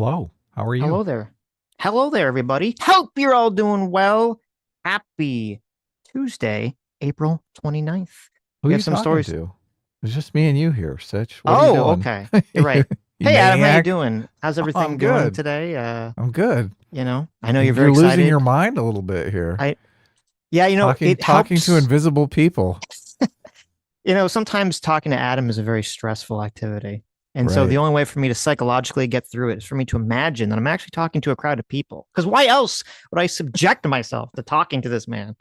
Hello, how are you? Hello there. Hello there, everybody. Hope you're all doing well. Happy Tuesday, April 29th. Who are We have you some talking stories. to? It's just me and you here, Sitch. What are you Oh, doing? okay. You're right. You Hey, Adam, how you maniac. doing? How's Oh, I'm everything going good. today? I'm good. I know you're very You're losing your excited. mind a little bit here. I Yeah, it Talking to helps. invisible people. Sometimes talking to Adam is a very stressful activity. And so the Right. only way for me to psychologically get through it is for me to imagine that I'm actually talking to a crowd of people. Because why else would I subject myself to talking to this man?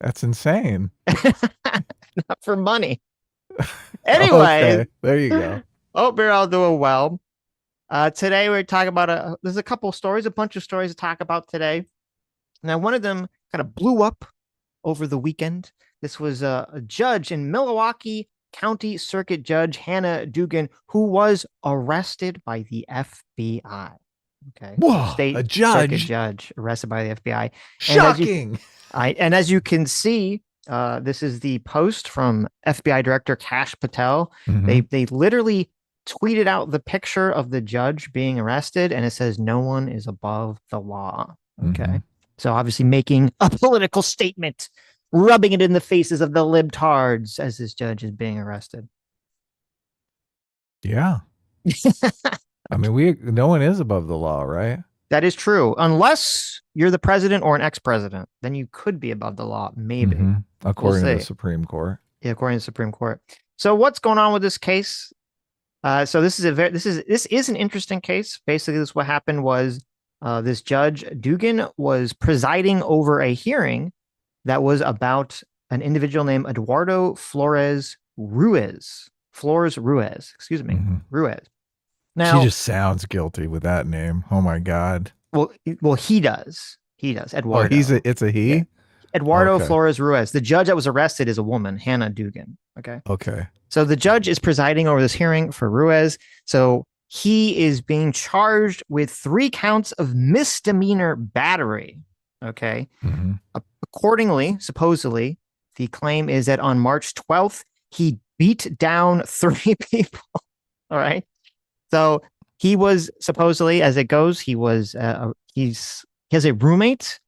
That's insane. Not for money. Anyways, Okay, there you go. hope you're all doing well. Today we're talking about there's a couple stories, a bunch of stories to talk about today. Now, one of them kind of blew up over the weekend. This was a judge in Milwaukee County Circuit Judge Hannah Dugan, who was arrested by the FBI. Okay, so Whoa, a state circuit judge. judge arrested by the FBI, and Shocking. as you can see, this is the post from FBI Director Kash Patel. Mm-hmm. They literally tweeted out the picture of the judge being arrested, and it says no one is above the law. Mm-hmm. Okay, so obviously making a political statement, rubbing it in the faces of the libtards as this judge is being arrested. Yeah. I mean, we no one is above the law, right? That is true, unless you're the president or an ex-president, then you could be above the law. Maybe Mm-hmm. we'll According to the see. Supreme Court. Yeah, according to the Supreme Court. So what's going on with this case? So this is an interesting case. Basically, this what happened was this judge Dugan was presiding over a hearing that was about an individual named Eduardo Flores Ruez. Flores Ruez, excuse me, Mm-hmm. Ruez. She Now, just sounds guilty with that name. Oh my God. well, he does. He does. Oh, Eduardo. it's a Yeah. he? Eduardo Okay. Flores Ruez. The judge that was arrested is a woman, Hannah Dugan. Okay. Okay. So the judge is presiding over this hearing for Ruez. So he is being charged with 3 counts of misdemeanor battery. Okay. Mm-hmm. Accordingly, supposedly, the claim is that on March 12th, he beat down 3 people. All right. So he was supposedly, as it goes, he has a roommate,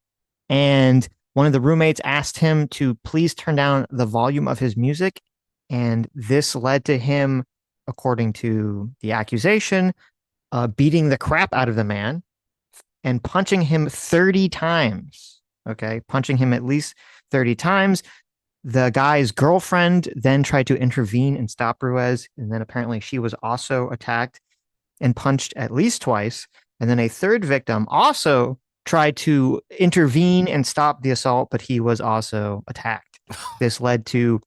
and one of the roommates asked him to please turn down the volume of his music. And this led to him, according to the accusation, beating the crap out of the man and punching him 30 times. Okay. Punching him at least 30 times. The guy's girlfriend then tried to intervene and stop Ruiz. And then apparently she was also attacked and punched at least twice. And then a third victim also tried to intervene and stop the assault, but he was also attacked. This led to,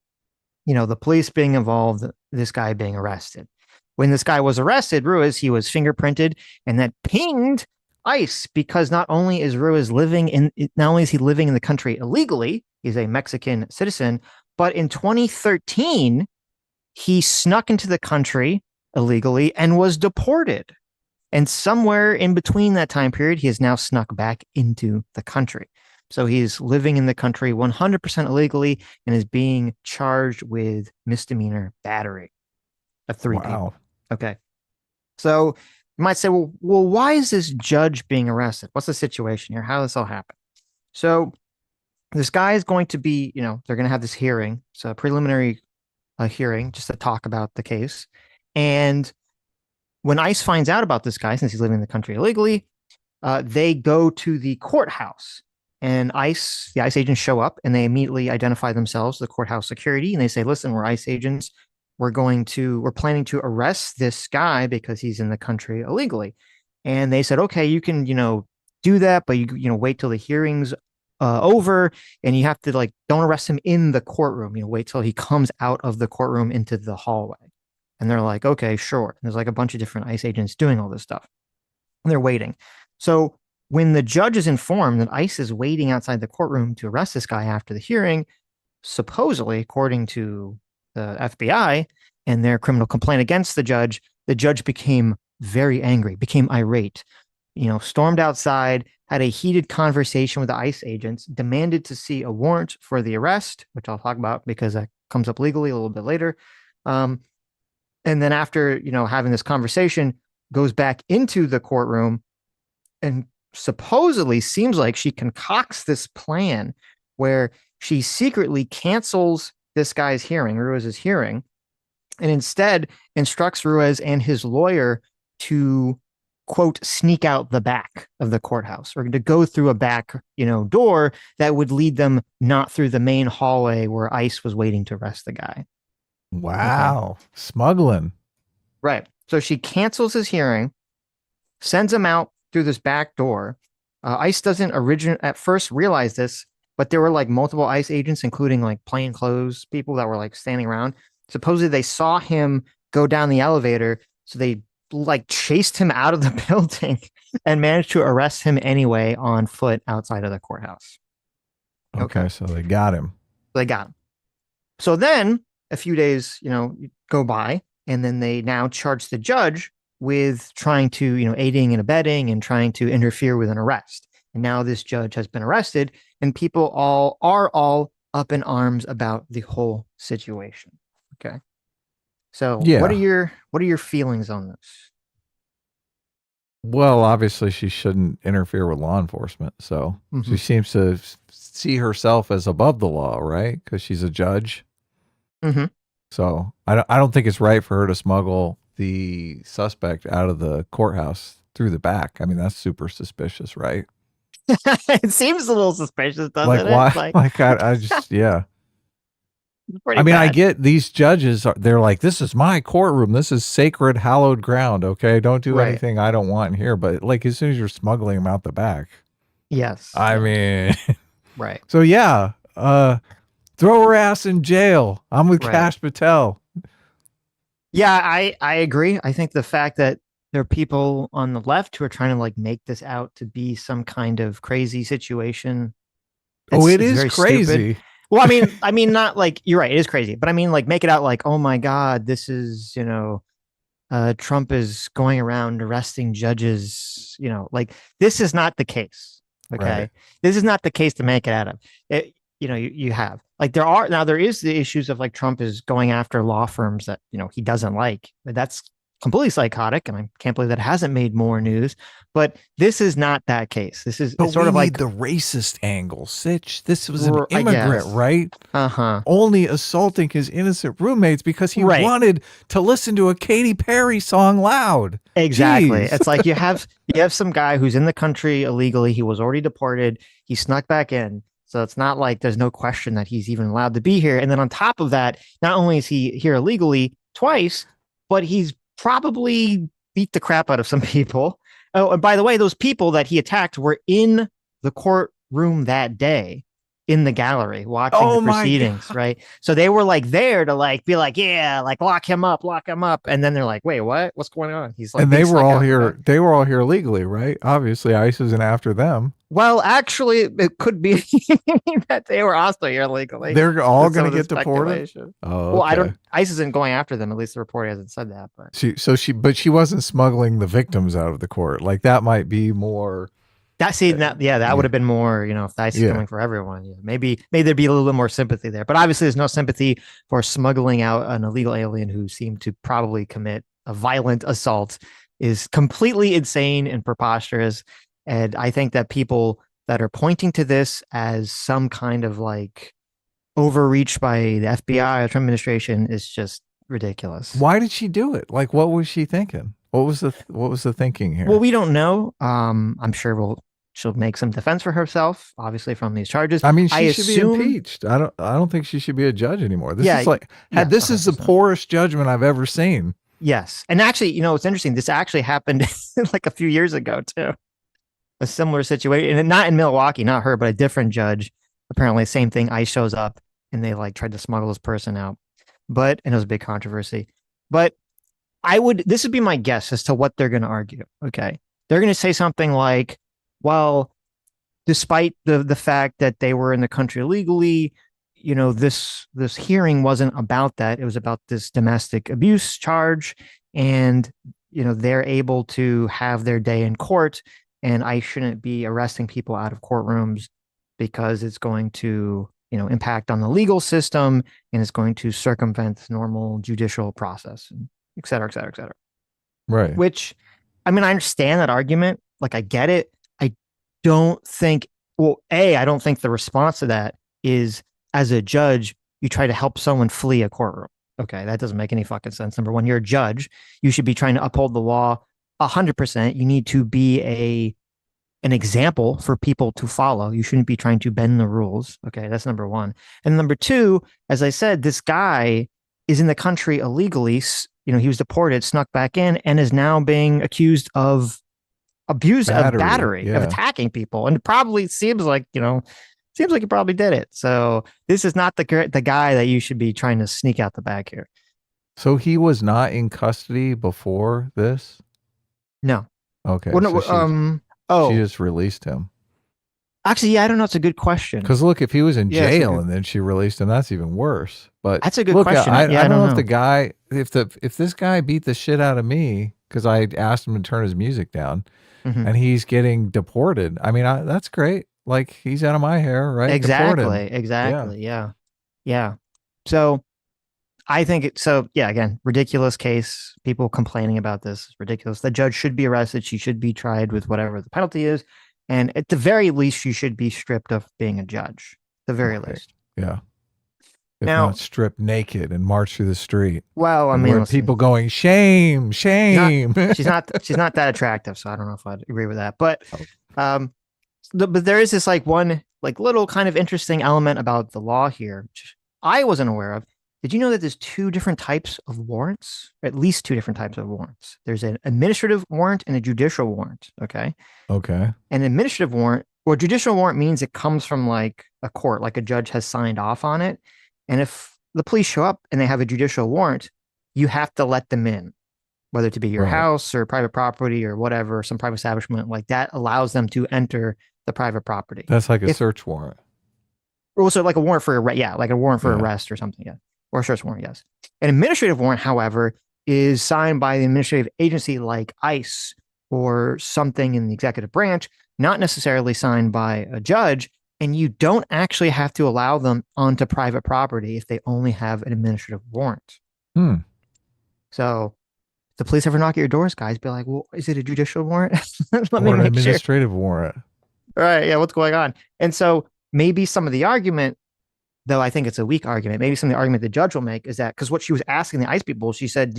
the police being involved, this guy being arrested. When this guy was arrested, Ruiz, he was fingerprinted, and that pinged ICE because not only is he living in the country illegally, he's a Mexican citizen, but in 2013, he snuck into the country illegally and was deported. And somewhere in between that time period, he has now snuck back into the country. So he's living in the country 100% illegally and is being charged with misdemeanor battery of 3 people. Wow. Okay. So you might say, well, why is this judge being arrested? What's the situation here? How did this all happen? So this guy is going to be, they're going to have this hearing. It's a preliminary hearing just to talk about the case. And when ICE finds out about this guy, since he's living in the country illegally, they go to the courthouse, and the ICE agents show up, and they immediately identify themselves, the courthouse security, and they say, "Listen, we're ICE agents. We're planning to arrest this guy because he's in the country illegally." And they said, "Okay, you can, do that, but you wait till the hearing's over, and you have to don't arrest him in the courtroom. Wait till he comes out of the courtroom into the hallway." And they're like, okay, sure. And there's a bunch of different ICE agents doing all this stuff. And they're waiting. So when the judge is informed that ICE is waiting outside the courtroom to arrest this guy after the hearing, supposedly, according to the FBI and their criminal complaint against the judge became very angry, became irate, stormed outside, had a heated conversation with the ICE agents, demanded to see a warrant for the arrest, which I'll talk about because that comes up legally a little bit later. And then after, having this conversation, goes back into the courtroom and supposedly seems like she concocts this plan where she secretly cancels this guy's hearing, Ruez's hearing, and instead instructs Ruez and his lawyer to, quote, sneak out the back of the courthouse, or to go through a back, door that would lead them not through the main hallway where ICE was waiting to arrest the guy. Wow. Okay. Smuggling. Right. So she cancels his hearing, sends him out through this back door. ICE doesn't at first realize this, but there were like multiple ICE agents, including like plainclothes people that were like standing around. Supposedly they saw him go down the elevator, so they like chased him out of the building and managed to arrest him anyway on foot outside of the courthouse. Okay, so they got him. They got him. So then a few days, go by, and then they now charge the judge with trying to, aiding and abetting and trying to interfere with an arrest. And now this judge has been arrested, and people are all up in arms about the whole situation. Okay. So what are your feelings on this? Well, obviously she shouldn't interfere with law enforcement. So she seems to see herself as above the law, right? Because she's a judge. So I don't think it's right for her to smuggle the suspect out of the courthouse through the back. I mean, that's super suspicious, right? It seems a little suspicious, doesn't it? Like I just, yeah. I mean, bad. I get these judges, they're like, this is my courtroom. This is sacred, hallowed ground. Okay. Don't do anything I don't want in here. But like, as soon as you're smuggling them out the back. Yes. I mean. Right. So yeah. Throw her ass in jail. I'm with Kash Patel. Yeah, I agree. I think the fact that there are people on the left who are trying to like make this out to be some kind of crazy situation. It is crazy. Stupid. Well, I mean, not like, you're right, it is crazy, but I mean, like, make it out like, oh my God, this is, Trump is going around arresting judges, like, this is not the case. Okay. Right. This is not the case to make it out of it. You have like, there is the issues of like Trump is going after law firms that, he doesn't like, but that's completely psychotic. And I can't believe that hasn't made more news, but this is not that case. This is sort of like the racist angle. Sitch, this was an immigrant, right? Only assaulting his innocent roommates because he wanted to listen to a Katy Perry song loud. Exactly. Jeez. It's like you have some guy who's in the country illegally. He was already deported. He snuck back in. So it's not like there's no question that he's even allowed to be here. And then on top of that, not only is he here illegally twice, but he's probably beat the crap out of some people. Oh, and by the way, those people that he attacked were in the courtroom that day in the gallery watching the proceedings, right? So they were like there to like be like, yeah, like lock him up. And then they're like, wait, what? What's going on? He's like, and they were all here. Right? They were all here legally, right? Obviously, ICE isn't after them. Well, actually, it could be that they were also here legally. They're all going to get deported. Oh, well, okay. ICE isn't going after them. At least the report hasn't said that. But she wasn't smuggling the victims out of the court. Like that might be more. That would have been more, if the ICE is coming for everyone. Yeah. Maybe there'd be a little bit more sympathy there. But obviously, there's no sympathy for smuggling out an illegal alien who seemed to probably commit a violent assault. Is completely insane and preposterous. And I think that people that are pointing to this as some kind of like overreach by the FBI or Trump administration is just ridiculous. Why did she do it? Like, what was she thinking? What was the thinking here? Well, we don't know. I'm sure she'll make some defense for herself, obviously, from these charges. I mean, she should be impeached. I don't think she should be a judge anymore. This is like, this is the poorest judgment I've ever seen. Yes. And actually, it's interesting. This actually happened like a few years ago too. A similar situation, and not in Milwaukee, not her, but a different judge. Apparently, same thing. ICE shows up and they like tried to smuggle this person out, and it was a big controversy. But this would be my guess as to what they're going to argue. Okay, they're going to say something like, "Well, despite the fact that they were in the country illegally, this hearing wasn't about that. It was about this domestic abuse charge, and they're able to have their day in court." And I shouldn't be arresting people out of courtrooms because it's going to, impact on the legal system and it's going to circumvent normal judicial process, et cetera, et cetera, et cetera. Right. Which I mean, I understand that argument. Like, I get it. I don't think, well, I don't think the response to that is, as a judge, you try to help someone flee a courtroom. Okay, that doesn't make any fucking sense. Number one, you're a judge. You should be trying to uphold the law 100%. You need to be an example for people to follow. You shouldn't be trying to bend the rules. Okay, that's number one. And number two, as I said, this guy is in the country illegally. He was deported, snuck back in, and is now being accused of battery, of attacking people. And it probably seems like he probably did it. So this is not the guy that you should be trying to sneak out the back here. So he was not in custody before this? No. Okay. Well, no, she just released him. Actually, yeah, I don't know. It's a good question. Because look, if he was in jail and then she released him, that's even worse. But that's a good question. I don't know if the guy, if this guy beat the shit out of me because I asked him to turn his music down, and he's getting deported. I mean, that's great. Like, he's out of my hair, right? Exactly. Yeah. So I think again, ridiculous case. People complaining about this is ridiculous. The judge should be arrested. She should be tried with whatever the penalty is. And at the very least, she should be stripped of being a judge. The very least. Yeah. If now, not stripped naked and march through the street. Well, I mean, people going, shame. She's not that attractive, so I don't know if I'd agree with that. But but there is this one little kind of interesting element about the law here, which I wasn't aware of. Did you know that there's two different types of warrants? At least two different types of warrants. There's an administrative warrant and a judicial warrant. Okay. An administrative warrant or judicial warrant means it comes from a court, like a judge has signed off on it. And if the police show up and they have a judicial warrant, you have to let them in, whether to be your house or private property or whatever, some private establishment like that allows them to enter the private property. That's like a search warrant. Also like a warrant for like a warrant for arrest or something. Yeah. Or a search warrant. Yes. An administrative warrant, however, is signed by the administrative agency like ICE or something in the executive branch, not necessarily signed by a judge. And you don't actually have to allow them onto private property if they only have an administrative warrant. So if the police ever knock at your doors, guys, be like, well, is it a judicial warrant? Let me make an administrative warrant. All right. Yeah. What's going on? And so maybe some of the argument, though I think it's a weak argument, maybe some of the argument the judge will make is that because what she was asking the ICE people, she said,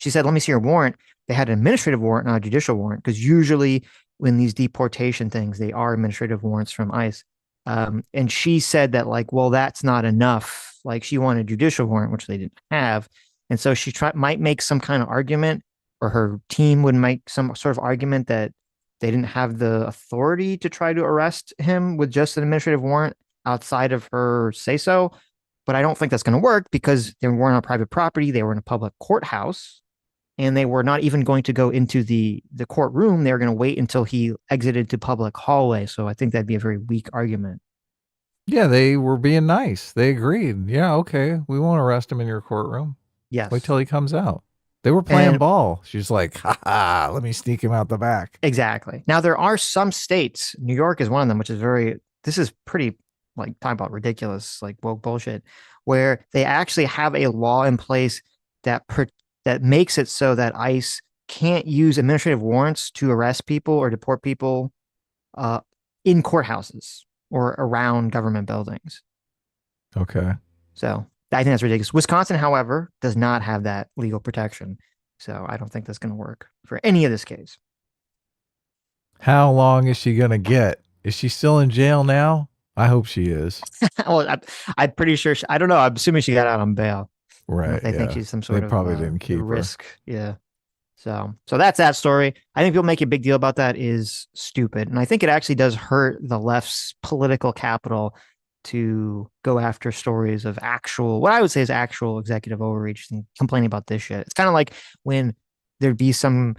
let me see your warrant. They had an administrative warrant, not a judicial warrant, because usually when these deportation things, they are administrative warrants from ICE. And she said that well, that's not enough. She wanted a judicial warrant, which they didn't have. And so she might make some kind of argument, or her team would make some sort of argument that they didn't have the authority to try to arrest him with just an administrative warrant outside of her say-so. But I don't think that's going to work because they weren't on private property. They were in a public courthouse. And they were not even going to go into the courtroom. They were going to wait until he exited to public hallway. So I think that'd be a very weak argument. Yeah, they were being nice. They agreed. Yeah, okay. We won't arrest him in your courtroom. Yes. Wait till he comes out. They were playing ball. She's like, let me sneak him out the back. Exactly. Now, there are some states, New York is one of them, which is this is pretty, talking about ridiculous, woke bullshit, where they actually have a law in place that makes it so that ICE can't use administrative warrants to arrest people or deport people in courthouses or around government buildings. Okay. So I think that's ridiculous. Wisconsin, however, does not have that legal protection. So I don't think that's going to work for any of this case. How long is she going to get? Is she still in jail now? I hope she is. Well, I'm pretty sure. I don't know. I'm assuming she got out on bail. Right. They think she's some sort of probably didn't keep risk. Her. Yeah. So that's that story. I think people make a big deal about that is stupid. And I think it actually does hurt the left's political capital to go after stories of what I would say is actual executive overreach and complaining about this shit. It's kind of like when there'd be some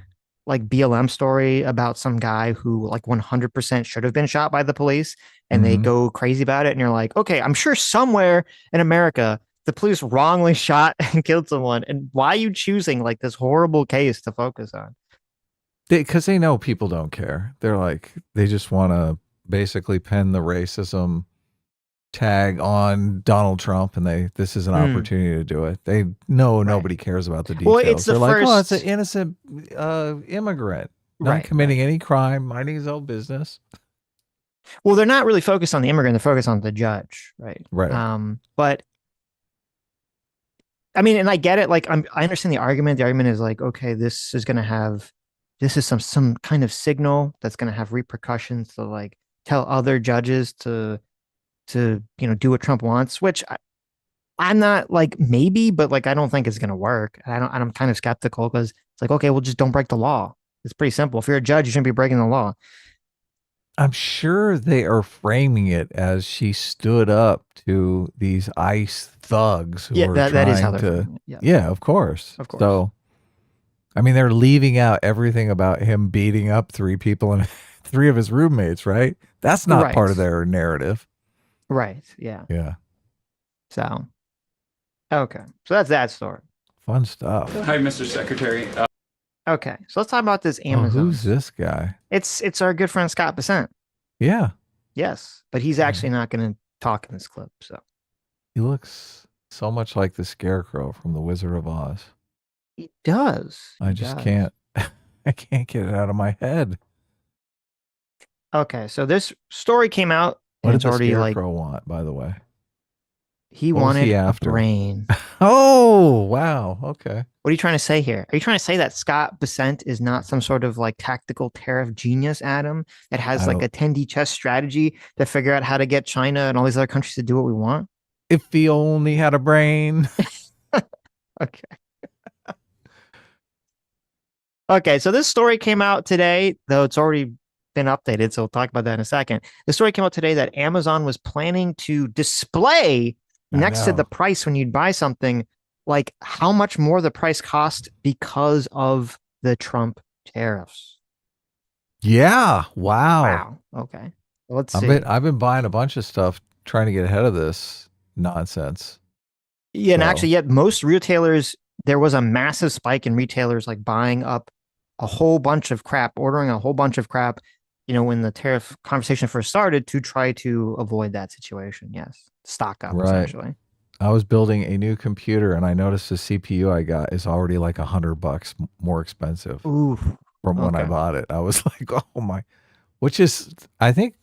BLM story about some guy who 100% should have been shot by the police and they go crazy about it. And you're like, okay, I'm sure somewhere in America, the police wrongly shot and killed someone. And why are you choosing this horrible case to focus on? Because they know people don't care. They're they just want to basically pin the racism tag on Donald Trump, and this is an opportunity to do it. They know nobody cares about the details. Well, it's They're it's an innocent immigrant. not committing any crime, minding his own business. Well, they're not really focused on the immigrant; they're focused on the judge, right? Right. But I mean, and I get it. Like, I understand the argument. The argument is like, okay, this is some kind of signal that's going to have repercussions to like tell other judges to do what Trump wants. Which I'm not like maybe, but like I don't think it's going to work. I'm kind of skeptical because it's like, okay, well, just don't break the law. It's pretty simple. If you're a judge, you shouldn't be breaking the law. I'm sure they are framing it as she stood up to these ICE thugs who were that is how trying they're to. Yeah, of course. Of course. So, I mean, they're leaving out everything about him beating up 3 people and 3 of his roommates, right? That's not part of their narrative. Right. Yeah. Yeah. So, okay. So that's that story. Fun stuff. Hi, Mr. Secretary. Okay, so let's talk about this Amazon. Oh, who's this guy? It's our good friend Scott Bessent. Yeah. Yes, but he's actually not going to talk in this clip. So he looks so much like the Scarecrow from The Wizard of Oz. He does. I just can't. I can't get it out of my head. Okay, so this story came out. What did the Scarecrow want, by the way? He wanted a brain. Oh, wow. Okay. What are you trying to say here? Are you trying to say that Scott Bessent is not some sort of like tactical tariff genius, Adam, that has like attendee chess strategy to figure out how to get China and all these other countries to do what we want? If he only had a brain. Okay. Okay, so this story came out today, though it's already been updated, so we'll talk about that in a second. The story came out today that Amazon was planning to display next to the price when you'd buy something, like how much more the price cost because of the Trump tariffs. Yeah. Wow. Okay. Well, let's see. I've been buying a bunch of stuff trying to get ahead of this nonsense. Yeah, and actually, yet most retailers, there was a massive spike in retailers like buying up a whole bunch of crap, ordering a whole bunch of crap, when the tariff conversation first started to try to avoid that situation. Yes. Stock up, essentially. I was building a new computer and I noticed the CPU I got is already like $100 more expensive from when I bought it. I was like, oh my, which is, I think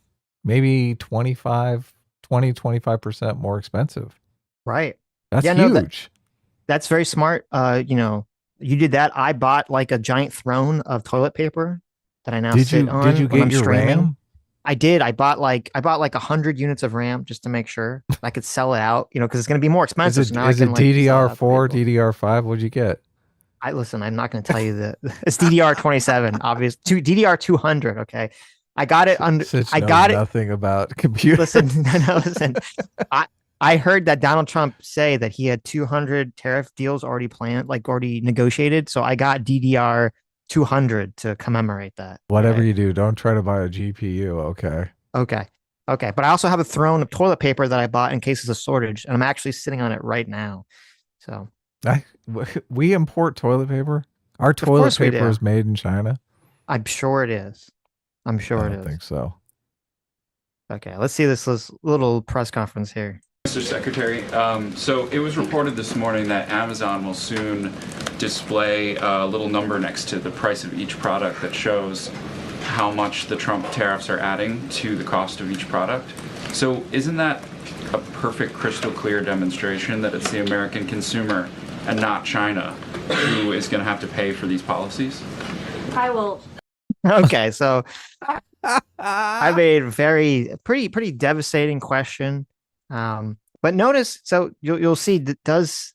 maybe 25% more expensive. Right. That's huge. That's very smart. You did that. I bought like a giant throne of toilet paper that I now sit on. Did you get your RAM? I did. I bought like 100 units of RAM just to make sure I could sell it out, because it's going to be more expensive. Is it DDR4, DDR5? What'd you get? I'm not going to tell you that it's DDR27, obviously. DDR 200. Okay. I got it on. I got nothing about computers. Listen. I heard that Donald Trump say that he had 200 tariff deals already planned, like already negotiated. So I got DDR 200 to commemorate that. Whatever you do, don't try to buy a GPU. Okay. But I also have a throne of toilet paper that I bought in cases of shortage, and I'm actually sitting on it right now. So we import toilet paper. Our toilet paper is made in China. I'm sure it is. I don't think so. Okay, let's see this little press conference here. Mr. Secretary, so it was reported this morning that Amazon will soon display a little number next to the price of each product that shows how much the Trump tariffs are adding to the cost of each product. So isn't that a perfect crystal clear demonstration that it's the American consumer and not China who is going to have to pay for these policies? I will. Okay, so I made a pretty devastating question. But notice, so you'll see, does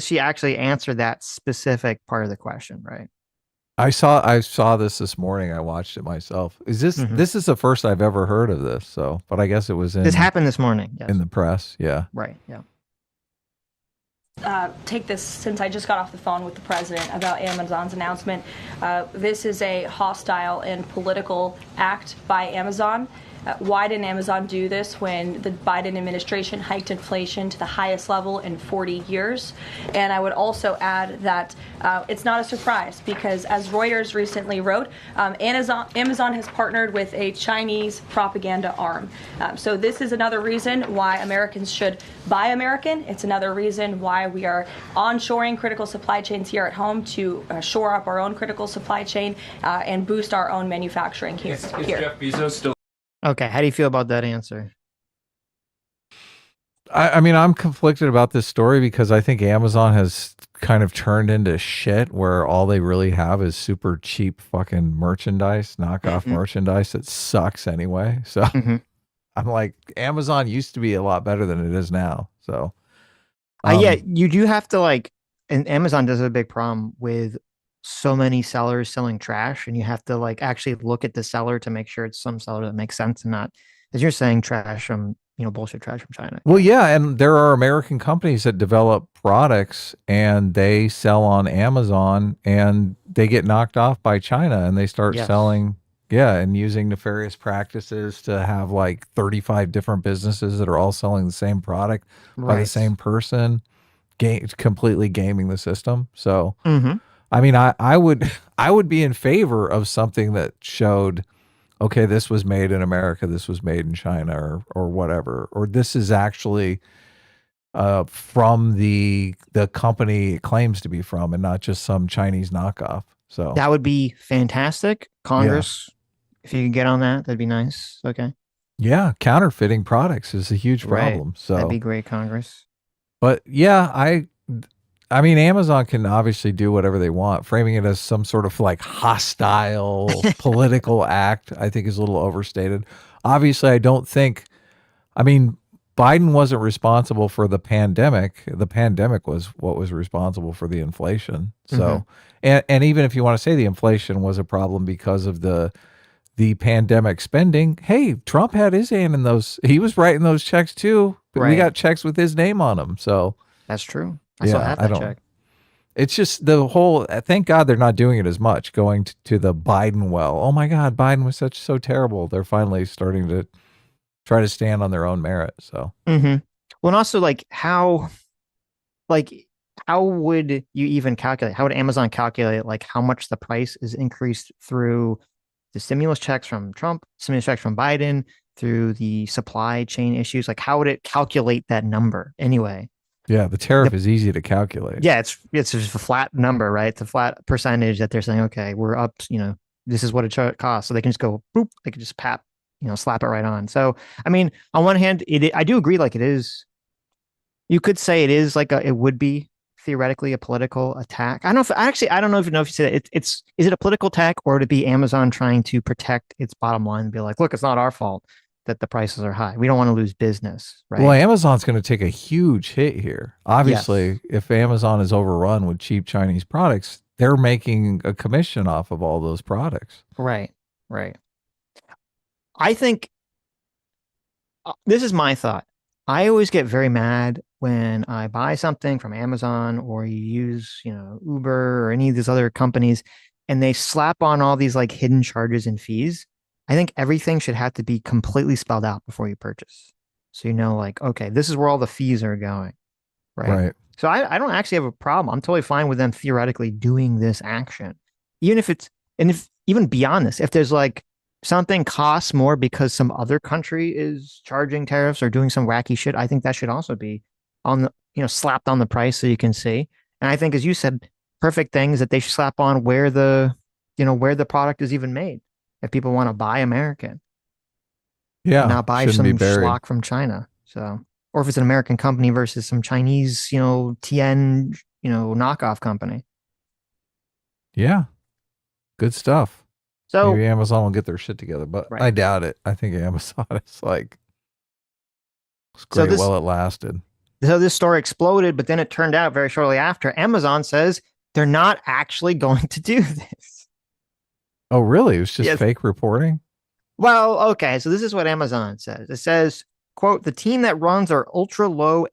she actually answer that specific part of the question, right? I saw this morning. I watched it myself. This is the first I've ever heard of this. So, but I guess it was this happened this morning. Yes. In the press. Yeah. Right. Yeah. Take this since I just got off the phone with the president about Amazon's announcement. This is a hostile and political act by Amazon. Why didn't Amazon do this when the Biden administration hiked inflation to the highest level in 40 years? And I would also add that it's not a surprise because, as Reuters recently wrote, Amazon has partnered with a Chinese propaganda arm. So this is another reason why Americans should buy American. It's another reason why we are onshoring critical supply chains here at home to shore up our own critical supply chain and boost our own manufacturing here. Is Jeff Bezos still? Okay, how do you feel about that answer? I mean, I'm conflicted about this story because I think Amazon has kind of turned into shit where all they really have is super cheap fucking merchandise, knockoff merchandise that sucks anyway. So I'm like, Amazon used to be a lot better than it is now. So yeah, you do have to like, and Amazon does have a big problem with so many sellers selling trash, and you have to like actually look at the seller to make sure it's some seller that makes sense and not, as you're saying, trash from, you know, bullshit trash from China. Well, yeah, and there are American companies that develop products and they sell on Amazon and they get knocked off by China and they start selling, and using nefarious practices to have like 35 different businesses that are all selling the same product by the same person, completely gaming the system. So, I mean, I would be in favor of something that showed, okay, this was made in America, this was made in China, or whatever, or this is actually from the company it claims to be from, and not just some Chinese knockoff. So that would be fantastic. Congress, if you could get on that, that'd be nice. Okay. Yeah, counterfeiting products is a huge problem. So that'd be great, Congress. But yeah, I mean, Amazon can obviously do whatever they want. Framing it as some sort of like hostile political act, I think is a little overstated. Obviously, I don't think, I mean, Biden wasn't responsible for the pandemic. The pandemic was what was responsible for the inflation. So, and even if you want to say the inflation was a problem because of the pandemic spending, hey, Trump had his hand in those. He was writing those checks too. But we got checks with his name on them. So that's true. I still have that check. It's just the whole, thank God they're not doing it as much, going to the Biden well. Oh my God, Biden was so terrible. They're finally starting to try to stand on their own merit. So, well, and also like how would you even calculate? How would Amazon calculate like how much the price is increased through the stimulus checks from Trump, stimulus checks from Biden, through the supply chain issues? Like, how would it calculate that number anyway? Yeah, the tariff is easy to calculate. Yeah, it's just a flat number, right? It's a flat percentage that they're saying, okay, we're up, you know, this is what it costs. So they can just go, boop, they can just slap it right on. So, I mean, on one hand, I do agree, like it is, you could say it is like it would be theoretically a political attack. I don't know if you say that is it a political attack, or to be Amazon trying to protect its bottom line and be like, look, it's not our fault that the prices are high. We don't want to lose business, right? Well, Amazon's going to take a huge hit here. Obviously, if Amazon is overrun with cheap Chinese products, they're making a commission off of all those products. Right. I think this is my thought. I always get very mad when I buy something from Amazon or you use, Uber or any of these other companies, and they slap on all these like hidden charges and fees. I think everything should have to be completely spelled out before you purchase. So, like, okay, this is where all the fees are going. Right. So I don't actually have a problem. I'm totally fine with them theoretically doing this action. Even beyond this, if there's like something costs more because some other country is charging tariffs or doing some wacky shit, I think that should also be on the, slapped on the price so you can see. And I think, as you said, perfect things that they should slap on where the product is even made. If people want to buy American, not buy some schlock from China. So, or if it's an American company versus some Chinese, TN, knockoff company. Yeah, good stuff. So maybe Amazon will get their shit together, but I doubt it. I think Amazon is like, it's great while it lasted. So this story exploded, but then it turned out very shortly after, Amazon says they're not actually going to do this. Oh, really? It was just fake reporting? Well, okay. So this is what Amazon says. It says, quote, the team that runs our ultra low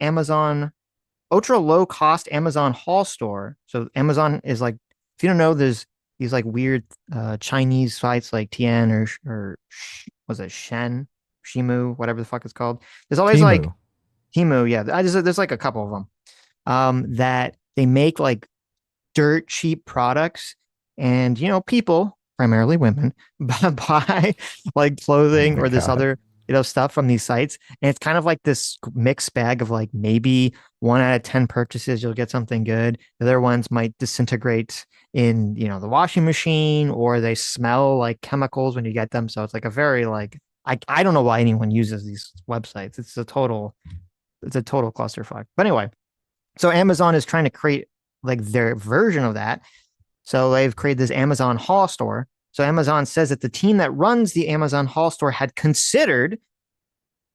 cost Amazon haul store. So Amazon is like, if you don't know, there's these like weird Chinese sites like Tian or was it Shen? Shimu, whatever the fuck it's called. There's always like Timu, yeah. There's like a couple of them that they make like dirt cheap products, and people, primarily women, buy like clothing or this other stuff from these sites, and it's kind of like this mixed bag of like maybe 1 out of 10 purchases you'll get something good. The other ones might disintegrate in the washing machine, or they smell like chemicals when you get them. So it's like a very like I don't know why anyone uses these websites. It's a total clusterfuck. But anyway, so Amazon is trying to create like their version of that. So they've created this Amazon Haul Store. So Amazon says that the team that runs the Amazon Haul Store had considered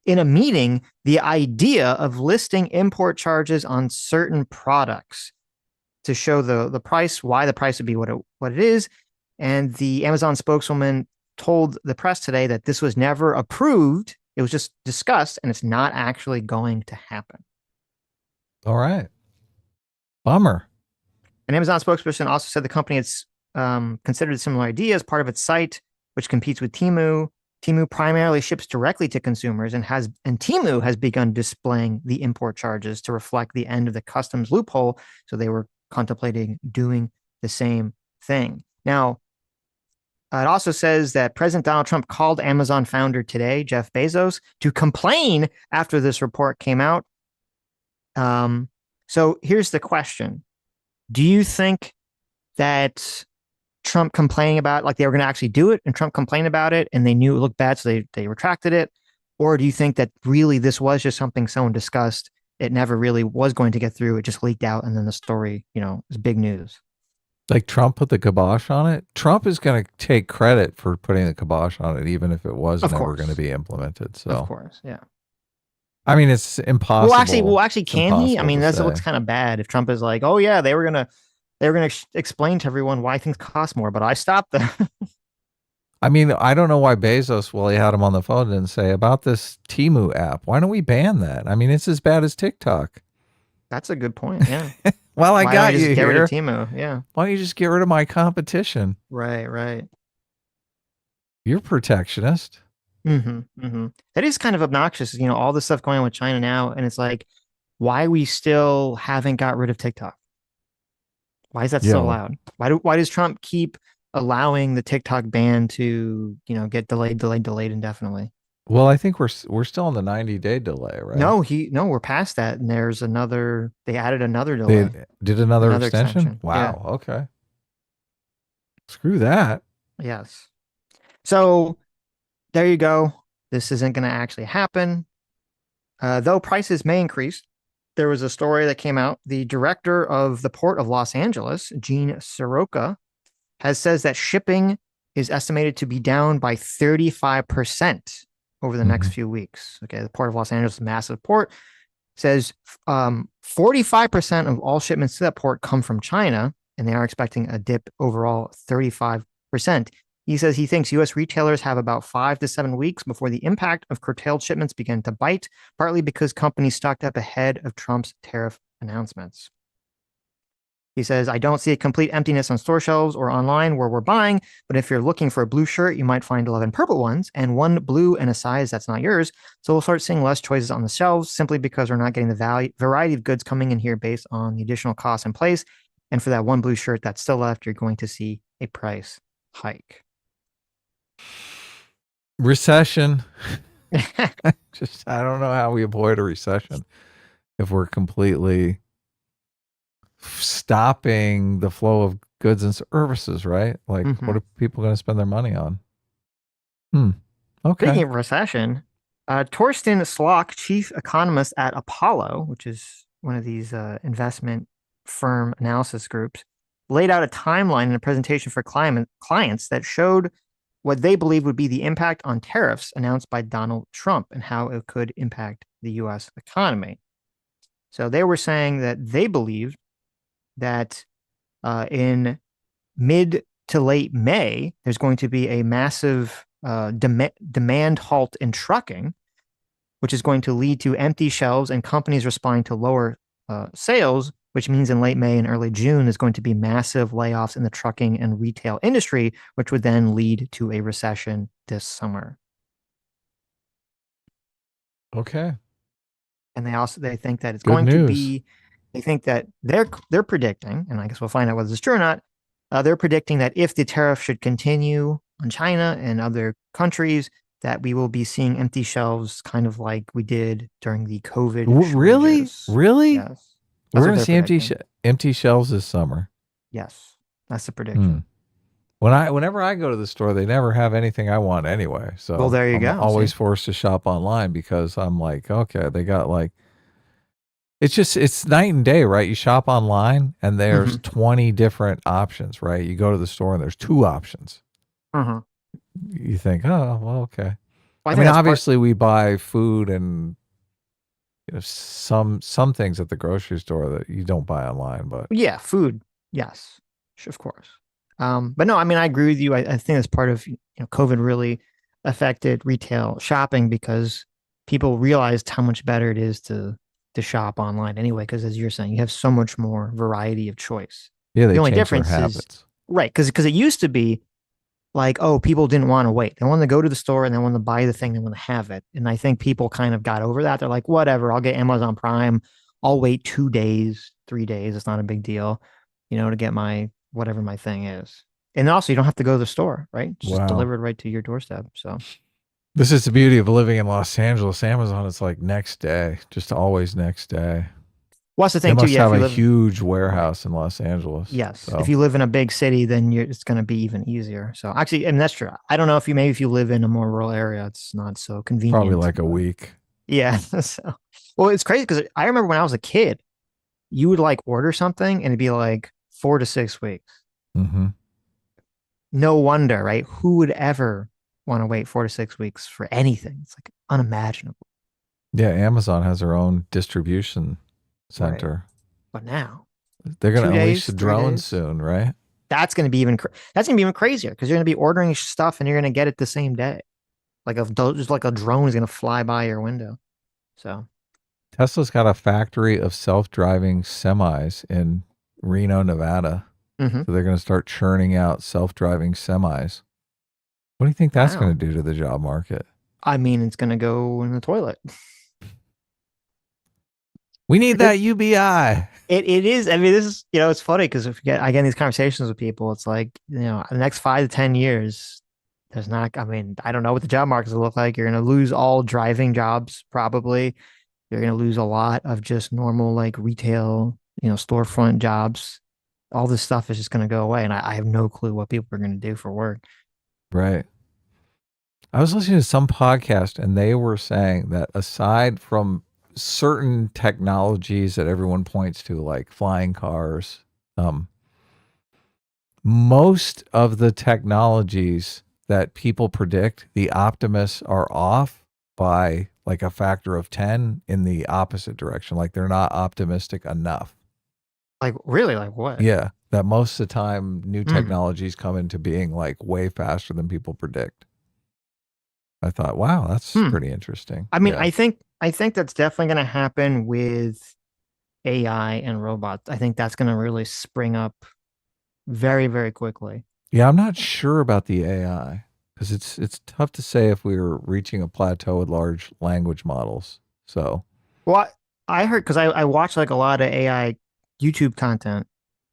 in a meeting the idea of listing import charges on certain products to show the price, why the price would be what it is. And the Amazon spokeswoman told the press today that this was never approved. It was just discussed, and it's not actually going to happen. All right. Bummer. An Amazon spokesperson also said the company had considered a similar idea as part of its site, which competes with Temu. Temu primarily ships directly to consumers, and Temu has begun displaying the import charges to reflect the end of the customs loophole. So they were contemplating doing the same thing. Now, it also says that President Donald Trump called Amazon founder today, Jeff Bezos, to complain after this report came out. So here's the question. Do you think that Trump complaining about, like, they were going to actually do it, and Trump complained about it and they knew it looked bad, so they retracted it? Or do you think that really this was just something someone discussed? It never really was going to get through. It just leaked out, and then the story, is big news. Like Trump put the kibosh on it? Trump is going to take credit for putting the kibosh on it, even if it was never going to be implemented. So, of course, yeah. I mean, it's impossible. Well, actually, can he? I mean, that looks kind of bad if Trump is like, oh yeah, they were gonna explain to everyone why things cost more, but I stopped them. I mean, I don't know why Bezos, while he had him on the phone, didn't say about this Temu app. Why don't we ban that? I mean, it's as bad as TikTok. That's a good point. Yeah. Well, I got you here. Get rid of Temu. Yeah. Why don't you just get rid of my competition? Right. You're protectionist. That is kind of obnoxious. All this stuff going on with China now, and it's like, why we still haven't got rid of TikTok? Why is that still allowed? Why does Trump keep allowing the TikTok ban to get delayed indefinitely? Well, I think we're still in the 90-day delay, right? No, we're past that, and there's another. They added another delay. They did another extension? Wow. Yeah. Okay. Screw that. Yes. So there you go. This isn't going to actually happen. Though prices may increase. There was a story that came out. The director of the Port of Los Angeles, Gene Soroka, says that shipping is estimated to be down by 35% over the next few weeks. Okay, the Port of Los Angeles is a massive port. Says 45% of all shipments to that port come from China, and they are expecting a dip overall 35%. He says he thinks U.S. retailers have about 5 to 7 weeks before the impact of curtailed shipments begin to bite, partly because companies stocked up ahead of Trump's tariff announcements. He says, I don't see a complete emptiness on store shelves or online where we're buying, but if you're looking for a blue shirt, you might find 11 purple ones and one blue in a size that's not yours. So we'll start seeing less choices on the shelves simply because we're not getting the variety of goods coming in here based on the additional costs in place. And for that one blue shirt that's still left, you're going to see a price hike. Recession. I don't know how we avoid a recession if we're completely stopping the flow of goods and services, right? Like, what are people going to spend their money on? Okay. Speaking of recession, Torsten Slok, chief economist at Apollo, which is one of these investment firm analysis groups, laid out a timeline in a presentation for clients that showed what they believe would be the impact on tariffs announced by Donald Trump and how it could impact the U.S. economy. So they were saying that they believed that in mid to late May, there's going to be a massive demand halt in trucking, which is going to lead to empty shelves and companies responding to lower sales, which means in late May and early June, there's going to be massive layoffs in the trucking and retail industry, which would then lead to a recession this summer. Okay. And they think that it's Good going to news. be. They think that they're predicting, and I guess we'll find out whether it's true or not. They're predicting that if the tariff should continue on China and other countries, that we will be seeing empty shelves, kind of like we did during the COVID. Really? shortages. Really? Yes. We're That's what going to they're see predicting. empty shelves this summer. Yes, that's the prediction. Whenever I go to the store, they never have anything I want anyway. So Well, there you I'm go. always See? forced to shop online because I'm like, okay, they got like, it's night and day, right? You shop online and there's 20 different options, right? You go to the store and there's 2 options. You think, oh, well, okay. Well, I mean, obviously we buy food and some things at the grocery store that you don't buy online, but yeah, food. Yes, of course. But no, I mean, I agree with you. I think that's part of COVID really affected retail shopping because people realized how much better it is to shop online anyway. Because as you're saying, you have so much more variety of choice. yeah, they The only change their difference is habits. right because it used to be like, oh, people didn't want to wait. They wanted to go to the store and they wanted to buy the thing. They want to have it. And I think people kind of got over that. They're like, whatever, I'll get Amazon Prime. I'll wait 2 days, 3 days. It's not a big deal, to get my whatever my thing is. And also, you don't have to go to the store, right? It's just delivered right to your doorstep. So this is the beauty of living in Los Angeles. Amazon is like next day, just always next day. What's the They thing too? must Yeah, have if you a live, huge warehouse in Los Angeles. yes, So. if you live in a big city, then it's going to be even easier. So actually, and that's true. I don't know if if you live in a more rural area, it's not so convenient. Probably like a week. Yeah. So, well, it's crazy because I remember when I was a kid, you would like order something and it'd be like 4 to 6 weeks. No wonder, right? Who would ever want to wait 4 to 6 weeks for anything? It's like unimaginable. Yeah, Amazon has their own distribution center. Right. But now they're going to 2 unleash days, the 3 drones days. soon, right? That's going to be even crazier because you're going to be ordering stuff and you're going to get it the same day. Just like a drone is going to fly by your window. So Tesla's got a factory of self-driving semis in Reno, Nevada. So they're going to start churning out self-driving semis. What do you think that's going to do to the job market? I mean, it's going to go in the toilet. We need that UBI. It is. I mean, this is, it's funny because if I get in these conversations with people, it's like, the next 5 to 10 years, there's not, I mean, I don't know what the job markets will look like. You're going to lose all driving jobs, probably. You're going to lose a lot of just normal, like retail, storefront jobs. All this stuff is just going to go away. And I have no clue what people are going to do for work. Right. I was listening to some podcast and they were saying that aside from certain technologies that everyone points to, like flying cars, most of the technologies that people predict, the optimists are off by like a factor of 10 in the opposite direction. Like they're not optimistic enough. Like really? Like what? Yeah. That most of the time new technologies come into being like way faster than people predict. I thought, wow, that's pretty interesting. I mean, yeah. I think that's definitely going to happen with AI and robots. I think that's going to really spring up very, very quickly. Yeah, I'm not sure about the AI because it's tough to say if we're reaching a plateau with large language models. So, well, I heard because I watch like a lot of AI YouTube content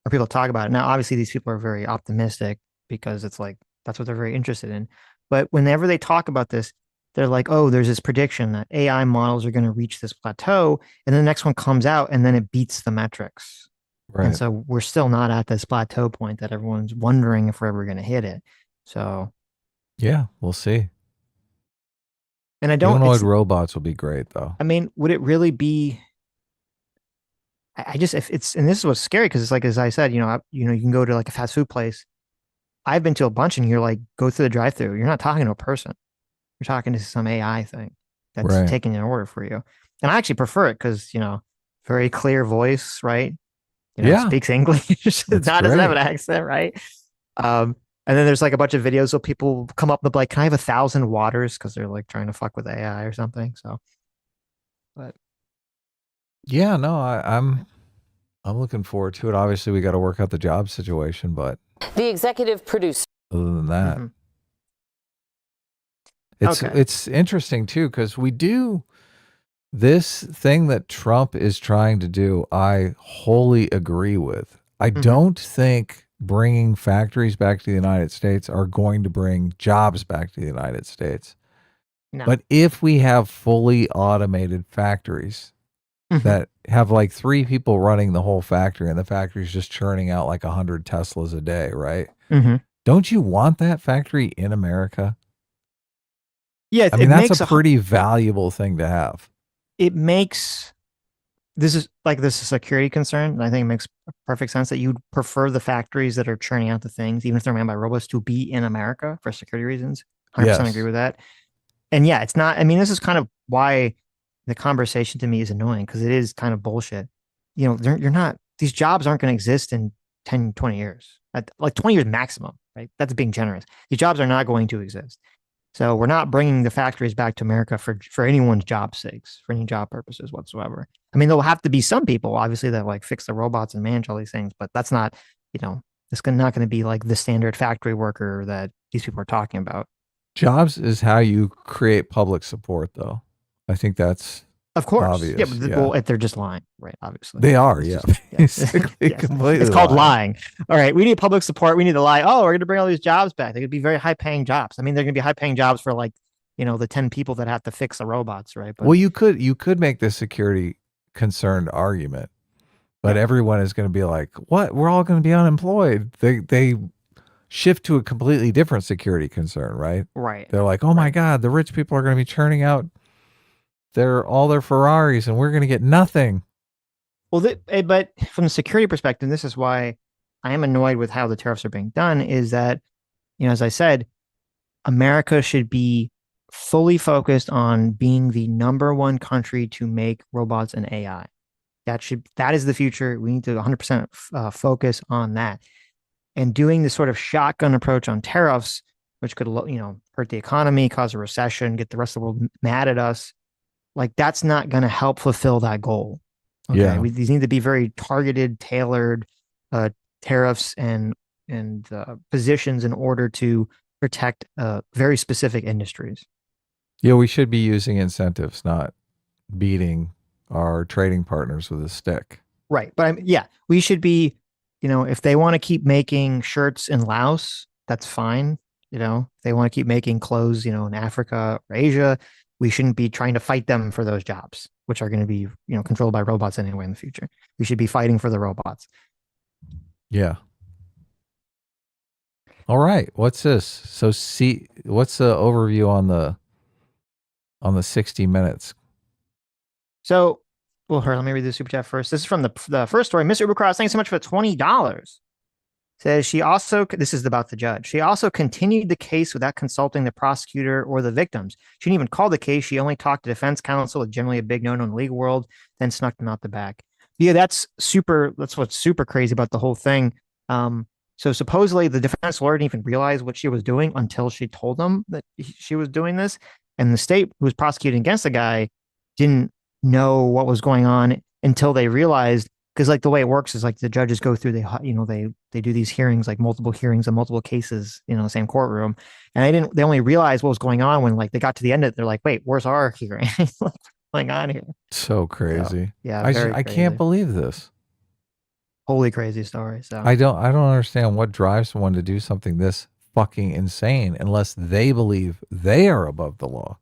where people talk about it. Now, obviously, these people are very optimistic because it's like that's what they're very interested in. But whenever they talk about this, they're like, oh, there's this prediction that AI models are going to reach this plateau. And the next one comes out and then it beats the metrics. Right. And so we're still not at this plateau point that everyone's wondering if we're ever going to hit it. So, yeah, we'll see. And I don't Humanoid robots will be great, though. I mean, would it really be? I just, if it's, and this is what's scary because it's like, as I said, you can go to like a fast food place. I've been to a bunch and you're like, go through the drive through. You're not talking to a person. You're talking to some AI thing that's taking an order for you. And I actually prefer it because, very clear voice, right? Speaks English. It's not as have an accent, right? And then there's like a bunch of videos of people come up with like, can I have 1,000 waters? Because they're like trying to fuck with AI or something. So, but yeah, no, I'm looking forward to it. Obviously, we got to work out the job situation, but the executive producer. Other than that, it's interesting too because we do This thing that Trump is trying to do, I wholly agree with. I don't think bringing factories back to the United States are going to bring jobs back to the United States. No. But if we have fully automated factories that have like 3 people running the whole factory and the factory's just churning out like 100 Teslas a day, right? Don't you want that factory in America? Yeah, I mean, that's a pretty valuable thing to have. It makes this is a security concern, and I think it makes perfect sense that you'd prefer the factories that are churning out the things, even if they're manned by robots, to be in America for security reasons. 100% agree with that. And yeah, it's not. I mean, this is kind of why the conversation to me is annoying, because it is kind of bullshit. You know, you're not. These jobs aren't going to exist in 10, 20 years. Like 20 years maximum, right? That's being generous. These jobs are not going to exist. So we're not bringing the factories back to America for anyone's job sakes, for any job purposes whatsoever. I mean, there'll have to be some people, obviously, that like fix the robots and manage all these things, but that's not, it's not going to be like the standard factory worker that these people are talking about. Jobs is how you create public support, though. I think that's of course obvious. Yeah, but well, if they're just lying, right? Obviously, they are. Basically, completely. It's called lying. All right, we need public support. We need to lie. Oh, we're going to bring all these jobs back. They could be very high-paying jobs. I mean, they're going to be high-paying jobs for like, the 10 people that have to fix the robots, right? But, well, you could make this security concerned argument, but everyone is going to be like, "What? We're all going to be unemployed." They shift to a completely different security concern, right? Right. They're like, "Oh my God, the rich people are going to be churning out all their Ferraris, and we're going to get nothing." Well, but from the security perspective, this is why I am annoyed with how the tariffs are being done. Is that, as I said, America should be fully focused on being the #1 country to make robots and AI. That is the future. We need to 100% focus on that. And doing this sort of shotgun approach on tariffs, which could, hurt the economy, cause a recession, get the rest of the world mad at us, like that's not going to help fulfill that goal. Okay, yeah. These need to be very targeted, tailored tariffs and positions in order to protect very specific industries. Yeah, we should be using incentives, not beating our trading partners with a stick. Right, but we should be, if they want to keep making shirts in Laos, that's fine. If they want to keep making clothes, in Africa or Asia, we shouldn't be trying to fight them for those jobs, which are going to be, controlled by robots anyway in the future. We should be fighting for the robots. Yeah. All right. What's this? So what's the overview on the 60 Minutes? So, let me read the super chat first. This is from the first story. Mr. Ubercross, thanks so much for the $20. Says she also, this is about the judge. She also continued the case without consulting the prosecutor or the victims. She didn't even call the case. She only talked to defense counsel, generally a big no-no in the legal world, then snuck them out the back. Yeah, that's what's super crazy about the whole thing. So supposedly the defense lawyer didn't even realize what she was doing until she told them that she was doing this. And the state who was prosecuting against the guy didn't know what was going on until they realized, because like the way it works is like the judges go through, they do these hearings, like multiple hearings and multiple cases, the same courtroom. And they only realized what was going on when like they got to the end of it. They're like, wait, where's our hearing? What's going on here? So crazy. So, yeah. I can't believe this. Holy crazy story. So I don't understand what drives someone to do something this fucking insane unless they believe they are above the law.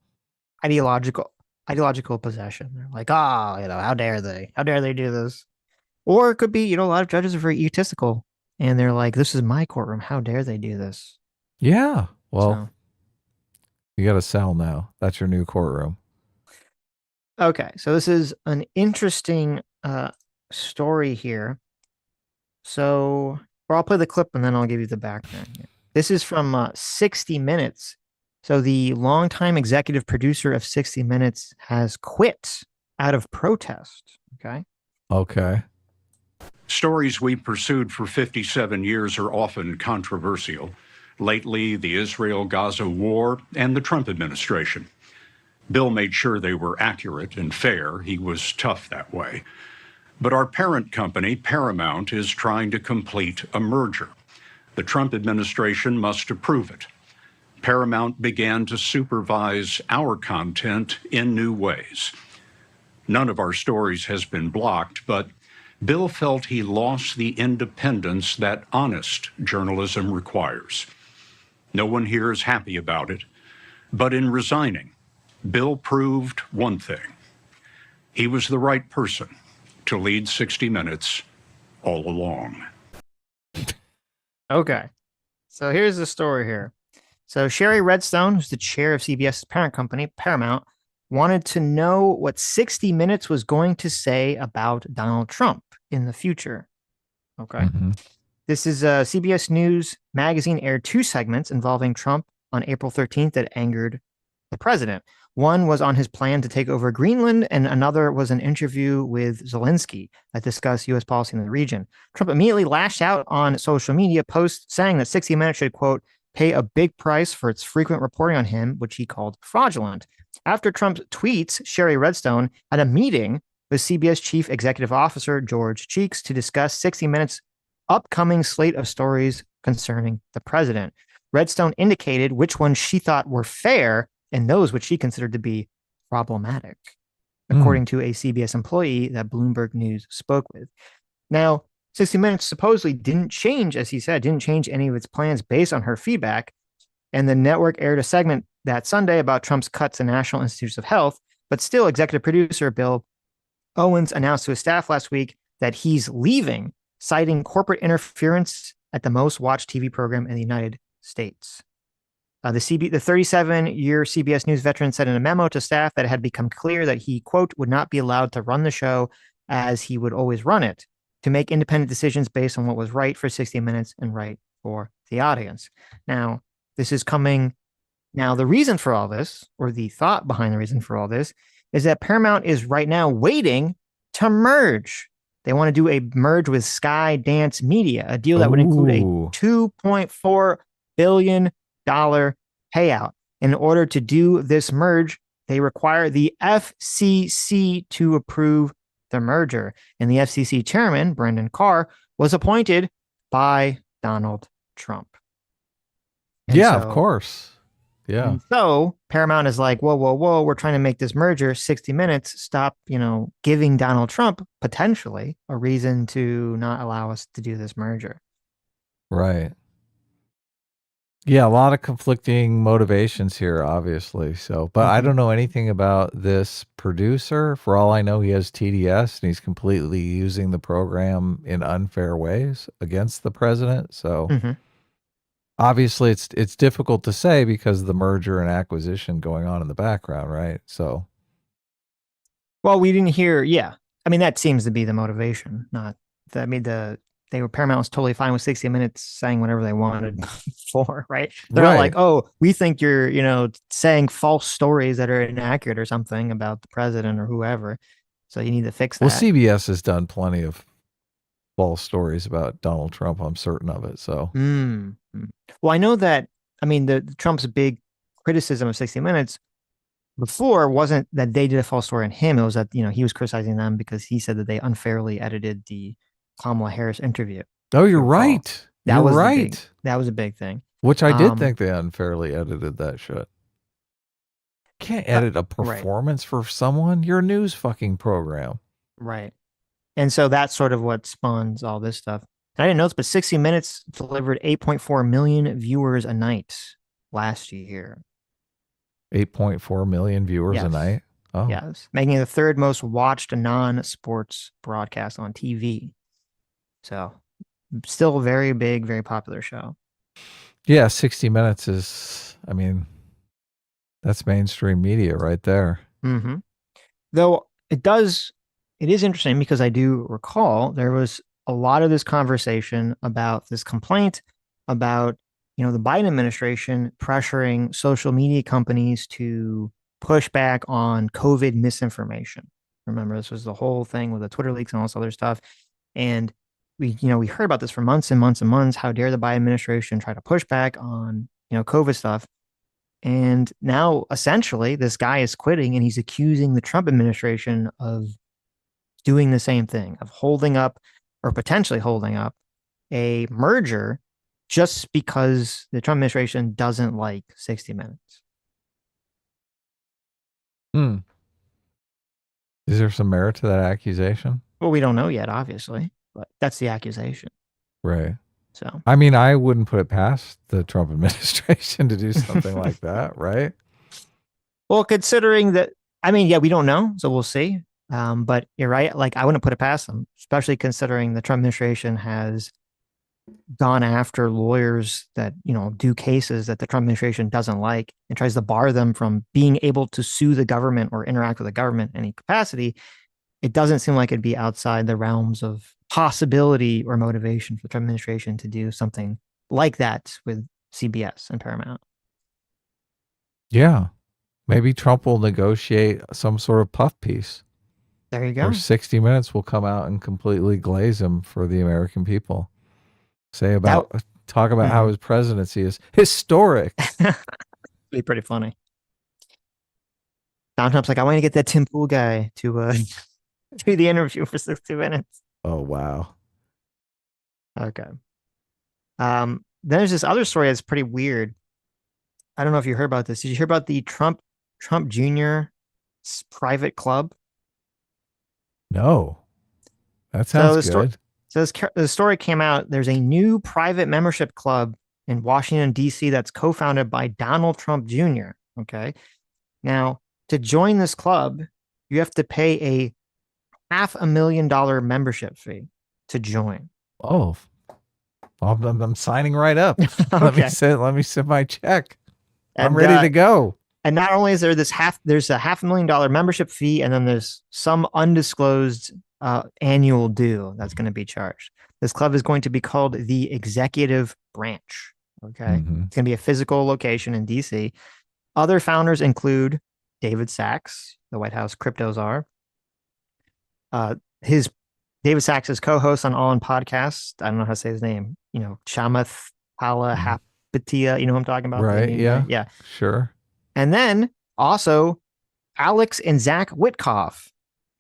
Ideological possession. They're like, how dare they? How dare they do this? Or it could be, a lot of judges are very egotistical and they're like, this is my courtroom. How dare they do this? Yeah. Well, you got to sell now. That's your new courtroom. Okay. So this is an interesting story here. So, I'll play the clip and then I'll give you the background here. This is from 60 Minutes. So the longtime executive producer of 60 Minutes has quit out of protest. Okay. Stories we pursued for 57 years are often controversial. Lately, the Israel-Gaza war and the Trump administration. Bill made sure they were accurate and fair. He was tough that way. But our parent company, Paramount, is trying to complete a merger. The Trump administration must approve it. Paramount began to supervise our content in new ways. None of our stories has been blocked, but Bill felt he lost the independence that honest journalism requires. No one here is happy about it, but in resigning, Bill proved one thing. He was the right person to lead 60 Minutes all along. Okay. So here's the story here. So Sherry Redstone, who's the chair of CBS's parent company, Paramount, wanted to know what 60 Minutes was going to say about Donald Trump in the future. Okay. This is CBS News magazine aired 2 segments involving Trump on April 13th that angered the president. One was on his plan to take over Greenland, and another was an interview with Zelensky that discussed U.S. policy in the region. Trump immediately lashed out on social media posts saying that 60 Minutes should, quote, pay a big price for its frequent reporting on him, which he called fraudulent. After Trump's tweets, Sherry Redstone had a meeting with CBS Chief Executive Officer George Cheeks to discuss 60 Minutes' upcoming slate of stories concerning the president. Redstone indicated which ones she thought were fair and those which she considered to be problematic, according to a CBS employee that Bloomberg News spoke with. Now, 60 Minutes supposedly didn't change, as he said, didn't change any of its plans based on her feedback. And the network aired a segment that Sunday about Trump's cuts to National Institutes of Health. But still, executive producer Bill Owens announced to his staff last week that he's leaving, citing corporate interference at the most watched TV program in the United States. The 37-year CBS News veteran said in a memo to staff that it had become clear that he, quote, would not be allowed to run the show as he would always run it, to make independent decisions based on what was right for 60 Minutes and right for the audience. Now, this is coming. Now, the reason for all this, or the thought behind the reason for all this, is that Paramount is right now waiting to merge. They want to do a merge with Skydance Media, a deal that would include a $2.4 billion payout. In order to do this merge, they require the FCC to approve the merger. And the FCC chairman, Brendan Carr, was appointed by Donald Trump. And yeah, of course. Yeah. So Paramount is like, whoa, we're trying to make this merger. 60 Minutes, stop, giving Donald Trump potentially a reason to not allow us to do this merger. Right. Yeah, a lot of conflicting motivations here, obviously. So, but I don't know anything about this producer. For all I know, he has TDS and he's completely using the program in unfair ways against the president. So obviously it's difficult to say because of the merger and acquisition going on in the background, right? So, well, we didn't hear. Yeah. I mean, that seems to be the motivation, not Paramount was totally fine with 60 Minutes saying whatever they wanted before, right? They're not like, oh, we think you're, saying false stories that are inaccurate or something about the president or whoever. So you need to fix that. Well, CBS has done plenty of false stories about Donald Trump. I'm certain of it. So, well, I know that, the Trump's big criticism of 60 Minutes before wasn't that they did a false story on him. It was that, he was criticizing them because he said that they unfairly edited the Kamala Harris interview. Oh, you're right. That was a big thing. Which I did think they unfairly edited that shit. Can't edit a performance for someone. You're a news fucking program. Right. And so that's sort of what spawns all this stuff. And I didn't know this, but 60 Minutes delivered 8.4 million viewers a night last year. 8.4 million viewers a night? Oh. Yes. Making it the third most watched non-sports broadcast on TV. So still a very big, very popular show. Yeah, 60 Minutes is, that's mainstream media right there. Though it is interesting because I do recall there was a lot of this conversation about this complaint about, the Biden administration pressuring social media companies to push back on COVID misinformation. Remember, this was the whole thing with the Twitter leaks and all this other stuff. And we heard about this for months and months and months. How dare the Biden administration try to push back on, COVID stuff. And now essentially this guy is quitting and he's accusing the Trump administration of doing the same thing, of holding up or potentially holding up a merger just because the Trump administration doesn't like 60 Minutes. Is there some merit to that accusation? Well, we don't know yet, obviously, but that's the accusation. Right. So, I mean, I wouldn't put it past the Trump administration to do something like that, right? well, considering that, I mean, yeah, we don't know, so we'll see. But you're right. Like, I wouldn't put it past them, especially considering the Trump administration has gone after lawyers that, do cases that the Trump administration doesn't like and tries to bar them from being able to sue the government or interact with the government in any capacity. It doesn't seem like it'd be outside the realms of possibility or motivation for the Trump administration to do something like that with CBS and Paramount. Yeah. Maybe Trump will negotiate some sort of puff piece. There you go. Or 60 Minutes will come out and completely glaze him for the American people. Talk about how his presidency is historic. Be pretty funny. Donald Trump's like, I want to get that Tim Pool guy to do the interview for 60 minutes. Oh, wow. Okay. Then there's this other story that's pretty weird. I don't know if you heard about this. Did you hear about the Trump Jr. private club? No. That sounds good. So the story came out. There's a new private membership club in Washington, D.C. that's co-founded by Donald Trump Jr. Okay. Now, to join this club, you have to pay a $500,000 membership fee to join. Oh, I'm signing right up. Okay. Let me send my check. I'm ready to go. And not only is there there's a $500,000 membership fee, and then there's some undisclosed annual due that's going to be charged. This club is going to be called the Executive Branch. Okay. Mm-hmm. It's going to be a physical location in DC. Other founders include David Sachs, the White House crypto czar. David Sachs is co-host on All In Podcast. I don't know how to say his name. Chamath Palahapitiya. You know what I'm talking about? Right. Yeah. Right? Yeah. Sure. And then also Alex and Zach Witkoff,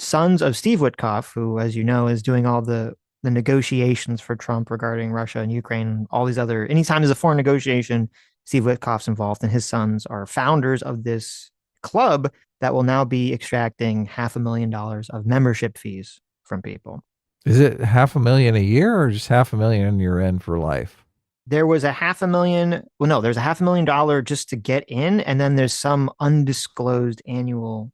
sons of Steve Witkoff, who, as you know, is doing all the negotiations for Trump regarding Russia and Ukraine and all these other, anytime there's a foreign negotiation, Steve Witkoff's involved, and his sons are founders of this club that will now be extracting $500,000 of membership fees from people. Is it $500,000 a year or just $500,000 and you're in for life? There was a $500,000. Well, no, there's a $500,000 just to get in, and then there's some undisclosed annual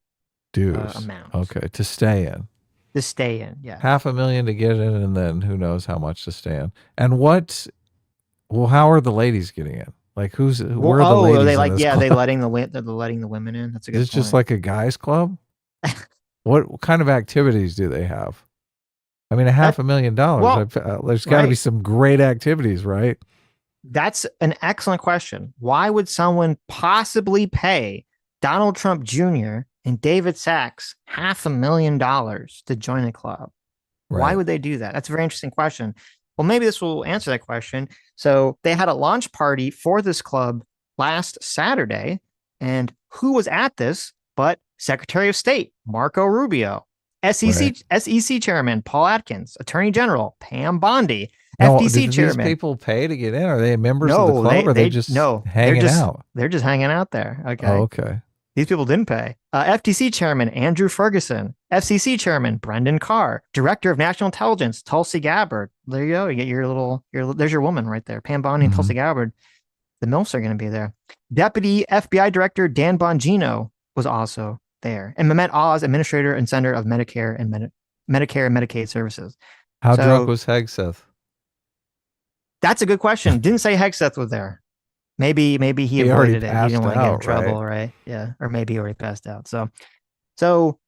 dues amount. Okay, to stay in. To stay in, yeah. $500,000 to get in, and then who knows how much to stay in. And how are the ladies getting in? Like where are the ladies? Are they club? they're letting the women in. That's a good point. Is it just like a guys club? What kind of activities do they have? I mean, $500,000. There's got to be some great activities, right? That's an excellent question. Why would someone possibly pay Donald Trump Jr. and David Sachs $500,000 to join a club? Right. Why would they do that? That's a very interesting question. Well, maybe this will answer that question. So they had a launch party for this club last Saturday, and who was at this but Secretary of State Marco Rubio, SEC Chairman Paul Atkins, Attorney General Pam Bondi, FTC Chairman. These people pay to get in? Are they members of the club, or they just hanging out? They're just hanging out there. Okay. Oh, okay. These people didn't pay. FTC Chairman Andrew Ferguson, FCC Chairman Brendan Carr, Director of National Intelligence Tulsi Gabbard. There you go. You get there's your woman right there. Pam Bondi and Tulsi Gabbard. The MILFs are going to be there. Deputy FBI Director Dan Bongino was also there. And Mehmet Oz, Administrator and Center of Medicare and Medicaid Services. How drunk was Hegseth? That's a good question. Didn't say Hegseth was there. Maybe he avoided it. He didn't want to get in trouble, right? Yeah. Or maybe he already passed out. So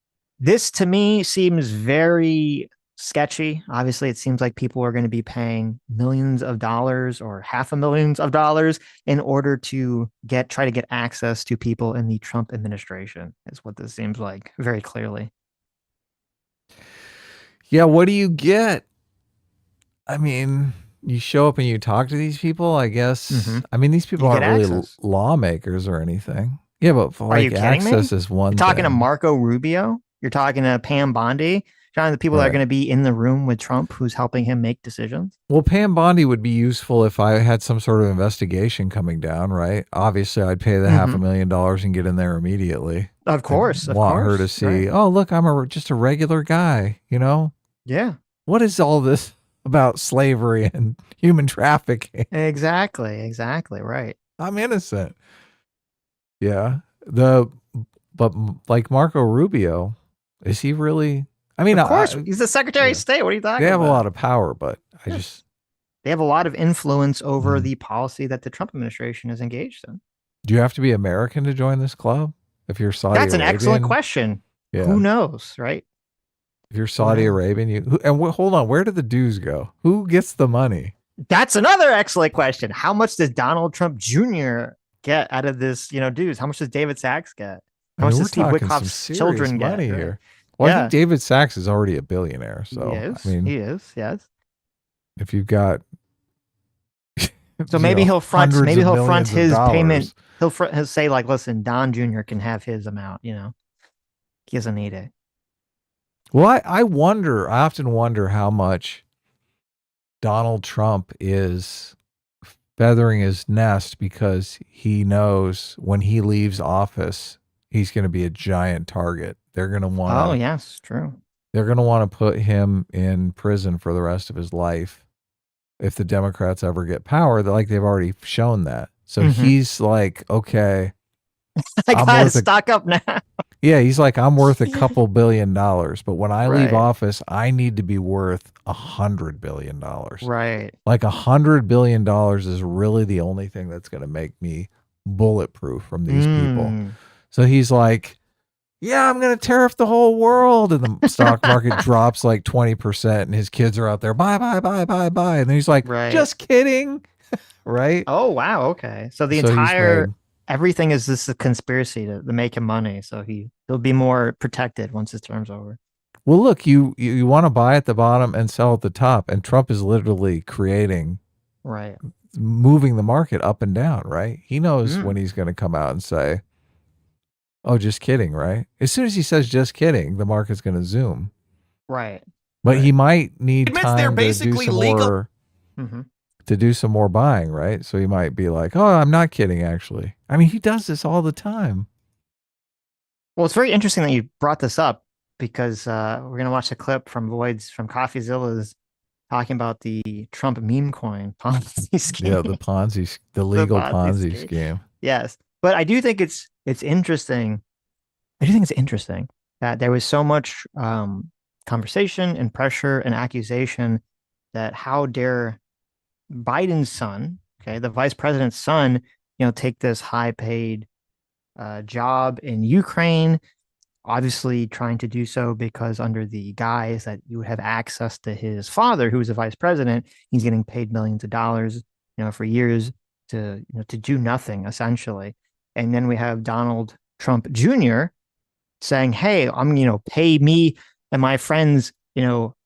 this to me seems very sketchy. Obviously, it seems like people are going to be paying millions of dollars or $500,000 in order to try to get access to people in the Trump administration, is what this seems like very clearly. Yeah, what do you get? I mean, you show up and you talk to these people, I guess. Mm-hmm. I mean, these people aren't really lawmakers or anything. Yeah, but like access is one. You're talking to Marco Rubio. You're talking to Pam Bondi. John, the people that are Right. going to be in the room with Trump, who's helping him make decisions. Well, Pam Bondi would be useful if I had some sort of investigation coming down, right? Obviously, I'd pay the $500,000 and get in there immediately. Of course, I'd want her to see, oh, look, I'm just a regular guy, you know? Yeah. What is all this about slavery and human trafficking? Exactly, right. I'm innocent. Yeah. But like Marco Rubio, is he really? I mean, Of course, he's the Secretary of State. What are you talking about? They have a lot of power, but they have a lot of influence over the policy that the Trump administration is engaged in. Do you have to be American to join this club? If you're Saudi That's an Arabian? excellent question. Yeah. Who knows, right? If you're Saudi Arabian, hold on, where do the dues go? Who gets the money? That's another excellent question. How much does Donald Trump Jr. get out of this, dues? How much does David Sachs get? How much does Steve Witkoff's children get? Money here. Well, I think David Sachs is already a billionaire. So he is, yes. If you've got, so maybe he'll front his payment. He'll say like, listen, Don Jr. can have his amount. He doesn't need it. Well, I often wonder how much Donald Trump is feathering his nest because he knows when he leaves office, he's going to be a giant target. They're going to want. Oh, yes, true. They're going to want to put him in prison for the rest of his life if the Democrats ever get power. They've already shown that. So he's like, okay, I gotta stock up now. Yeah, he's like, I'm worth a couple $1 billion, but when I leave office, I need to be worth $100 billion. Right. Like $100 billion is really the only thing that's going to make me bulletproof from these people. So he's like, yeah, I'm going to tariff the whole world. And the stock market drops like 20% and his kids are out there, buy. And then he's like, just kidding. Right. Oh, wow. Okay. So the entire... everything is this a conspiracy to make him money, so he'll be more protected once his term's over. Well, look, you want to buy at the bottom and sell at the top, and Trump is literally moving the market up and down, right? He knows when he's going to come out and say, oh, just kidding, right? As soon as he says just kidding, the market's going to zoom. Right. But he might need time to do some more... to do some more buying, right? So he might be like, oh, I'm not kidding, actually. I mean, he does this all the time. Well, it's very interesting that you brought this up because we're going to watch a clip from Voids from CoffeeZilla's talking about the Trump Memecoin Ponzi scheme. Yeah, the legal Ponzi scheme. Yes. But I do think it's interesting. I do think it's interesting that there was so much conversation and pressure and accusation that how dare Biden's son, the vice president's son, take this high-paid job in Ukraine, obviously trying to do so because under the guise that you would have access to his father, who was a vice president, he's getting paid millions of dollars, for years to do nothing, essentially. And then we have Donald Trump Jr. saying, hey, I'm, pay me and my friends,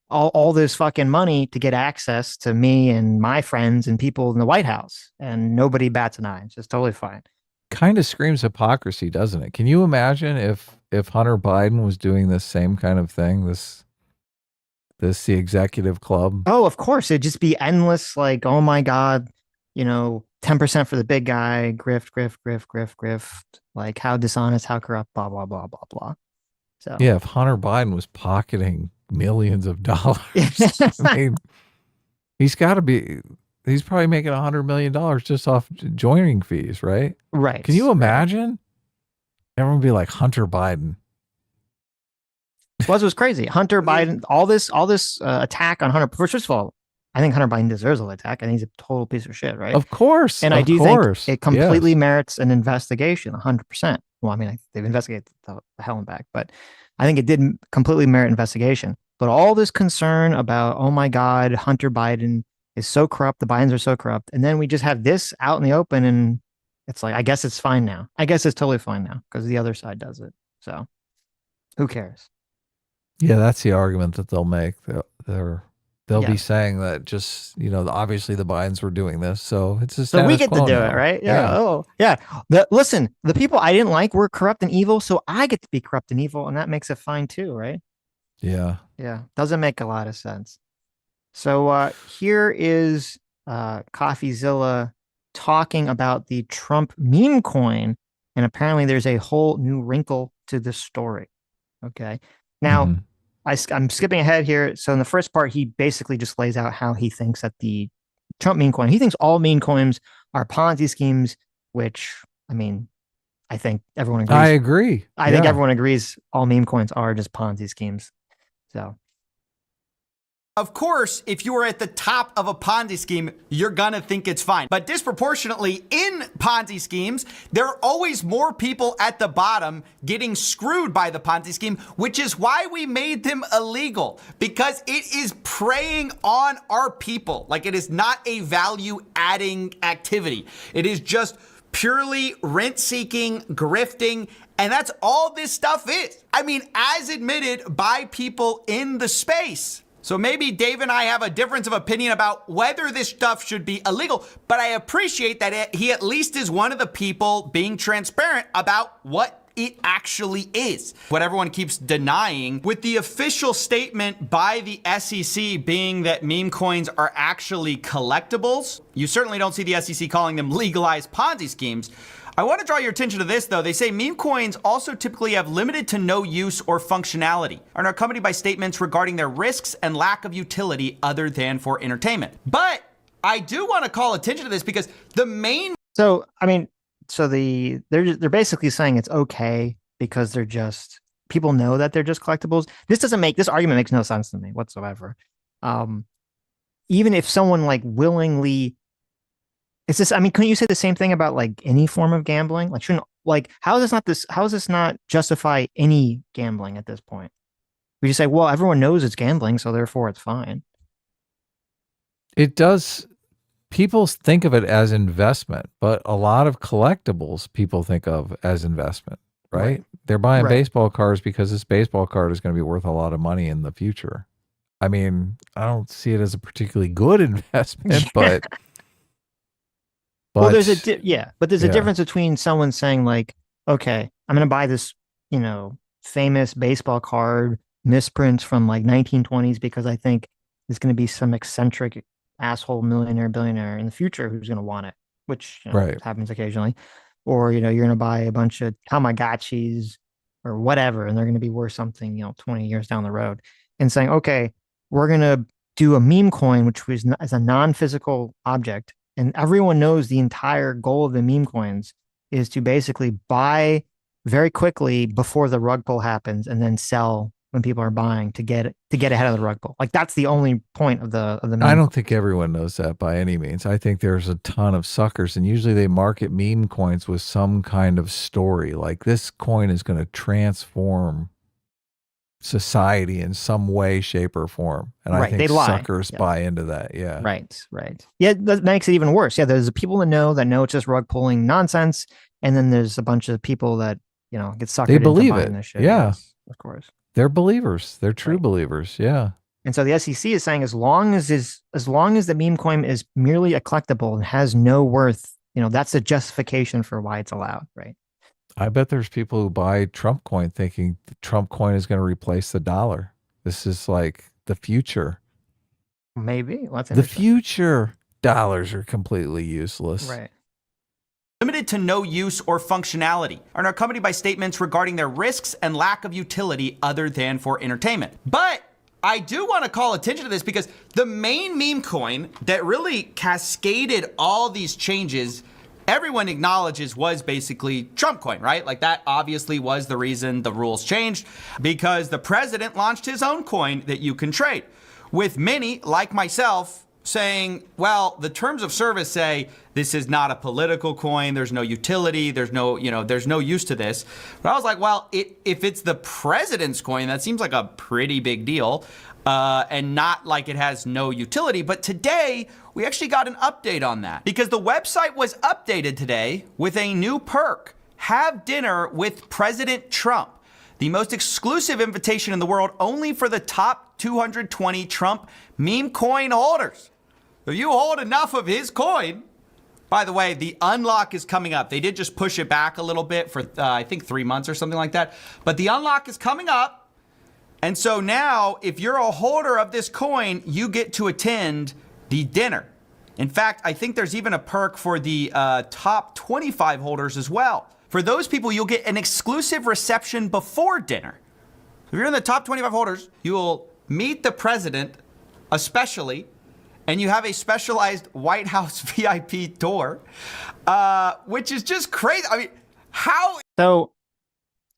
all this fucking money to get access to me and my friends and people in the White House, and nobody bats an eye. It's just totally fine. Kind of screams hypocrisy, doesn't it? Can you imagine if Hunter Biden was doing this same kind of thing, the executive club? Oh, of course. It'd just be endless, like, oh my God, 10% for the big guy, grift, like how dishonest, how corrupt, blah, blah, blah, blah, blah. So yeah, if Hunter Biden was pocketing millions of dollars, I mean, he's probably making $100 million just off joining fees, right? Right. Can you imagine? Everyone would be like, Hunter Biden. Well, it was crazy. Hunter Biden, all this attack on Hunter. First of all, I think Hunter Biden deserves an attack. I think he's a total piece of shit, right? Of course. And I do think it completely merits an investigation, 100%. Well, I mean, they've investigated the hell and back, but I think it did completely merit investigation. But all this concern about, oh my God, Hunter Biden is so corrupt, the Bidens are so corrupt, and then we just have this out in the open, and it's like, I guess it's fine now. I guess it's totally fine now because the other side does it. So who cares? Yeah, that's the argument that they'll make. They'll be saying that just, obviously the Bidens were doing this, so it's a so we get to do now. it, right? Yeah. Oh, yeah. Listen, the people I didn't like were corrupt and evil, so I get to be corrupt and evil, and that makes it fine too, right? Yeah. Yeah, doesn't make a lot of sense. So here is CoffeeZilla talking about the Trump meme coin, and apparently there's a whole new wrinkle to this story. Okay, now Mhm. I'm skipping ahead here. So in the first part, he basically just lays out how he thinks that the Trump meme coin, he thinks all meme coins are Ponzi schemes, which I mean, I think everyone agrees. I agree. I think everyone agrees all meme coins are just Ponzi schemes. So. Of course, if you are at the top of a Ponzi scheme, you're gonna think it's fine. But disproportionately in Ponzi schemes, there are always more people at the bottom getting screwed by the Ponzi scheme, which is why we made them illegal, because it is preying on our people. Like, it is not a value-adding activity. It is just purely rent-seeking, grifting, and that's all this stuff is. I mean, as admitted by people in the space. So maybe Dave and I have a difference of opinion about whether this stuff should be illegal, but I appreciate that he at least is one of the people being transparent about what it actually is. What everyone keeps denying, with the official statement by the SEC being that meme coins are actually collectibles. You certainly don't see the SEC calling them legalized Ponzi schemes. I want to draw your attention to this, though. They say meme coins also typically have limited to no use or functionality and are accompanied by statements regarding their risks and lack of utility other than for entertainment. But I do want to call attention to this because the main... So, I mean, they're basically saying it's okay because they're just, people know that they're just collectibles. This argument makes no sense to me whatsoever. Even if someone like willingly... It's just, I mean, couldn't you say the same thing about like any form of gambling? Like, how does this not justify any gambling at this point? We just say, well, everyone knows it's gambling, so therefore it's fine. It does. People think of it as investment, but a lot of collectibles people think of as investment, right? They're buying baseball cards because this baseball card is going to be worth a lot of money in the future. I mean, I don't see it as a particularly good investment, but... Well, there's a difference between someone saying like, okay, I'm going to buy this, famous baseball card misprint from like 1920s because I think there's going to be some eccentric asshole millionaire, billionaire in the future who's going to want it, which happens occasionally. Or, you're going to buy a bunch of Tamagotchis or whatever, and they're going to be worth something, 20 years down the road. And saying, okay, we're going to do a meme coin, which is a non-physical object. And everyone knows the entire goal of the meme coins is to basically buy very quickly before the rug pull happens and then sell when people are buying to get ahead of the rug pull. Like, that's the only point of the meme. I don't think everyone knows that by any means. I think there's a ton of suckers, and usually they market meme coins with some kind of story. Like, this coin is going to transform society in some way, shape, or form. And I think suckers buy into that. Yeah. Right. Yeah, that makes it even worse. Yeah, there's the people that know it's just rug pulling nonsense, and then there's a bunch of people that get suckered they believe into it. Buying this shit. Yeah, yes, of course. They're believers. They're true believers. Yeah. And so the SEC is saying as long as the meme coin is merely a collectible and has no worth, that's a justification for why it's allowed, right? I bet there's people who buy Trump coin thinking the Trump coin is going to replace the dollar. This is like the future. Maybe. Well, the future. Dollars are completely useless. Right. Limited to no use or functionality, and are accompanied by statements regarding their risks and lack of utility other than for entertainment. But I do want to call attention to this because the main meme coin that really cascaded all these changes, everyone acknowledges, was basically Trump coin, right? Like, that obviously was the reason the rules changed, because the president launched his own coin that you can trade, with many, like myself, saying, well, the terms of service say this is not a political coin, there's no utility, there's no use to this. But I was like, well, if it's the president's coin, that seems like a pretty big deal, and not like it has no utility. But today, we actually got an update on that, because the website was updated today with a new perk: have dinner with President Trump. The most exclusive invitation in the world, only for the top 220 Trump meme coin holders. If you hold enough of his coin, by the way, the unlock is coming up. They did just push it back a little bit for, I think, 3 months or something like that. But the unlock is coming up. And so now, if you're a holder of this coin, you get to attend the dinner. In fact, I think there's even a perk for the top 25 holders as well. For those people, you'll get an exclusive reception before dinner. If you're in the top 25 holders, you will meet the president, especially, and you have a specialized White House VIP tour, which is just crazy. I mean, how? So,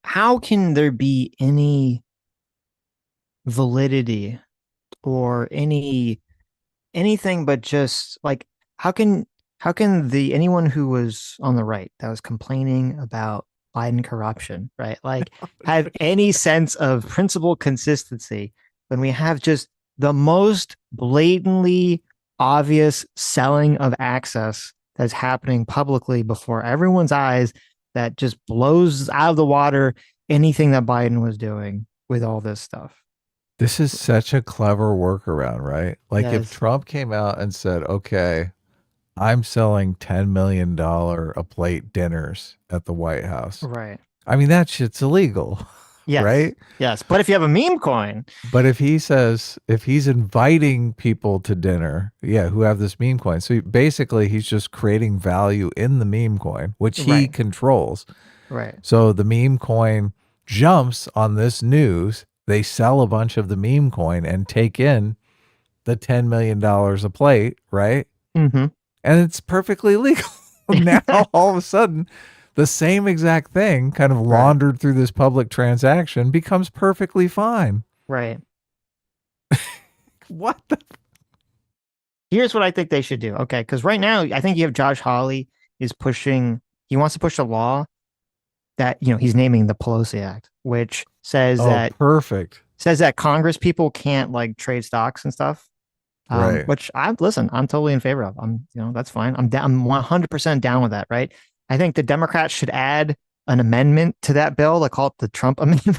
how can there be any validity or anything but just like how can anyone who was on the right that was complaining about Biden corruption, right, like have any sense of principle consistency when we have just the most blatantly obvious selling of access that's happening publicly before everyone's eyes that just blows out of the water anything that Biden was doing with all this stuff? This is such a clever workaround, right? Like Yes. if Trump came out and said, okay, I'm selling $10 million a plate dinners at the White House. Right. I mean, that shit's illegal, Yes. right? Yes. But if you have a meme coin. But if he says, if he's inviting people to dinner, who have this meme coin. So basically he's just creating value in the meme coin, which he Right. controls. Right. So the meme coin jumps on this news. They sell a bunch of the meme coin and take in the $10 million a plate, right? Mm-hmm. And it's perfectly legal. Now, all of a sudden, the same exact thing kind of laundered through this public transaction becomes perfectly fine. Right. What the? Here's what I think they should do. Okay. Because right now, I think you have Josh Hawley he wants to push a law that, he's naming the Pelosi Act, which says perfect. Says that Congress people can't like trade stocks and stuff. Right. Which I'm totally in favor of. That's fine. I'm 100% down with that. Right. I think the Democrats should add an amendment to that bill. They call it the Trump amendment.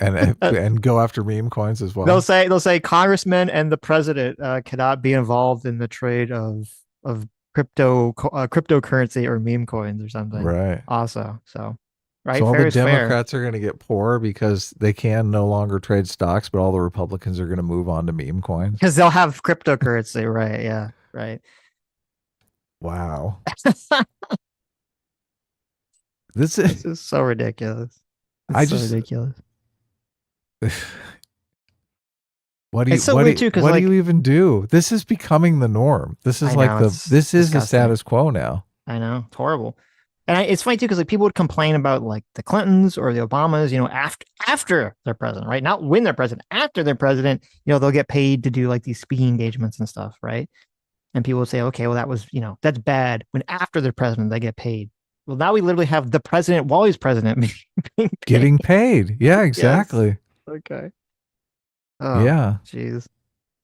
and go after meme coins as well. They'll say congressmen and the president cannot be involved in the trade of cryptocurrency or meme coins or something. Right. Also, so right. So all fair the is fair. Democrats are going to get poor because they can no longer trade stocks, but all the Republicans are going to move on to meme coins. Because they'll have cryptocurrency, right? Yeah, right. Wow. This is so ridiculous. Ridiculous. What do you even do? This is becoming the norm. This is the status quo now. I know, it's horrible. And it's funny too, because like people would complain about like the Clintons or the Obamas, after they're president, right? Not when they're president, after they're president, they'll get paid to do like these speaking engagements and stuff, right? And people would say, okay, well, that was, that's bad. When after they're president, they get paid. Well, now we literally have the president while he's president getting paid. Yeah, exactly. Yes. Okay. Oh, yeah. Jeez.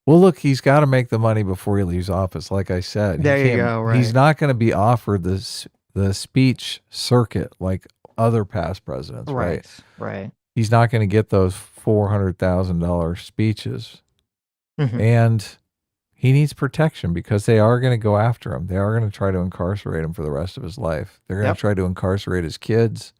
Well, look, he's got to make the money before he leaves office. Like I said, there you go. Right. He's not going to be offered the speech circuit like other past presidents. Right. Right. He's not going to get those $400,000 speeches. Mm-hmm. And he needs protection because they are going to go after him. They are going to try to incarcerate him for the rest of his life. They're going to try to incarcerate his kids,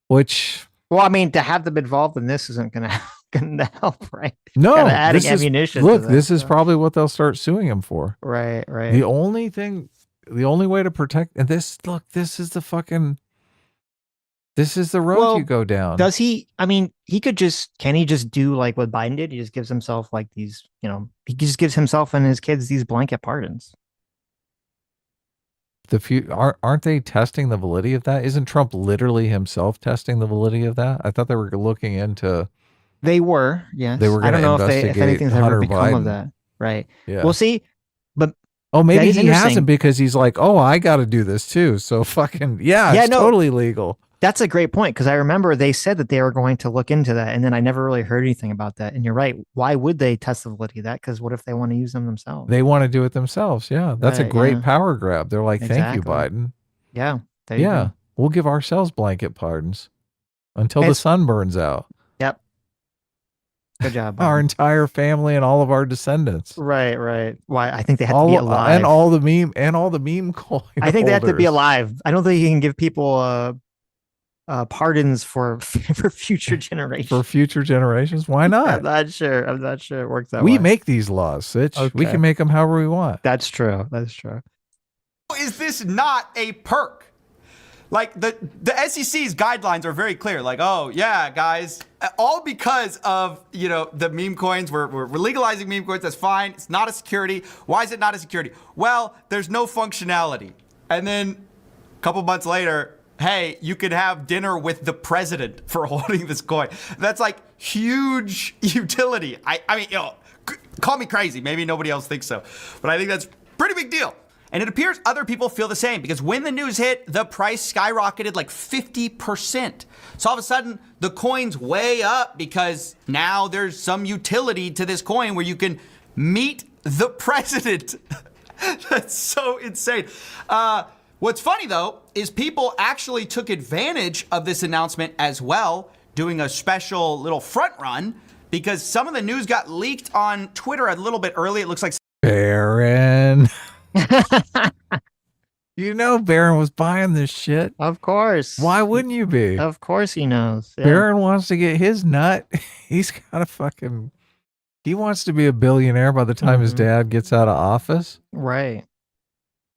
which... Well, I mean, to have them involved in this isn't going to help, right? No. Adding ammunition. This is probably what they'll start suing him for. Right. The only way to protect... And this is the road you go down. Does he? I mean, can he just do like what Biden did? He just gives himself like these, he just gives himself and his kids these blanket pardons. Aren't they testing the validity of that? Isn't Trump literally himself testing the validity of that? I thought they were looking into. They were, yes. They were going to if anything's Hunter ever become Biden. of that, right? Yeah. We'll see. But maybe he hasn't because he's like, I got to do this too. So fucking it's totally legal. That's a great point because I remember they said that they were going to look into that, and then I never really heard anything about that. And you're right. Why would they test the validity of that? Because what if they want to use them themselves? They want to do it themselves. Yeah, that's a great power grab. They're like, thank you, Biden. Yeah. There you go. We'll give ourselves blanket pardons until the sun burns out. Yep. Good job, Biden. Our entire family and all of our descendants. Right. Why? I think they have to be alive. And all the meme coin. I think they have to be alive. I don't think you can give people pardons for future generations. For future generations? Why not? I'm not sure it works that way. We make these laws, Sitch. We Okay. can make them however we want. That's true. Is this not a perk? Like the SEC's guidelines are very clear. Like, oh yeah, guys, all because of the meme coins. We're legalizing meme coins. That's fine. It's not a security. Why is it not a security? Well, there's no functionality. And then a couple months later, hey, you could have dinner with the president for holding this coin. That's like huge utility. I mean, call me crazy. Maybe nobody else thinks so, but I think that's pretty big deal. And it appears other people feel the same because when the news hit, the price skyrocketed like 50%. So all of a sudden, the coin's way up because now there's some utility to this coin where you can meet the president. That's so insane. What's funny, though, is people actually took advantage of this announcement as well, doing a special little front run because some of the news got leaked on Twitter a little bit early. It looks like Barron. Barron was buying this shit. Of course. Why wouldn't you be? Of course he knows. Yeah. Barron wants to get his nut. He's got he wants to be a billionaire by the time his dad gets out of office. Right.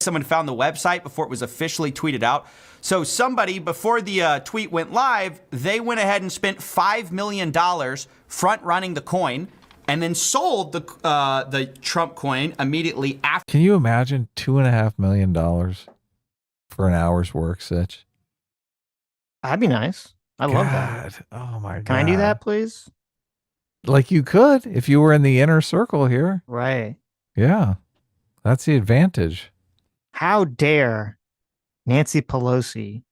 someone found the website before it was officially tweeted out. So somebody, before the tweet went live, they went ahead and spent $5 million front running the coin and then sold the Trump coin immediately after. Can you imagine $2.5 million for an hour's work, Sitch? That'd be nice. I love that. Oh my God. Can I do that, please? Like you could if you were in the inner circle here. Right. Yeah. That's the advantage. How dare Nancy Pelosi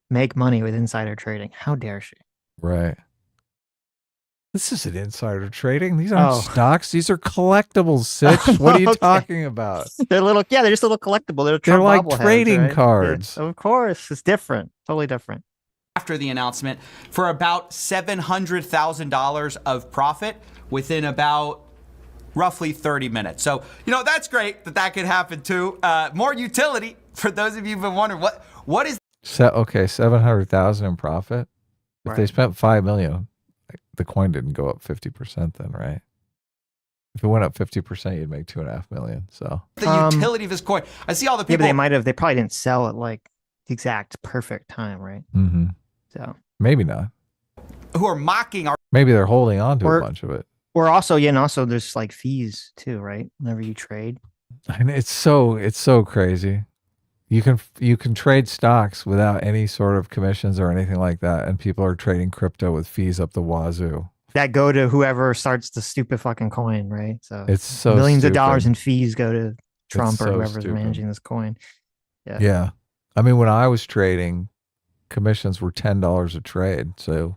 make money with insider trading? How dare she? Right. This isn't insider trading. These aren't stocks. These are collectibles, Sitch. What are you talking about? They're they're just a little collectible. They're like trading cards. Yeah, of course. It's different. Totally different. After the announcement for about $700,000 of profit within about roughly 30 minutes. So, that's great that could happen too. More utility for those of you who've been wondering what is. Okay, 700,000 in profit. If they spent 5 million, the coin didn't go up 50% then, right? If it went up 50%, you'd make 2.5 million. So the utility of this coin. I see all the people. Yeah, but they probably didn't sell at like the exact perfect time, right? Mm-hmm. So maybe not. Who are mocking our. Maybe they're holding on to a bunch of it. Or also, and also there's like fees too, right? Whenever you trade. And it's so crazy. You can trade stocks without any sort of commissions or anything like that, and people are trading crypto with fees up the wazoo. That go to whoever starts the stupid fucking coin, right? So it's so millions stupid. of dollars in fees go to Trump or whoever's stupid. managing this coin. Yeah. Yeah. I mean, when I was trading, commissions were $10 a trade. So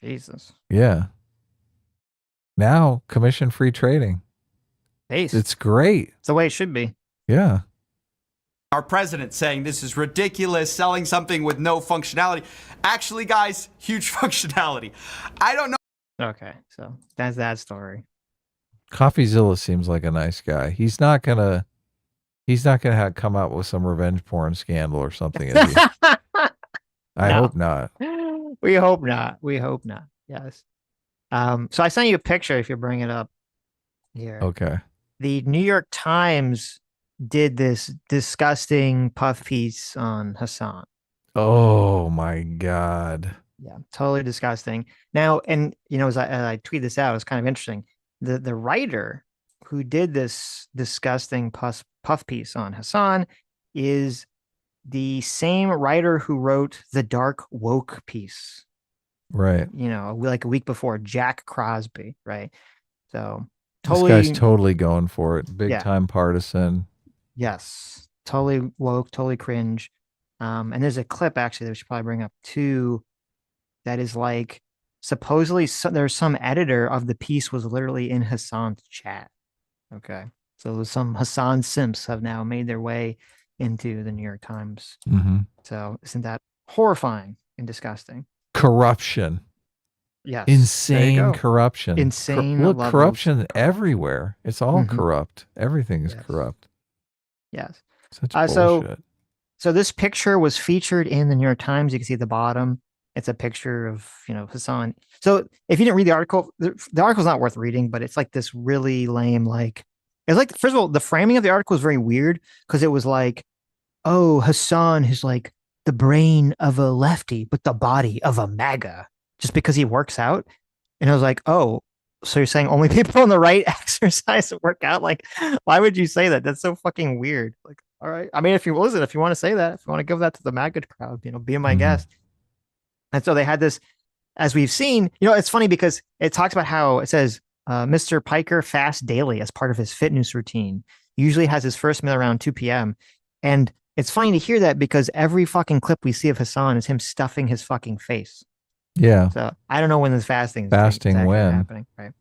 Jesus. Yeah. Now commission-free trading. Ace. It's great. It's the way it should be. Yeah. Our president saying this is ridiculous, selling something with no functionality. Actually, guys, huge functionality. I don't know. Okay, so that's that story. CoffeeZilla seems like a nice guy. He's not gonna come out with some revenge porn scandal or something. Is he? I hope not. We hope not. We hope not. Yes. So I sent you a picture if you bring it up here. Okay. The New York Times did this disgusting puff piece on Hassan. Oh my God. Yeah, totally disgusting. Now, and as I tweet this out, it's kind of interesting. The writer who did this disgusting puff piece on Hassan is the same writer who wrote the dark woke piece. Right. Like a week before, Jack Crosby, right? So totally, this guy's totally going for it. Big time partisan. Yes. Totally woke, totally cringe. And there's a clip actually that we should probably bring up too. That is like supposedly there's some editor of the piece was literally in Hassan's chat. Okay. So some Hassan simps have now made their way into the New York Times. Mm-hmm. So isn't that horrifying and disgusting? Corruption. Yes. Insane corruption. Insane. Look, corruption everywhere. It's all corrupt. Everything is corrupt. Yes. Such bullshit. So this picture was featured in the New York Times. You can see at the bottom. It's a picture of, Hassan. So if you didn't read the article, the article's not worth reading, but it's like this really lame, it's like, first of all, the framing of the article is very weird because it was like, oh, Hassan is like the brain of a lefty, but the body of a MAGA just because he works out. And I was like, oh, so you're saying only people on the right exercise and work out? Like, why would you say that? That's so fucking weird. Like, all right. I mean, if you want to say that, if you want to give that to the MAGA crowd, be my guest. And so they had this, as we've seen, it's funny because it talks about how it says, Mr. Piker fasts daily as part of his fitness routine. He usually has his first meal around 2 p.m. And it's funny to hear that because every fucking clip we see of Hassan is him stuffing his fucking face. Yeah. So I don't know when this fasting when happening, right?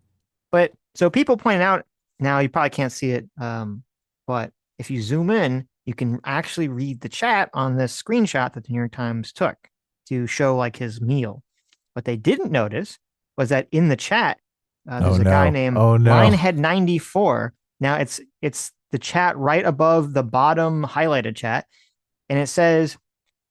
But so people pointing out now, you probably can't see it, but if you zoom in, you can actually read the chat on this screenshot that the New York Times took to show like his meal. What they didn't notice was that in the chat, there's a guy named Linehead94. Now it's the chat right above the bottom highlighted chat, and it says,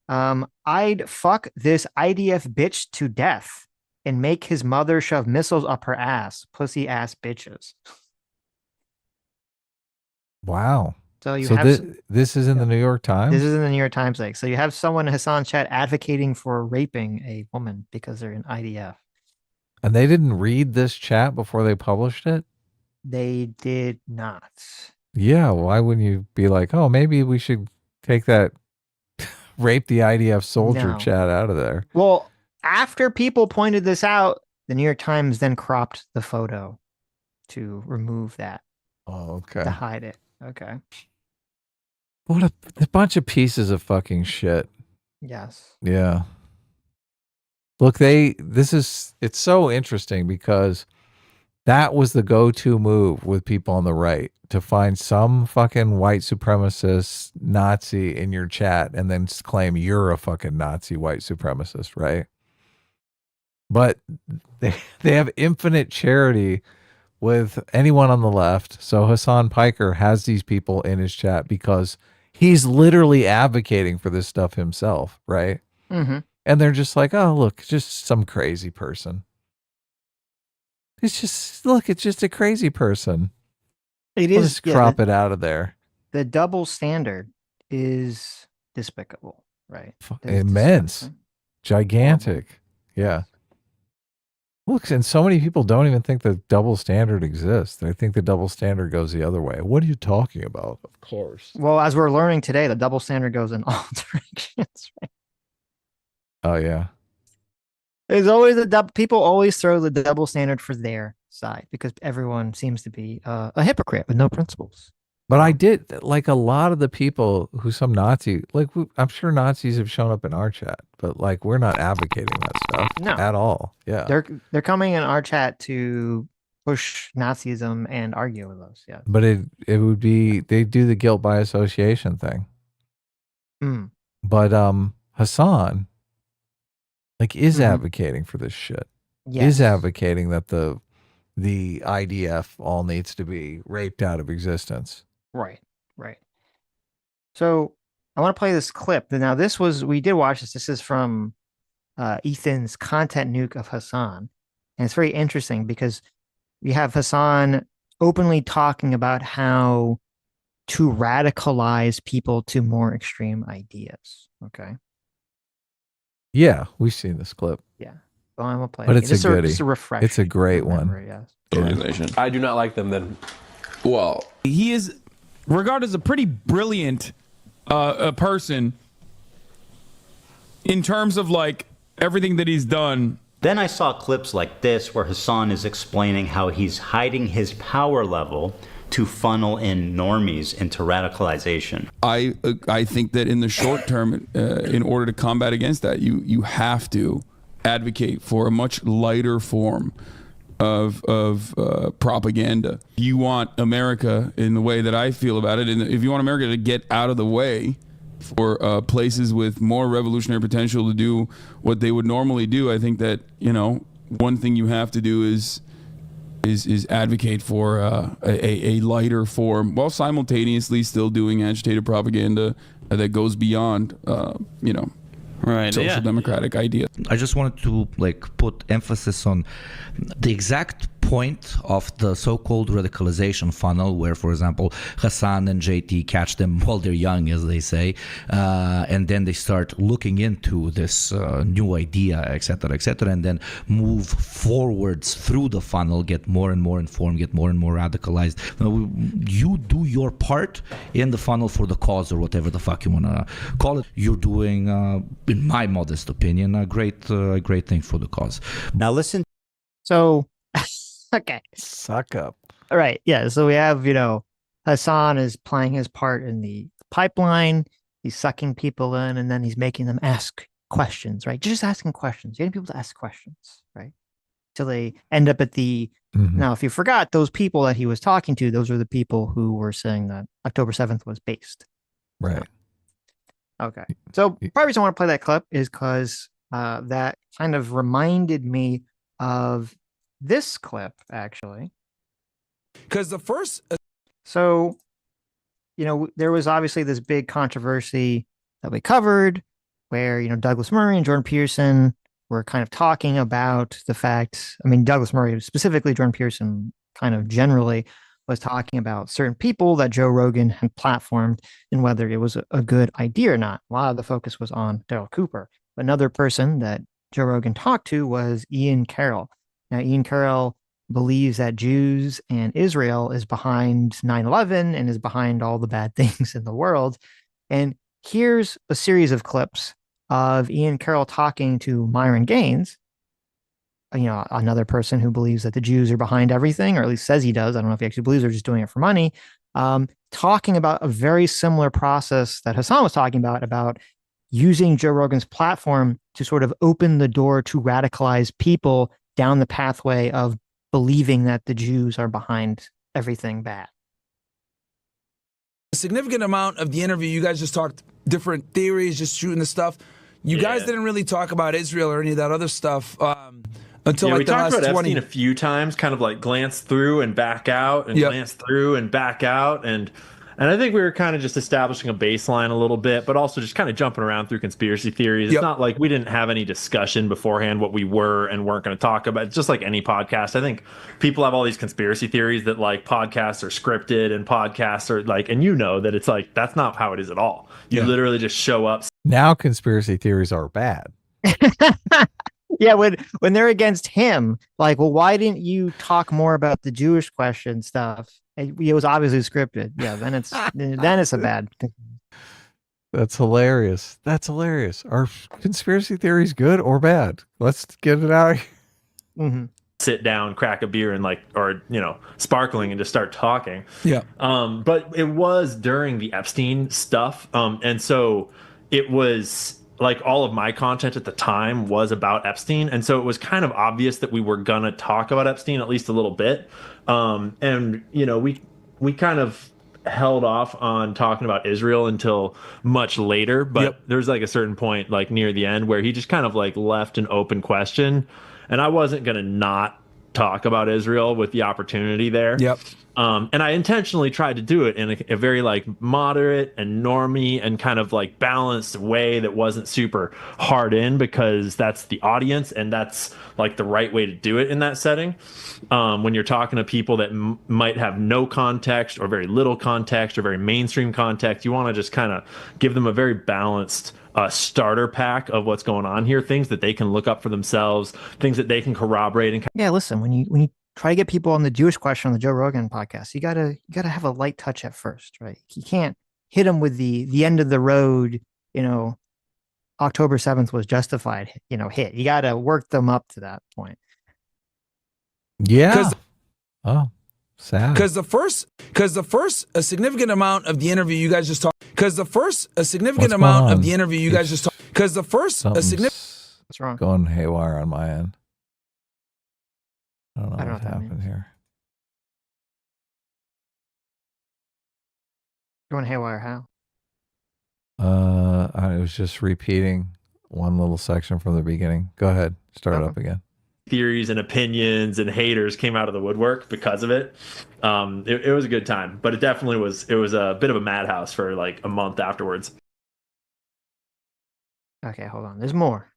I'd fuck this IDF bitch to death and make his mother shove missiles up her ass. Pussy ass bitches. Wow. So this is in the New York Times? This is in the New York Times. So you have someone in Hassan chat advocating for raping a woman because they're in IDF. And they didn't read this chat before they published it? They did not. Yeah, why wouldn't you be like, oh, maybe we should take that rape the IDF soldier chat out of there? Well, after people pointed this out, the New York Times then cropped the photo to remove that. Oh, okay. To hide it. Okay. What a bunch of pieces of fucking shit. Yes. Yeah. Look, it's so interesting because that was the go-to move with people on the right, to find some fucking white supremacist Nazi in your chat and then claim you're a fucking Nazi white supremacist, right? But they have infinite charity with anyone on the left. So Hassan Piker has these people in his chat because he's literally advocating for this stuff himself, right? Mm-hmm. And they're just like, oh, look, just some crazy person. It's just a crazy person. We'll just crop it out of there. The double standard is despicable, right? Immense. Gigantic. Yeah. Look, and so many people don't even think the double standard exists. They think the double standard goes the other way. What are you talking about? Of course. Well, as we're learning today, the double standard goes in all directions, right? Oh, yeah. There's always people always throw the double standard for their side because everyone seems to be a hypocrite with no principles. But I did, like, a lot of the people who some Nazi, like, I'm sure Nazis have shown up in our chat, but like, we're not advocating that stuff at all. Yeah. They're coming in our chat to push Nazism and argue with us. Yeah. But it would be, they do the guilt by association thing. Mm. But Hassan, like, is advocating for this shit. Yes. Is advocating that the IDF all needs to be raped out of existence. Right. So I want to play this clip. Now, we did watch this. This is from Ethan's content nuke of Hassan. And it's very interesting because we have Hassan openly talking about how to radicalize people to more extreme ideas. Okay. Yeah, we've seen this clip. Yeah. Well, I'm gonna play but it's a goodie. It's a refresh. It's a great one. Yes. Organization. I do not like them then. Well, he is regarded as a pretty brilliant a person in terms of like everything that he's done. Then I saw clips like this where Hassan is explaining how he's hiding his power level to funnel in normies into radicalization. I think that in the short term, in order to combat against that, you have to advocate for a much lighter form of propaganda. You want America, in the way that I feel about it, and if you want America to get out of the way for places with more revolutionary potential to do what they would normally do, I think that, one thing you have to do is advocate for a lighter form while simultaneously still doing agitated propaganda that goes beyond, social democratic idea. I just wanted to put emphasis on the exact point of the so-called radicalization funnel, where, for example, Hassan and JT catch them while they're young, as they say, and then they start looking into this new idea, etc., and then move forwards through the funnel, get more and more informed, get more and more radicalized. You do your part in the funnel for the cause, or whatever the fuck you want to call it. You're doing, in my modest opinion, a great thing for the cause. Now listen. So, okay. Suck up. All right. Yeah. So we have, Hassan is playing his part in the pipeline. He's sucking people in, and then he's making them ask questions, right? Just asking questions, getting people to ask questions, right? Till they end up at the, now, if you forgot, those people that he was talking to, those are the people who were saying that October 7th was based. Right. Okay. So part of the reason I want to play that clip is because that kind of reminded me of this clip, actually. Because the first... So, there was obviously this big controversy that we covered where, Douglas Murray and Jordan Peterson were kind of talking about the fact, Douglas Murray specifically, Jordan Peterson kind of generally was talking about certain people that Joe Rogan had platformed and whether it was a good idea or not. A lot of the focus was on Daryl Cooper. Another person that Joe Rogan talked to was Ian Carroll. Now, Ian Carroll believes that Jews and Israel is behind 9/11 and is behind all the bad things in the world. And here's a series of clips of Ian Carroll talking to Myron Gaines, another person who believes that the Jews are behind everything, or at least says he does. I don't know if he actually believes they're just doing it for money. Talking about a very similar process that Hassan was talking about using Joe Rogan's platform to sort of open the door to radicalize people down the pathway of believing that the Jews are behind everything bad. A significant amount of the interview, you guys just talked different theories, just shooting the stuff. You guys didn't really talk about Israel or any of that other stuff until we the talked last about 20. Epstein a few times, kind of glance through and back out, and glance through and back out, and I think we were kind of just establishing a baseline a little bit, but also just kind of jumping around through conspiracy theories. It's not like we didn't have any discussion beforehand what we were and weren't going to talk about. It's just like any podcast. I think people have all these conspiracy theories that podcasts are scripted and podcasts are and that it's that's not how it is at all. You literally just show up. Now conspiracy theories are bad. Yeah, when they're against him, well, why didn't you talk more about the Jewish question stuff? It was obviously scripted. Yeah, then it's a bad. That's hilarious. Are conspiracy theories good or bad? Let's get it out. Sit down, crack a beer, and sparkling, and just start talking. Yeah. But it was during the Epstein stuff, and so it was. All of my content at the time was about Epstein. And so it was kind of obvious that we were going to talk about Epstein at least a little bit. And, we kind of held off on talking about Israel until much later. But there's a certain point near the end where he just kind of left an open question. And I wasn't going to not talk about Israel with the opportunity there. And I intentionally tried to do it in a very moderate and normie and kind of balanced way that wasn't super hard in, because that's the audience and that's the right way to do it in that setting. When you're talking to people that might have no context or very little context or very mainstream context, you want to just kind of give them a very balanced starter pack of what's going on here, things that they can look up for themselves, things that they can corroborate. And listen, when you try to get people on the Jewish question on the Joe Rogan podcast, you gotta have a light touch at first, right? You can't hit them with the end of the road, October 7th was justified, hit. You gotta work them up to that point. Yeah. Sad. Because the first a significant amount of the interview you guys just talked. Because the first a significant amount of the interview you guys just talked. Because the first a significant. What's wrong? Going haywire on my end. I don't know what happened here. Going haywire how? It was just repeating one little section from the beginning. Go ahead. Start it up again. Theories and opinions and haters came out of the woodwork because of it. It was a good time, but it definitely was. It was a bit of a madhouse for a month afterwards. Okay, hold on. There's more.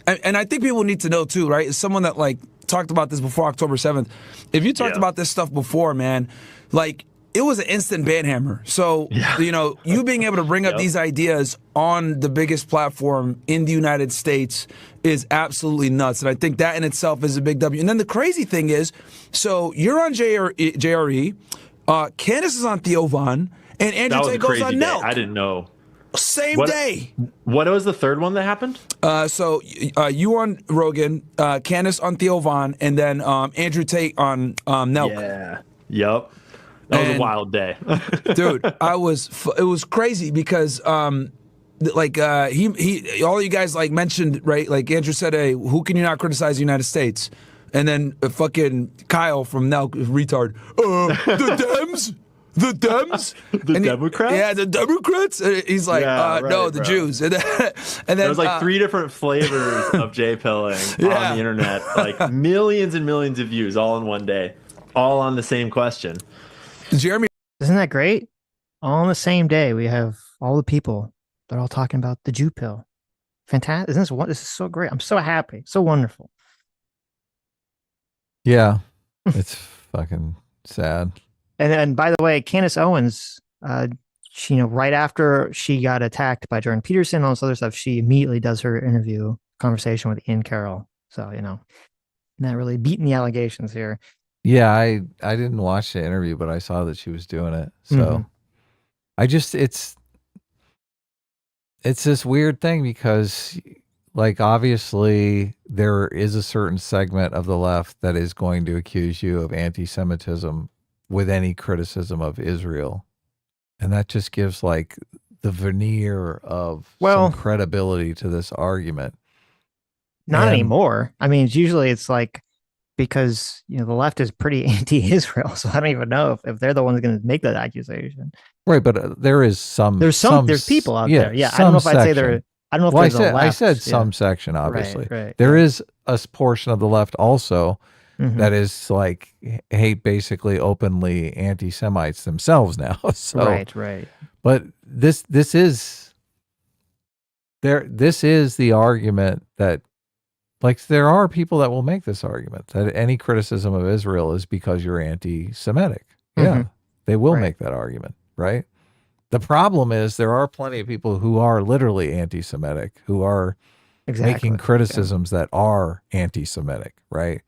And I think people need to know too, right? As someone that like talked about this before October 7th, if you talked about this stuff before, man, like it was an instant banhammer. So, you know, you being able to bring up these ideas on the biggest platform in the United States is absolutely nuts. And I think that in itself is a big W. And then the crazy thing is, so you're on JRE, Candace is on Theo Von, and Andrew Tate goes on Nelk. I didn't know. Same day. What was the third one that happened? So you on Rogan, Candace on Theo Von, and then Andrew Tate on Nelk. Yeah. Yep. That was a wild day. Dude, it was crazy because like he all you guys like mentioned, right? Like Andrew said, hey, who can you not criticize the United States? And then fucking Kyle from Nelk, retard, the Dems? The Dems? The Democrats? Yeah, the Democrats? He's like, no, the Jews. And then there was like 3 different flavors of J-pilling on the internet. Like millions and millions of views all in one day. All on the same question. Jeremy. Isn't that great? All on the same day, we have all the people. They're all talking about the Jew pill. Fantastic. This is so great. I'm so happy. So wonderful. Yeah. It's fucking sad. And by the way, Candace Owens, she, right after she got attacked by Jordan Peterson and all this other stuff, she immediately does her interview conversation with Ian Carroll. So, not really beating the allegations here. Yeah, I didn't watch the interview, but I saw that she was doing it. So I just, it's this weird thing because like obviously there is a certain segment of the left that is going to accuse you of anti-Semitism with any criticism of Israel. And that just gives like the veneer of some credibility to this argument. Not anymore. I mean, it's like, because the left is pretty anti-Israel, so I don't even know if they're the ones going to make that accusation. Right, but there is some. There's people out there. Yeah, I don't know if I'd say they're. I don't know if I said some section. Obviously, right, there is a portion of the left also that is like hate basically openly anti-Semites themselves now. So, right. But this is the argument that. Like there are people that will make this argument that any criticism of Israel is because you're anti-Semitic. Yeah, they will make that argument, right? The problem is there are plenty of people who are literally anti-Semitic, who are making criticisms that are anti-Semitic, right?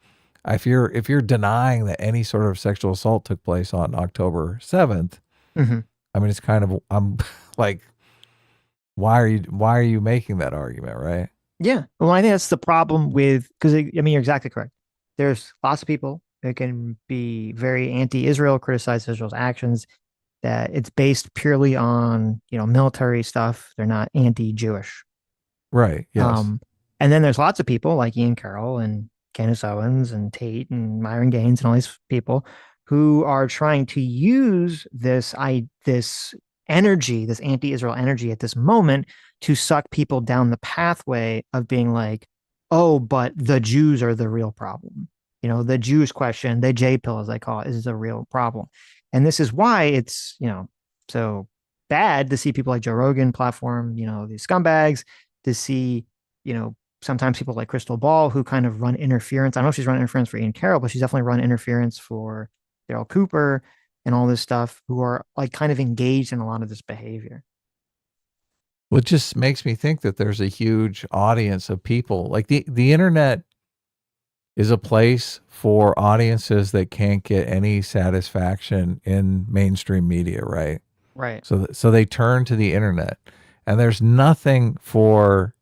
If you're denying that any sort of sexual assault took place on October 7th, I mean, it's kind of, I'm like, why are you making that argument, right? Yeah. Well, I think that's the problem with, because you're exactly correct. There's lots of people that can be very anti-Israel, criticize Israel's actions, that it's based purely on, military stuff. They're not anti-Jewish. Right. Yes. And then there's lots of people like Ian Carroll and Candace Owens and Tate and Myron Gaines and all these people who are trying to use this energy, this anti-Israel energy at this moment to suck people down the pathway of being like, oh, but the Jews are the real problem. The Jewish question, the J pill, as I call it, is a real problem. And this is why it's, so bad to see people like Joe Rogan platform, these scumbags, to see, sometimes people like Crystal Ball who kind of run interference. I don't know if she's run interference for Ian Carroll, but she's definitely run interference for Daryl Cooper and all this stuff, who are like kind of engaged in a lot of this behavior. Well, it just makes me think that there's a huge audience of people. Like the internet is a place for audiences that can't get any satisfaction in mainstream media, right? Right. So they turn to the internet, and there's nothing for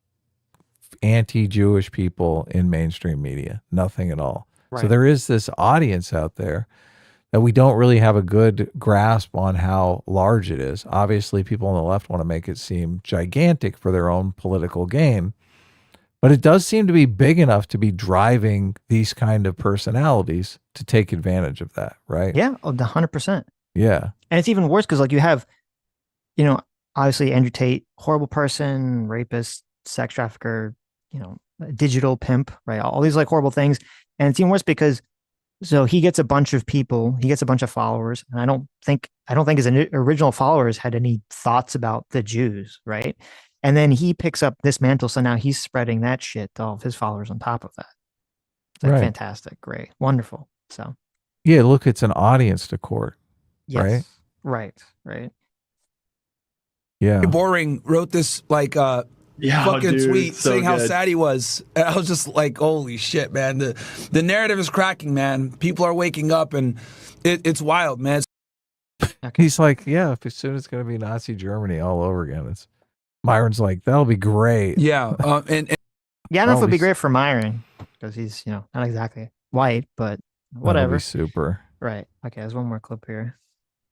anti-Jewish people in mainstream media, nothing at all. Right. So there is this audience out there that we don't really have a good grasp on how large it is. Obviously, people on the left want to make it seem gigantic for their own political gain, but it does seem to be big enough to be driving these kind of personalities to take advantage of that, right? Yeah, 100%. Yeah. And it's even worse because like you have, obviously Andrew Tate, horrible person, rapist, sex trafficker, digital pimp, right? All these like horrible things. And it's even worse because so he gets a bunch of people, he gets a bunch of followers, and I don't think his original followers had any thoughts about the Jews, right? And then he picks up this mantle. So now he's spreading that shit to all of his followers on top of that. It's like fantastic, great, wonderful. So yeah, look, it's an audience to court. Yes. Right. Yeah. Boring wrote this like fucking tweet so saying how good. sad he was. And I was just like, holy shit, man. The narrative is cracking, man. People are waking up and it's wild, man. He's like, yeah, as soon as it's going to be Nazi Germany all over again. Myron's like, that'll be great. Yeah. And yeah, I don't know if it'd be great for Myron because he's, not exactly white, but whatever. That'll be super. Right. Okay, there's one more clip here.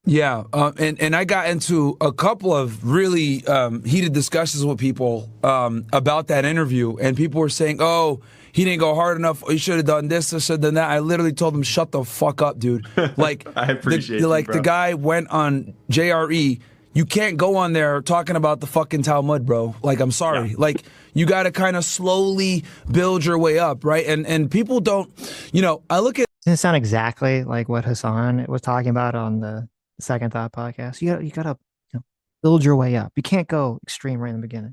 Yeah, and I got into a couple of really heated discussions with people about that interview, and people were saying, "Oh, he didn't go hard enough. He should have done this, or should have done that." I literally told them, "Shut the fuck up, dude!" Like, I appreciate the guy went on JRE. You can't go on there talking about the fucking Talmud, bro. Like, I'm sorry. Yeah. Like, you got to kind of slowly build your way up, right? And people don't, I look at. Doesn't it sound exactly like what Hassan was talking about on the Second Thought podcast? You gotta build your way up. You can't go extreme right in the beginning.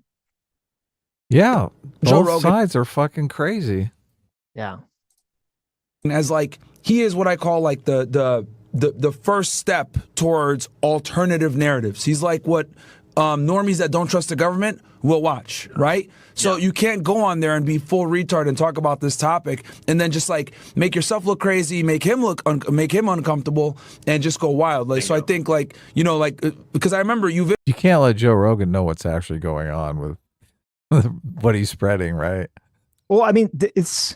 Yeah, Joe both Rogan, sides are fucking crazy. Yeah, as like he is what I call like the first step towards alternative narratives. He's like what normies that don't trust the government will watch, right? So you can't go on there and be full retard and talk about this topic and then just like make yourself look crazy, make him uncomfortable, and just go wild. Like, so I think because I remember you can't let Joe Rogan know what's actually going on with what he's spreading, right? Well, I mean, it's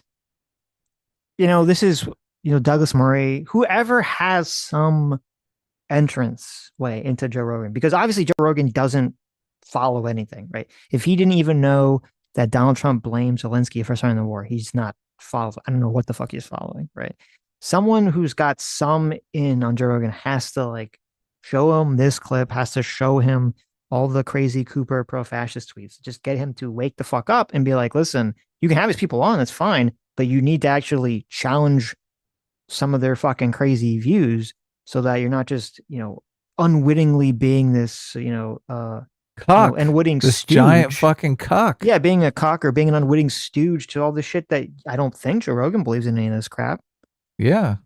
this is Douglas Murray, whoever has some entrance way into Joe Rogan, because obviously Joe Rogan doesn't follow anything, right? If he didn't even know that Donald Trump blamed Zelensky for starting the war, he's not following. I don't know what the fuck he's following, right? Someone who's got some in on Joe Rogan has to like show him this clip, has to show him all the crazy Cooper pro-fascist tweets, just get him to wake the fuck up and be like, listen, you can have these people on, that's fine, but you need to actually challenge some of their fucking crazy views so that you're not just, unwittingly being this, cock, unwitting this stooge. Giant fucking cock. Yeah, being a cock or being an unwitting stooge to all the shit that I don't think Joe Rogan believes in any of this crap. Yeah.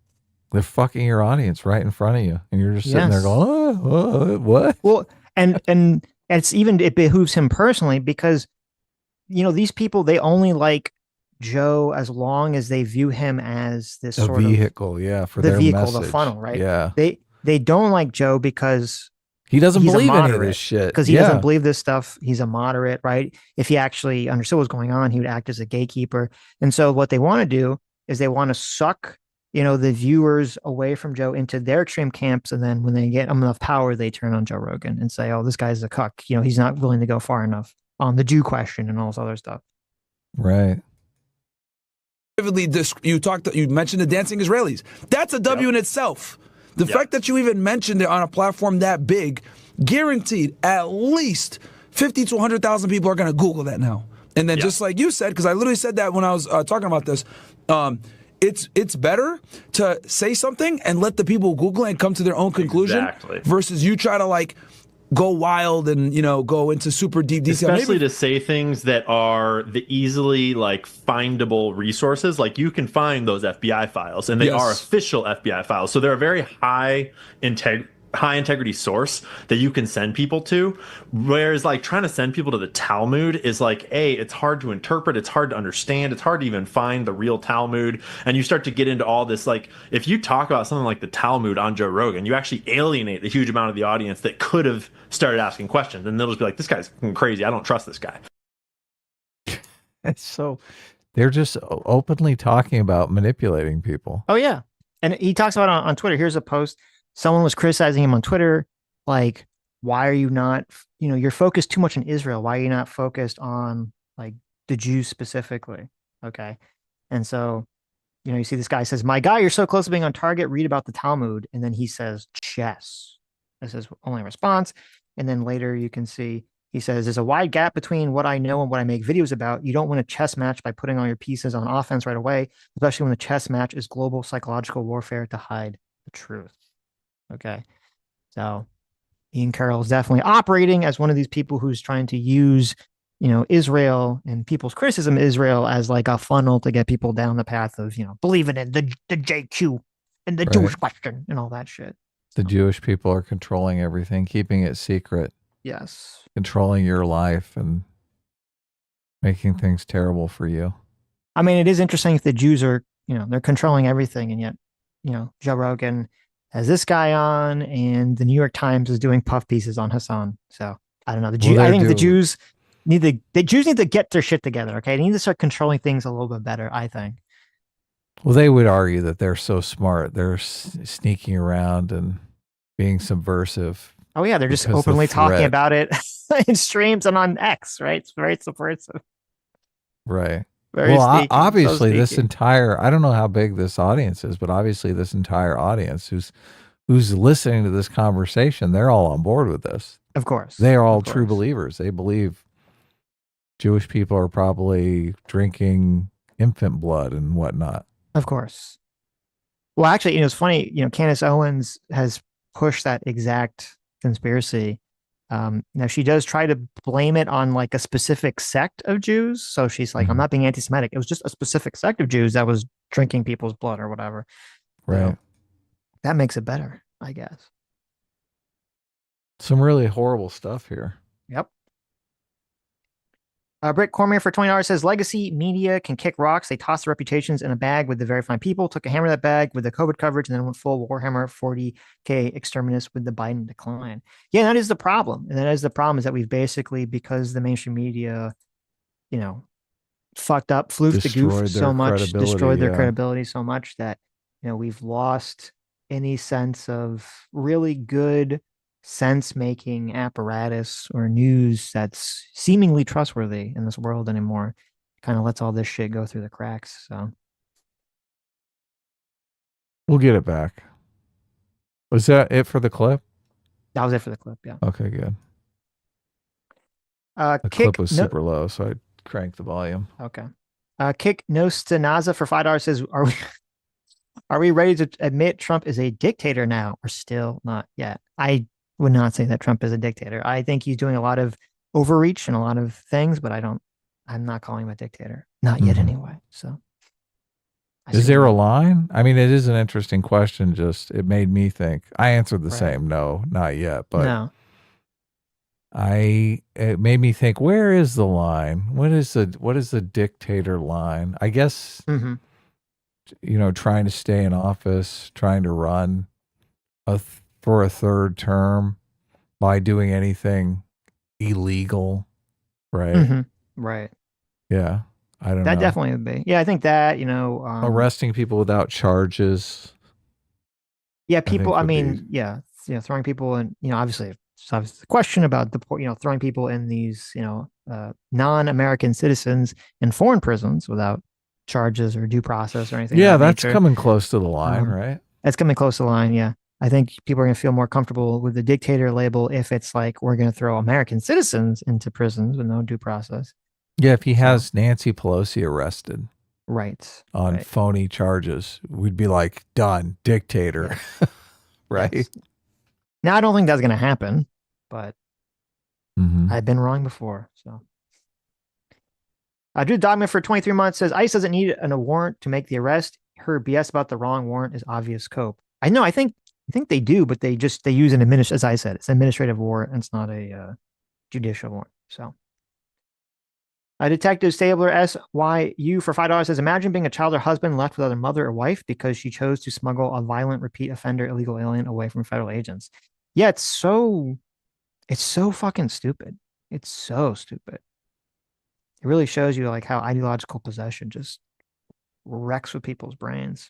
They're fucking your audience right in front of you. And you're just sitting there going, what? Well, and it behooves him personally because, these people, they only like Joe as long as they view him as this a sort vehicle, of for the their vehicle, message. the funnel, right? Yeah. They don't like Joe because he doesn't he's believe a any of moderate, this shit. because he doesn't believe this stuff. He's a moderate, right? If he actually understood what's going on, he would act as a gatekeeper. And so what they want to do is they want to suck, the viewers away from Joe into their extreme camps. And then when they get enough power, they turn on Joe Rogan and say, oh, this guy's a cuck. He's not willing to go far enough on the Jew question and all this other stuff. Right. Vividly, you mentioned the dancing Israelis. That's a W in itself. The fact that you even mentioned it on a platform that big, guaranteed at least 50 to 100,000 people are going to Google that now. And then just like you said, because I literally said that when I was talking about this, it's better to say something and let the people Google it and come to their own conclusion versus you try to like go wild and go into super deep detail, especially to say things that are the easily like findable resources. Like you can find those FBI files and they are official FBI files, so they're a very high integrity source that you can send people to, whereas like trying to send people to the Talmud is like, it's hard to interpret, it's hard to understand, it's hard to even find the real Talmud. And you start to get into all this, like if you talk about something like the Talmud on Joe Rogan, you actually alienate the huge amount of the audience that could have started asking questions, and they'll just be like, this guy's crazy, I don't trust this guy. So they're just openly talking about manipulating people. Oh yeah. And he talks about it on Twitter. Here's a post. Someone was criticizing him on Twitter, like, why are you not, you're focused too much on Israel. Why are you not focused on like the Jews specifically? Okay. And so, you see this guy says, my guy, you're so close to being on target. Read about the Talmud. And then he says, chess. This is only response. And then later you can see, he says, there's a wide gap between what I know and what I make videos about. You don't win a chess match by putting all your pieces on offense right away, especially when the chess match is global psychological warfare to hide the truth. Okay. So Ian Carroll is definitely operating as one of these people who's trying to use, Israel and people's criticism of Israel as like a funnel to get people down the path of, believing in the JQ and the Jewish question and all that shit. The Jewish people are controlling everything, keeping it secret. Yes. Controlling your life and making things terrible for you. I mean, it is interesting if the Jews are, they're controlling everything, and yet, Joe Rogan has this guy on, and the New York Times is doing puff pieces on Hassan. So I don't know. I think the Jews need to get their shit together. Okay, they need to start controlling things a little bit better, I think. Well, they would argue that they're so smart. They're sneaking around and being subversive. Oh yeah, they're just openly talking about it in streams and on X, right? It's very subversive. Right. Very sneaky, obviously so this entire, I don't know how big this audience is, but obviously this entire audience who's listening to this conversation, they're all on board with this. Of course. They are all true believers. They believe Jewish people are probably drinking infant blood and whatnot. Of course. Well, actually, it's funny, Candace Owens has pushed that exact conspiracy. Now she does try to blame it on like a specific sect of Jews. So she's like, I'm not being anti-Semitic. It was just a specific sect of Jews that was drinking people's blood or whatever. Right. So that makes it better, I guess. Some really horrible stuff here. Yep. Britt Cormier for $20 says, legacy media can kick rocks. They toss their reputations in a bag with the very fine people, took a hammer to that bag with the COVID coverage, and then went full Warhammer 40K exterminist with the Biden decline. Yeah, that is the problem. And that is the problem, is that we've basically, because the mainstream media, fucked up, floofed the goof so much, destroyed their credibility so much that, we've lost any sense of really good sense-making apparatus or news that's seemingly trustworthy in this world anymore. Kind of lets all this shit go through the cracks. So we'll get it back. Was that it for the clip? That was it for the clip. Yeah. Okay, good. The clip was super low, so I cranked the volume. Okay. Kick Nostanaza for $5 says, are we ready to admit Trump is a dictator now, or still not yet? I would not say that Trump is a dictator. I think he's doing a lot of overreach and a lot of things, but I'm not calling him a dictator. Not yet anyway. So is there a line? I mean, it is an interesting question. Just, it made me think. I answered the same. No, not yet. But no. It made me think, where is the line? What is the dictator line? I guess, trying to stay in office, trying to run for a third term by doing anything illegal, right? Right. Yeah. I don't know. That definitely would be. Yeah, I think that, arresting people without charges. Yeah, people, throwing people in, obviously, it's obviously the question about throwing people in these, non-American citizens in foreign prisons without charges or due process or anything. Yeah, that's coming close to the line, right? That's coming close to the line, yeah. I think people are going to feel more comfortable with the dictator label if it's like, we're going to throw American citizens into prisons with no due process. Yeah, if he has Nancy Pelosi arrested. Right. On phony charges, we'd be like, done, dictator. Yeah. Right? Yes. Now, I don't think that's going to happen, but I've been wrong before. So, Drew Dogman for 23 months says, ICE doesn't need a warrant to make the arrest. Her BS about the wrong warrant is obvious cope. I know, I think they do, but they use an as I said, it's an administrative warrant, and it's not a judicial warrant. So, Detective Stabler SYU for $5 says, imagine being a child or husband left without a mother or wife because she chose to smuggle a violent repeat offender illegal alien away from federal agents. Yeah, it's so fucking stupid. It's so stupid. It really shows you like how ideological possession just wrecks with people's brains.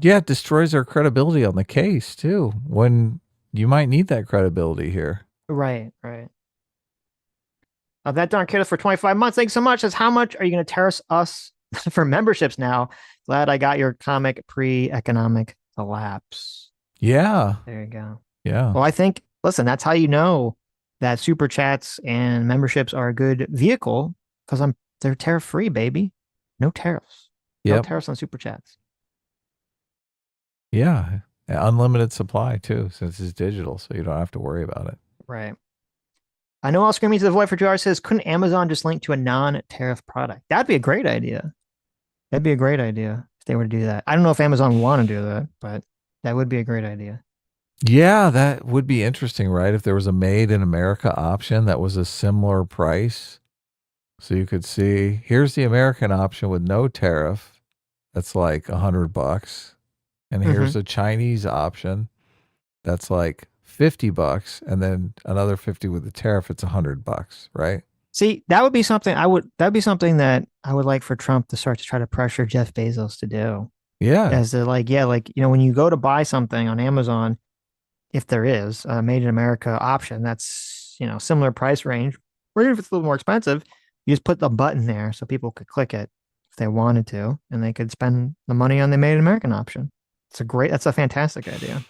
Yeah, it destroys their credibility on the case too, when you might need that credibility here. Right. That darn kid for 25 months. Thanks so much. Says, how much are you going to terrace us for memberships now? Glad I got your comic pre-economic collapse. Yeah. There you go. Yeah. Well, I think, listen, that's how you know that super chats and memberships are a good vehicle, because they're tariff free, baby. No tariffs. No tariffs on super chats. Yeah. And unlimited supply too, since it's digital, so you don't have to worry about it. Right. I know I'll scream into the void for 2 hours says, couldn't Amazon just link to a non-tariff product? That'd be a great idea. That'd be a great idea if they were to do that. I don't know if Amazon would want to do that, but that would be a great idea. Yeah, that would be interesting, right? If there was a made in America option that was a similar price. So you could see, here's the American option with no tariff. That's like $100. And here's a Chinese option. That's like $50. And then another 50 with the tariff. It's $100, right? See, that would be something that'd be something that I would like for Trump to start to try to pressure Jeff Bezos to do. Yeah. As to like, when you go to buy something on Amazon, if there is a made in America option, that's, similar price range, or even if it's a little more expensive, you just put the button there so people could click it if they wanted to, and they could spend the money on the made in American option. That's a fantastic idea.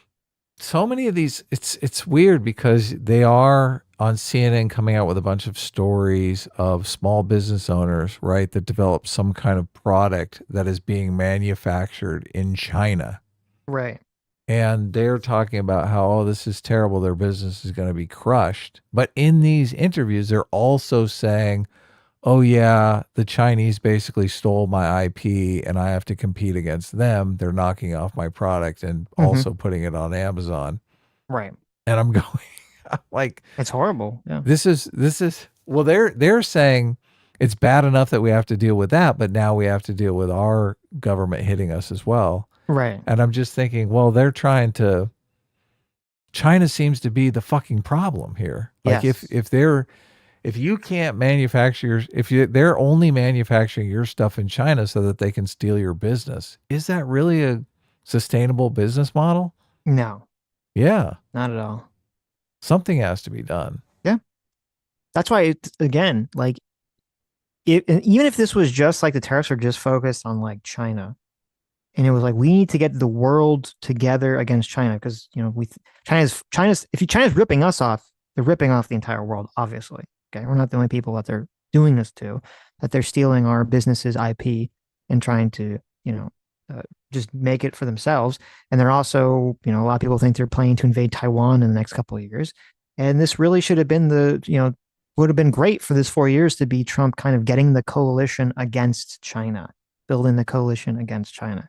So many of these, it's weird because they are on CNN coming out with a bunch of stories of small business owners, right, that develop some kind of product that is being manufactured in China. Right. And they're talking about how, oh, this is terrible. Their business is going to be crushed. But in these interviews, they're also saying, oh, yeah, the Chinese basically stole my IP and I have to compete against them. They're knocking off my product and also putting it on Amazon. Right. And I'm going like, it's horrible. Yeah. This is well, they're saying it's bad enough that we have to deal with that, but now we have to deal with our government hitting us as well. Right. And I'm just thinking, well, China seems to be the fucking problem here. Like yes. if you can't manufacture, they're only manufacturing your stuff in China so that they can steal your business, is that really a sustainable business model? No. Yeah. Not at all. Something has to be done. Yeah. That's why, again, like, even if this was just like the tariffs are just focused on like China, and it was like, we need to get the world together against China because, China's China's ripping us off. They're ripping off the entire world, obviously. Okay. We're not the only people that they're doing this to, that they're stealing our businesses' IP and trying to, just make it for themselves. And they're also, a lot of people think they're planning to invade Taiwan in the next couple of years. And this really should have been would have been great for this 4 years to be Trump kind of getting the coalition against China, building the coalition against China.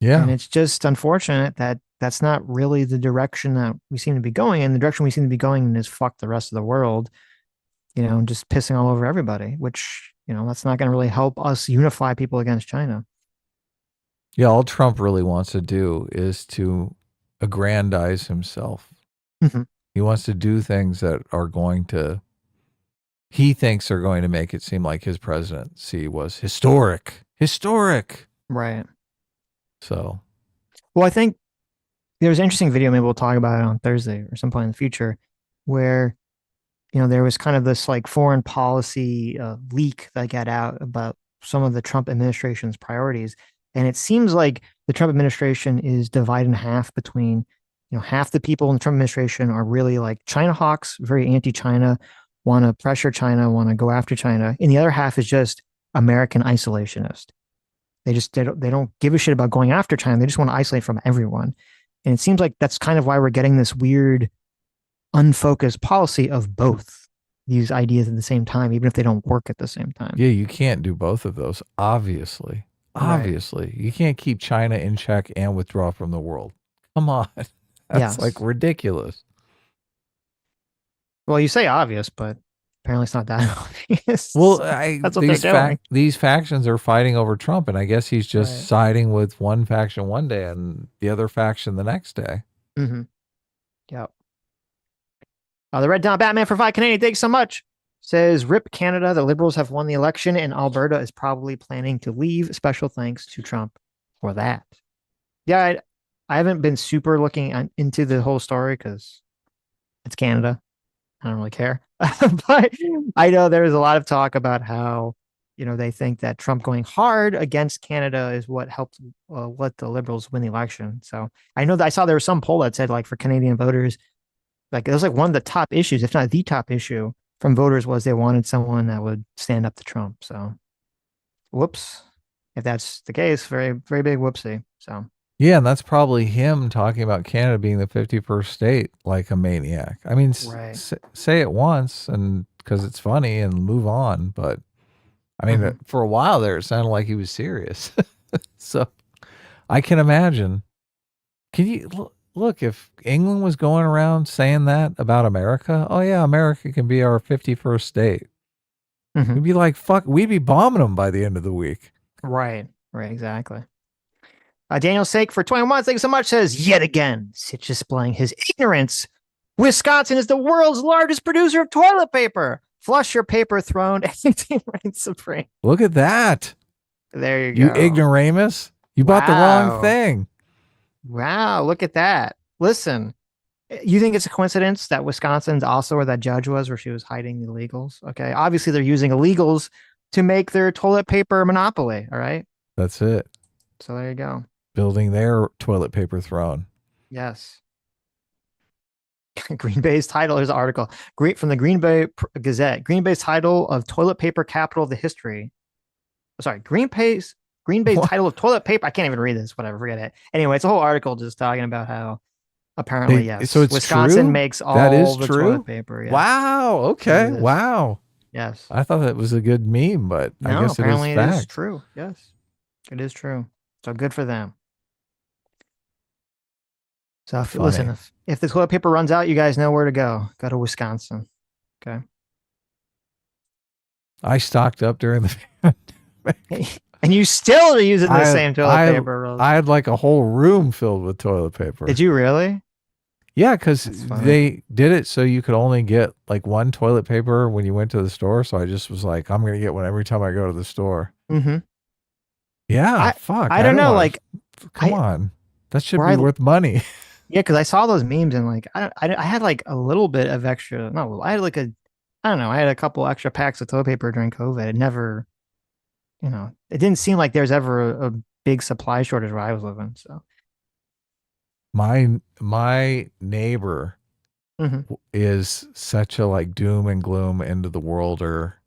Yeah. And it's just unfortunate that that's not really the direction that we seem to be going in. The direction we seem to be going in is fuck the rest of the world, just pissing all over everybody, which, that's not going to really help us unify people against China. Yeah, all Trump really wants to do is to aggrandize himself. He wants to do things that he thinks are going to make it seem like his presidency was historic. Right. So. Well, I think there was an interesting video, maybe we'll talk about it on Thursday or some point in the future, where, there was kind of this like foreign policy leak that got out about some of the Trump administration's priorities. And it seems like the Trump administration is divided in half between, half the people in the Trump administration are really like China hawks, very anti-China, want to pressure China, want to go after China. And the other half is just American isolationist. They don't give a shit about going after China. They just want to isolate from everyone. And it seems like that's kind of why we're getting this weird, unfocused policy of both these ideas at the same time, even if they don't work at the same time. Yeah, you can't do both of those, obviously. Obviously. Right. You can't keep China in check and withdraw from the world. Come on. That's like ridiculous. Well, you say obvious, but apparently it's not that obvious. Well, that's what they're doing. These factions are fighting over Trump, and I guess he's just siding with one faction one day and the other faction the next day. Mm-hmm. Yep. The Red Dot Batman for 5 Canadian, thanks so much. Says, rip Canada, the Liberals have won the election and Alberta is probably planning to leave. Special thanks to Trump for that. Yeah, I haven't been super looking into the whole story because it's Canada. I don't really care. But I know there's a lot of talk about how, they think that Trump going hard against Canada is what helped let the Liberals win the election. So I know that I saw there was some poll that said like for Canadian voters, like it was like one of the top issues, if not the top issue from voters was they wanted someone that would stand up to Trump. So whoops. If that's the case, very, very big whoopsie. So Yeah, and that's probably him talking about Canada being the 51st state like a maniac. I mean, say it once and because it's funny and move on. But I mean, for a while there, it sounded like he was serious. So I can imagine. Can you look if England was going around saying that about America? Oh yeah, America can be our 51st state. We'd be like, fuck, we'd be bombing them by the end of the week. Right, exactly. Daniel Sake for 21 months, thank you so much, says, yet again, Sitch displaying his ignorance. Wisconsin is the world's largest producer of toilet paper. Flush your paper throne, anything reigns supreme. Look at that. There you go. You ignoramus. You bought the wrong thing. Wow, look at that. Listen, you think it's a coincidence that Wisconsin's also where that judge was, where she was hiding the illegals? Okay, obviously they're using illegals to make their toilet paper monopoly, all right? That's it. So there you go. Building their toilet paper throne. Yes. Green Bay's title, here's an article. From the Green Bay Gazette. Green Bay's title of toilet paper capital of the history. Sorry, Green Bay's title of toilet paper. I can't even read this. Whatever, forget it. Anyway, it's a whole article just talking about how apparently, yes. So it's Wisconsin true? makes all that is the true? toilet paper. Yes. Wow. Okay. Wow. Yes. I thought that was a good meme, but No, I guess apparently it is fact. It is true. Yes. It is true. So good for them. So listen, if the toilet paper runs out, you guys know where to go. Go to Wisconsin. Okay. I stocked up during the and you still are using the same toilet paper rolls. I had like a whole room filled with toilet paper. Did you really? Yeah, because they did it so you could only get like one toilet paper when you went to the store. So I just was like, I'm going to get one every time I go to the store. Yeah, fuck. I don't know. Come on. That should be worth money. Yeah, because I saw those memes and like I had like a little bit of extra. No, I had like I don't know. I had a couple extra packs of toilet paper during COVID. It never, it didn't seem like there's ever a big supply shortage where I was living. So my neighbor is such a like doom and gloom end of the worlder.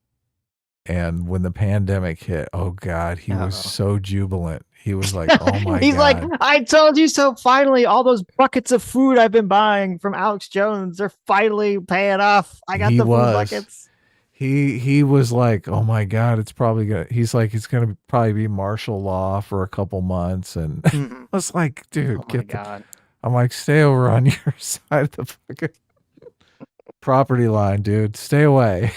And when the pandemic hit, oh God, he was so jubilant. He was like, oh my God. He's like, I told you so. Finally, all those buckets of food I've been buying from Alex Jones, they're finally paying off. I got the food buckets. He was like, oh my God, it's probably gonna. He's like, it's gonna probably be martial law for a couple months, and I was like, dude, I'm like, stay over on your side of the fucking property line, dude. Stay away.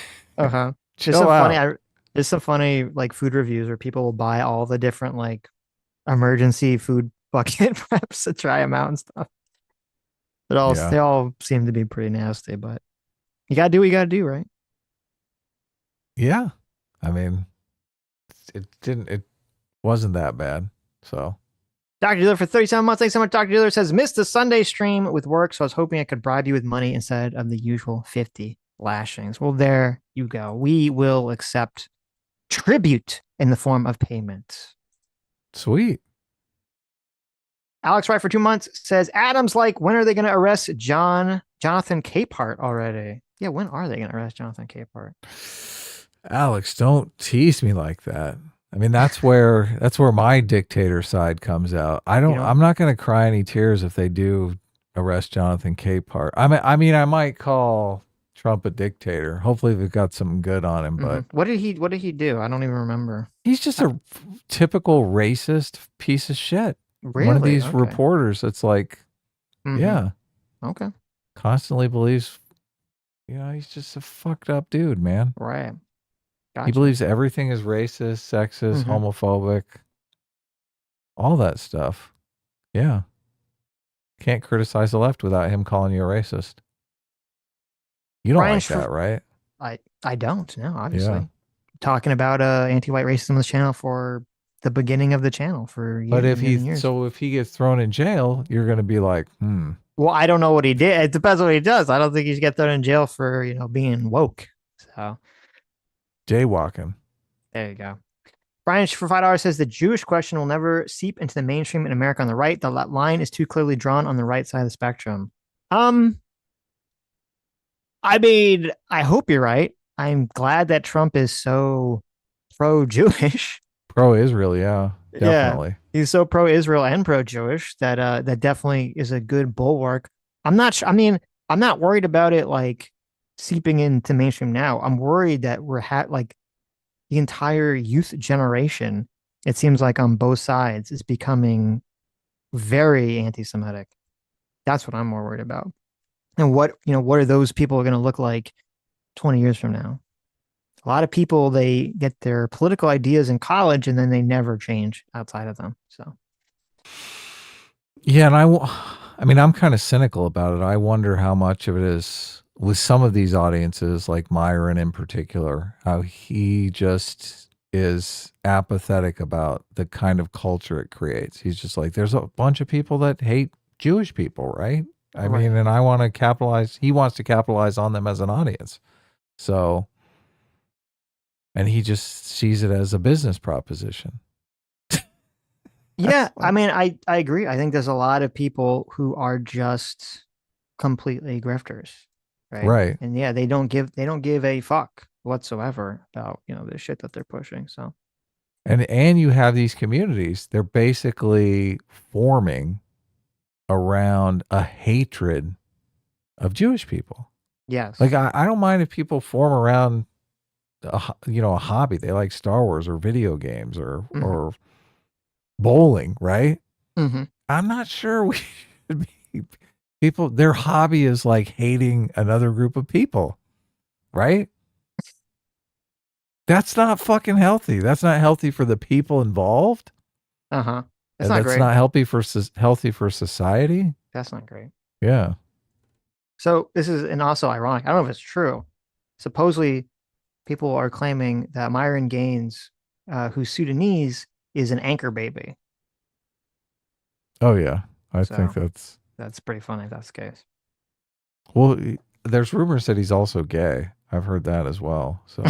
Chill out. There's some funny like food reviews where people will buy all the different like emergency food bucket preps to try them out and stuff. They all seem to be pretty nasty, but you gotta do what you gotta do, right? Yeah, I mean, it wasn't that bad. So, Dr. Dealer for 37 months. Thanks so much. Dr. Dealer says missed the Sunday stream with work, so I was hoping I could bribe you with money instead of the usual 50 lashings. Well, there you go. We will accept tribute in the form of payment. Sweet. Alex Wright for 2 months says Adam's like, when are they going to arrest Jonathan Capehart already? Yeah, when are they going to arrest Jonathan Capehart? Alex, don't tease me like that. I mean, that's where my dictator side comes out. I'm not going to cry any tears if they do arrest Jonathan Capehart. I mean, I might call Trump a dictator. Hopefully they've got something good on him, but what did he do? I don't even remember. He's just a typical racist piece of shit. Really? One of these reporters that's like, yeah. Okay. Constantly believes, he's just a fucked up dude, man. Right. Gotcha. He believes everything is racist, sexist, homophobic, all that stuff. Yeah. Can't criticize the left without him calling you a racist. You don't like that, right? I don't, no, obviously. Yeah. Talking about anti-white racism on this channel for the beginning of the channel for years. But if he gets thrown in jail, you're going to be like, Well, I don't know what he did. It depends what he does. I don't think he should get thrown in jail for, being woke. So jaywalking. There you go. Brian for $5 says the Jewish question will never seep into the mainstream in America on the right. The line is too clearly drawn on the right side of the spectrum. I mean, I hope you're right. I'm glad that Trump is so pro-Jewish. Pro-Israel, yeah. Definitely. He's so pro-Israel and pro-Jewish that that definitely is a good bulwark. I'm not I mean, I'm not worried about it like seeping into mainstream now. I'm worried that we're like the entire youth generation, it seems like on both sides, is becoming very anti-Semitic. That's what I'm more worried about. And what are those people going to look like 20 years from now? A lot of people, they get their political ideas in college and then they never change outside of them. So, yeah. And I mean, I'm kind of cynical about it. I wonder how much of it is with some of these audiences, like Myron in particular, how he just is apathetic about the kind of culture it creates. He's just like, there's a bunch of people that hate Jewish people, right? I mean, and I want to capitalize. He wants to capitalize on them as an audience. So, and he just sees it as a business proposition. yeah, I mean, I agree. I think there's a lot of people who are just completely grifters, right? Right. And yeah, they don't give a fuck whatsoever about, the shit that they're pushing. So, and you have these communities, they're basically forming around a hatred of Jewish people. yes. Like I don't mind if people form around a hobby. They like Star Wars or video games or bowling, right? Mm-hmm. I'm not sure we should be people. Their hobby is like hating another group of people, right? That's not fucking healthy. That's not healthy for the people involved. Uh-huh. That's not healthy for society. That's not great. Yeah. So this is, and also ironic, I don't know if it's true. Supposedly, people are claiming that Myron Gaines, who's Sudanese, is an anchor baby. Oh yeah, I think that's pretty funny if that's the case. Well, there's rumors that he's also gay. I've heard that as well. So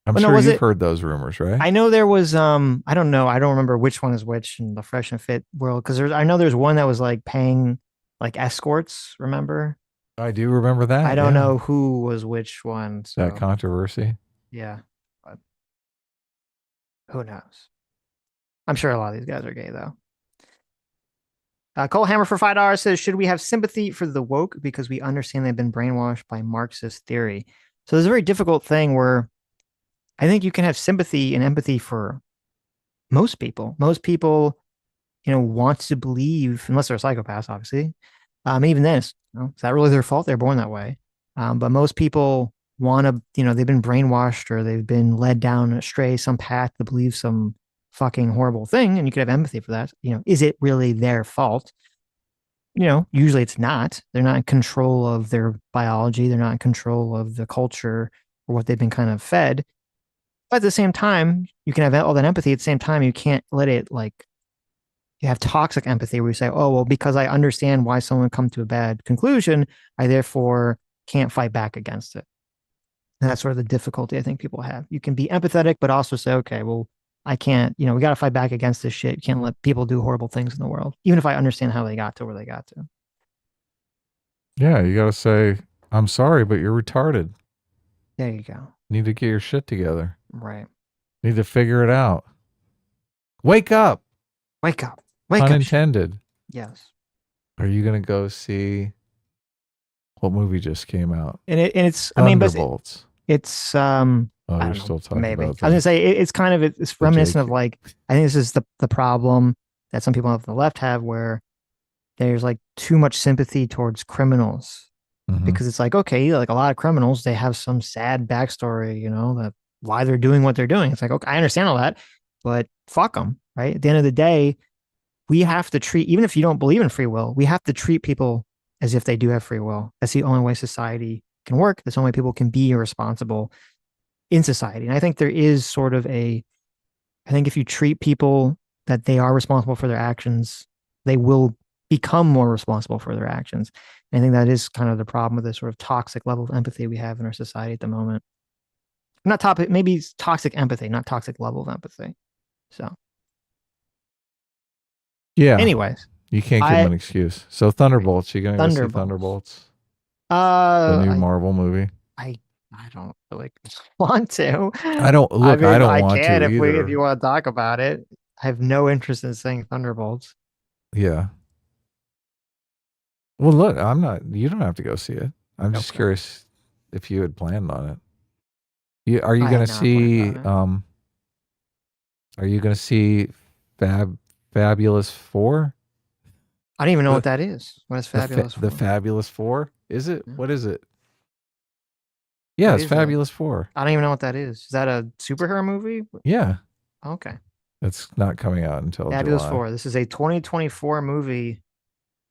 I'm sure you've heard those rumors, right? I know there was I don't know, I don't remember which one is which in the Fresh and Fit world, because I know there's one that was like paying like escorts, remember? I do remember that. I don't know who was which one. So. That controversy. Yeah. But who knows? I'm sure a lot of these guys are gay though. Cole Hammer for $5 says, should we have sympathy for the woke because we understand they've been brainwashed by Marxist theory? So there's a very difficult thing where I think you can have sympathy and empathy for most people. Most people, want to believe, unless they're psychopaths, obviously. Even then, is that really their fault? They're born that way. But most people want to, they've been brainwashed or they've been led down astray some path to believe some fucking horrible thing, and you could have empathy for that. Is it really their fault? Usually it's not. They're not in control of their biology. They're not in control of the culture or what they've been kind of fed. But at the same time, you can have all that empathy. At the same time, you can't let it you have toxic empathy where you say, oh, well, because I understand why someone come to a bad conclusion, I therefore can't fight back against it. And that's sort of the difficulty I think people have. You can be empathetic, but also say, okay, well, I can't, we got to fight back against this shit. You can't let people do horrible things in the world, even if I understand how they got to where they got to. Yeah, you got to say, I'm sorry, but you're retarded. There you go. Need to get your shit together. Right. Need to figure it out. Wake up. Wake up. Wake Unintended. Up. Yes. Are you going to go see what movie just came out? And it's, Thunderbolts. It's Oh, you're still talking maybe. about that. I was gonna say it's kind of it's reminiscent of I think this is the problem that some people on the left have, where there's too much sympathy towards criminals because it's okay, a lot of criminals, they have some sad backstory, that why they're doing what they're doing. It's okay, I understand all that, but fuck them, right? At the end of the day, we have to treat, even if you don't believe in free will, we have to treat people as if they do have free will. That's the only way society can work. That's the only way people can be responsible in society. And I think there is sort of I think if you treat people that they are responsible for their actions, they will become more responsible for their actions. And I think that is kind of the problem with this sort of toxic level of empathy we have in our society at the moment. Maybe it's toxic empathy, not toxic level of empathy. So. Yeah. Anyways. You can't give them an excuse. So Thunderbolts, you going to go see Thunderbolts? The new Marvel movie? I don't really want to. I don't look. I don't want can to if either. if you want to talk about it. I have no interest in saying Thunderbolts. Yeah. Well, look, I'm not. You don't have to go see it. I'm just curious if you had planned on it. Are you going to see? Are you going to see Fabulous 4? I don't even know what that is. What is Fabulous 4? The Fabulous 4? Is it? What is it? Yeah, it's Fabulous 4. I don't even know what that is. Is that a superhero movie? Yeah. Okay. It's not coming out until Fabulous July. 4. This is a 2024 movie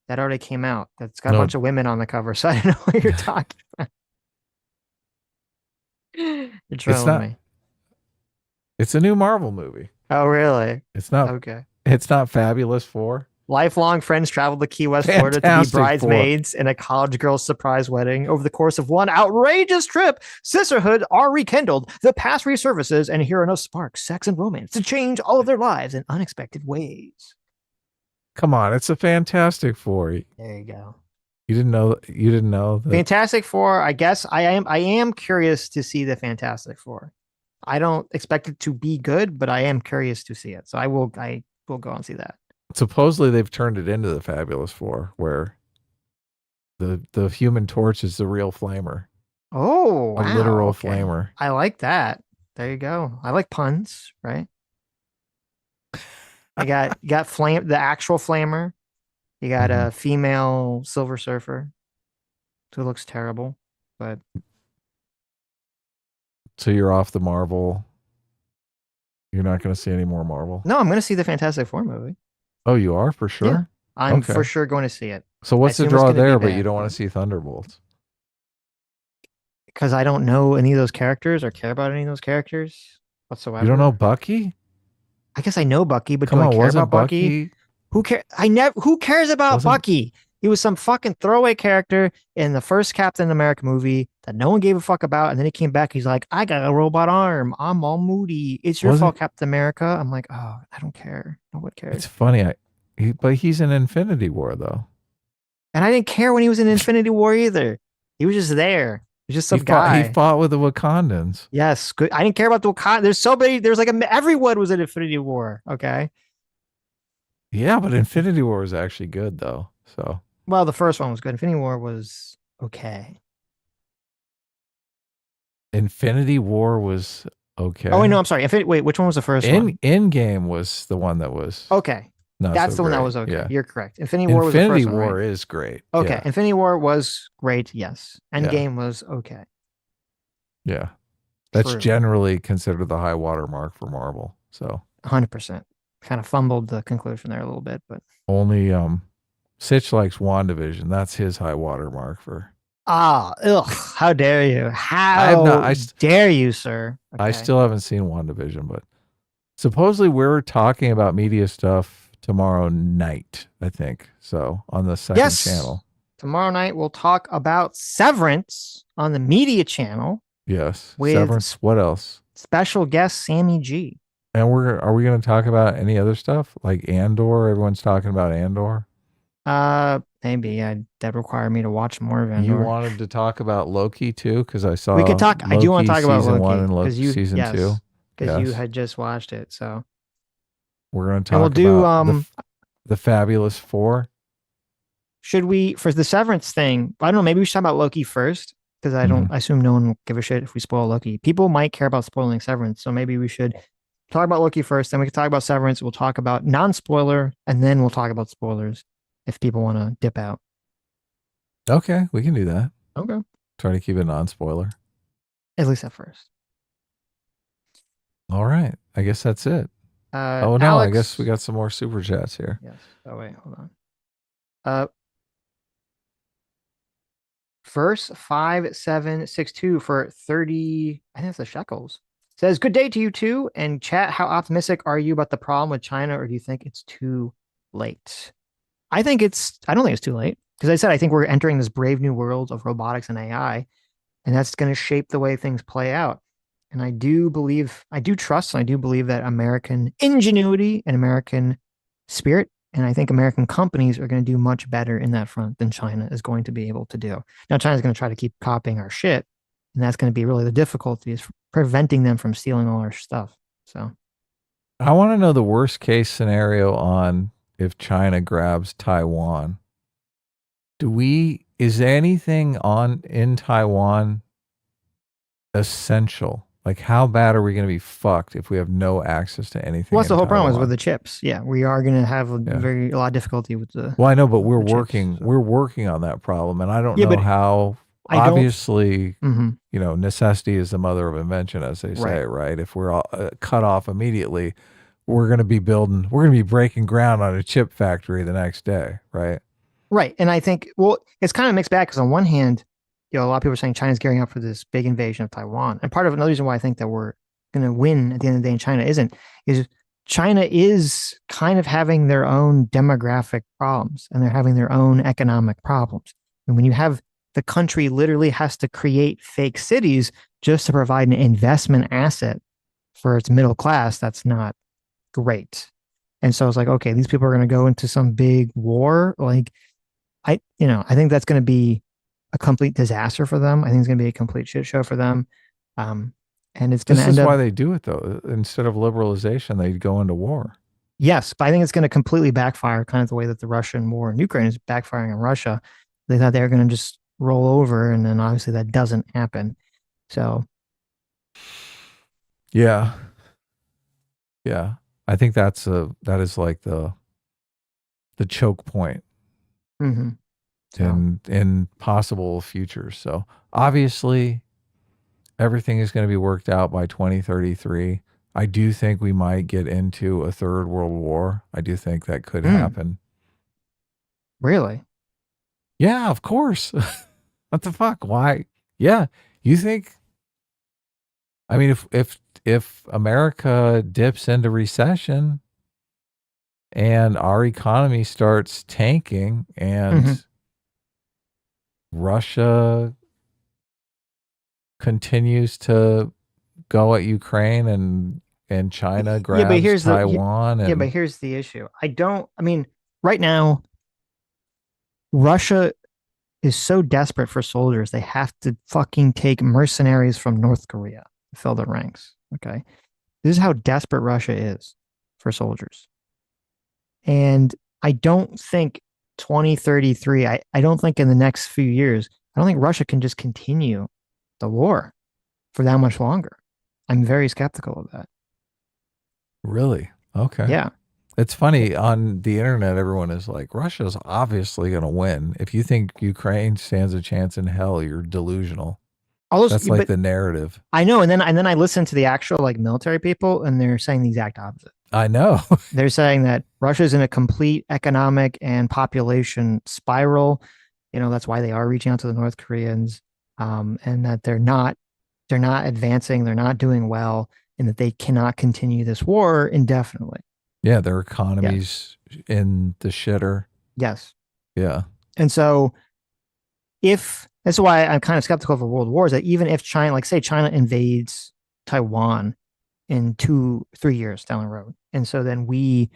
that already came out. That's got a bunch of women on the cover, so I don't know what you're talking about. You're trolling me. It's a new Marvel movie. Oh, really? It's not. Okay. It's not Fabulous 4. Lifelong friends travel to Key West, Florida to be bridesmaids in a college girl's surprise wedding. Over the course of one outrageous trip, sisterhood are rekindled, the past resurfaces, and here are no sparks, sex, and romance to change all of their lives in unexpected ways. Come on, it's a Fantastic Four. There you go. You didn't know. You didn't know that. Fantastic Four. I guess I am curious to see the Fantastic Four. I don't expect it to be good, but I am curious to see it. So I will go and see that. Supposedly they've turned it into the Fabulous Four, where the Human Torch is the real flamer. Oh, a literal flamer. I like that. There you go. I like puns, right? You got flame, the actual flamer. You got a female Silver Surfer who looks terrible, but so you're off the Marvel. You're not going to see any more Marvel. No, I'm going to see the Fantastic Four movie. Oh, you are for sure. Yeah, I'm for sure going to see it. So what's the draw there? But you don't want to see Thunderbolts because I don't know any of those characters or care about any of those characters whatsoever. You don't know Bucky? I guess I know Bucky, but do I care about Bucky? Who cares? Who cares about Bucky? He was some fucking throwaway character in the first Captain America movie that no one gave a fuck about, and then he came back. He's like, "I got a robot arm. I'm all moody. It's your fault, Captain America." I'm like, "Oh, I don't care. No one cares." It's funny, but he's in Infinity War though, and I didn't care when he was in Infinity War either. He was just there. He's just some guy. He fought with the Wakandans. Yes, good. I didn't care about the Wakanda. There's so many. There's like everyone was in Infinity War. Okay. Yeah, but Infinity War was actually good though. So. Well, the first one was good. Infinity War was okay. Infinity War was okay. Oh, wait, no, I'm sorry. Wait, which one was the first one? Endgame was the one that was okay. That's the one that was okay. Yeah. You're correct. Infinity War was the first one. Infinity War is great. Okay. Yeah. Infinity War was great. Yes. Endgame was okay. Yeah. That's generally considered the high water mark for Marvel. So 100%. Kind of fumbled the conclusion there a little bit, but only Sitch likes WandaVision. That's his high water mark for. How dare you? How dare you, sir? Okay. I still haven't seen WandaVision, but supposedly we're talking about media stuff tomorrow night, I think. So on the second channel. Tomorrow night we'll talk about Severance on the media channel. Yes. Severance. What else? Special guest Sammy G. And are we going to talk about any other stuff like Andor? Everyone's talking about Andor. Maybe that'd require me to watch more of Andor. You wanted to talk about Loki too, because I saw we could talk. Loki, I do want to talk about season Loki 1 and Loki season 2 because you had just watched it. So we're going to talk about the Fabulous 4. Should we for the Severance thing? I don't know. Maybe we should talk about Loki first because I don't. I assume no one will give a shit if we spoil Loki. People might care about spoiling Severance, so maybe we should talk about Loki first. Then we can talk about Severance. We'll talk about non-spoiler, and then we'll talk about spoilers. If people want to dip out. Okay, we can do that. Okay. Try to keep it non-spoiler. At least at first. All right. I guess that's it. Alex, I guess we got some more super chats here. Yes. Oh, wait, hold on. Verse 5762 for 30, I think it's the shekels. Says, good day to you too. And chat, how optimistic are you about the problem with China, or do you think it's too late? I don't think it's too late. Because I said, I think we're entering this brave new world of robotics and AI, and that's going to shape the way things play out. And I do trust, and I do believe that American ingenuity and American spirit, and I think American companies are going to do much better in that front than China is going to be able to do. Now, China's going to try to keep copying our shit, And that's going to be really the difficulty, is preventing them from stealing all our stuff. So I want to know the worst case scenario on if China grabs Taiwan. Is anything in Taiwan essential? Like, how bad are we going to be fucked if we have no access to anything? Well, that's the whole problem is Taiwan? with the chips. Yeah, we are going to have a lot of difficulty with the. Well, I know, but we're chips, working. so. We're working on that problem, and I don't Yeah, know but how. Obviously, Mhm. you know, necessity is the mother of invention, as they say, right? If we're all, cut off immediately, we're going to be breaking ground on a chip factory the next day, right? Right, and I think, well, it's kind of mixed bag, because on one hand, you know, a lot of people are saying China's gearing up for this big invasion of Taiwan, and part of another reason why I think that we're going to win at the end of the day, and China isn't, is China is kind of having their own demographic problems, and they're having their own economic problems. And when you have the country literally has to create fake cities just to provide an investment asset for its middle class, that's not great. And so it's like, okay, these people are going to go into some big war. Like, I think that's going to be a complete disaster for them. I think it's going to be a complete shit show for them. And it's going to end up. This is why they do it, though. Instead of liberalization, they go into war. Yes, but I think it's going to completely backfire, kind of the way that the Russian war in Ukraine is backfiring on Russia. They thought they were going to just roll over, and then obviously that doesn't happen. So. Yeah. I think that is like the choke point. Mm-hmm. In possible futures. So obviously everything is going to be worked out by 2033. I do think we might get into a third world war. I do think that could happen. Really? Yeah, of course. What the fuck? Why? Yeah. You think, I mean, if America dips into recession and our economy starts tanking and Russia continues to go at Ukraine and China grabs Taiwan. But here's the issue. Right now, Russia is so desperate for soldiers, they have to fucking take mercenaries from North Korea to fill their ranks. Okay. This is how desperate Russia is for soldiers. And I don't think 2033, I don't think in the next few years, I don't think Russia can just continue the war for that much longer. I'm very skeptical of that. Really? Okay. Yeah. It's funny, on the internet, everyone is like, Russia's obviously going to win. If you think Ukraine stands a chance in hell, you're delusional. That's like the narrative. I know. And then I listen to the actual like military people, and they're saying the exact opposite. I know. They're saying that Russia's in a complete economic and population spiral. You know, that's why they are reaching out to the North Koreans, and that they're not advancing, they're not doing well, and that they cannot continue this war indefinitely. Yeah, their economy's in the shitter. Yes. Yeah. And so that's why I'm kind of skeptical of a world war, is that even if China, like say China invades Taiwan in 2-3 years down the road, and so then we,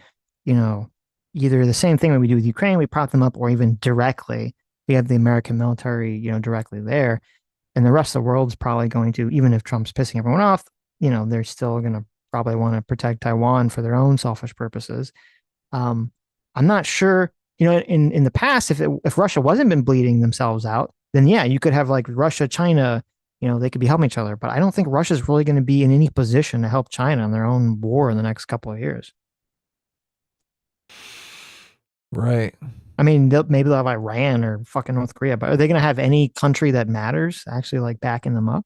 either the same thing that we do with Ukraine, we prop them up, or even directly, we have the American military, directly there, and the rest of the world is probably going to, even if Trump's pissing everyone off, they're still going to probably want to protect Taiwan for their own selfish purposes. I'm not sure, in the past, if Russia wasn't been bleeding themselves out, then yeah, you could have like Russia, China, they could be helping each other. But I don't think Russia's really going to be in any position to help China in their own war in the next couple of years. Right. I mean, maybe they'll have Iran or fucking North Korea, but are they going to have any country that matters actually like backing them up?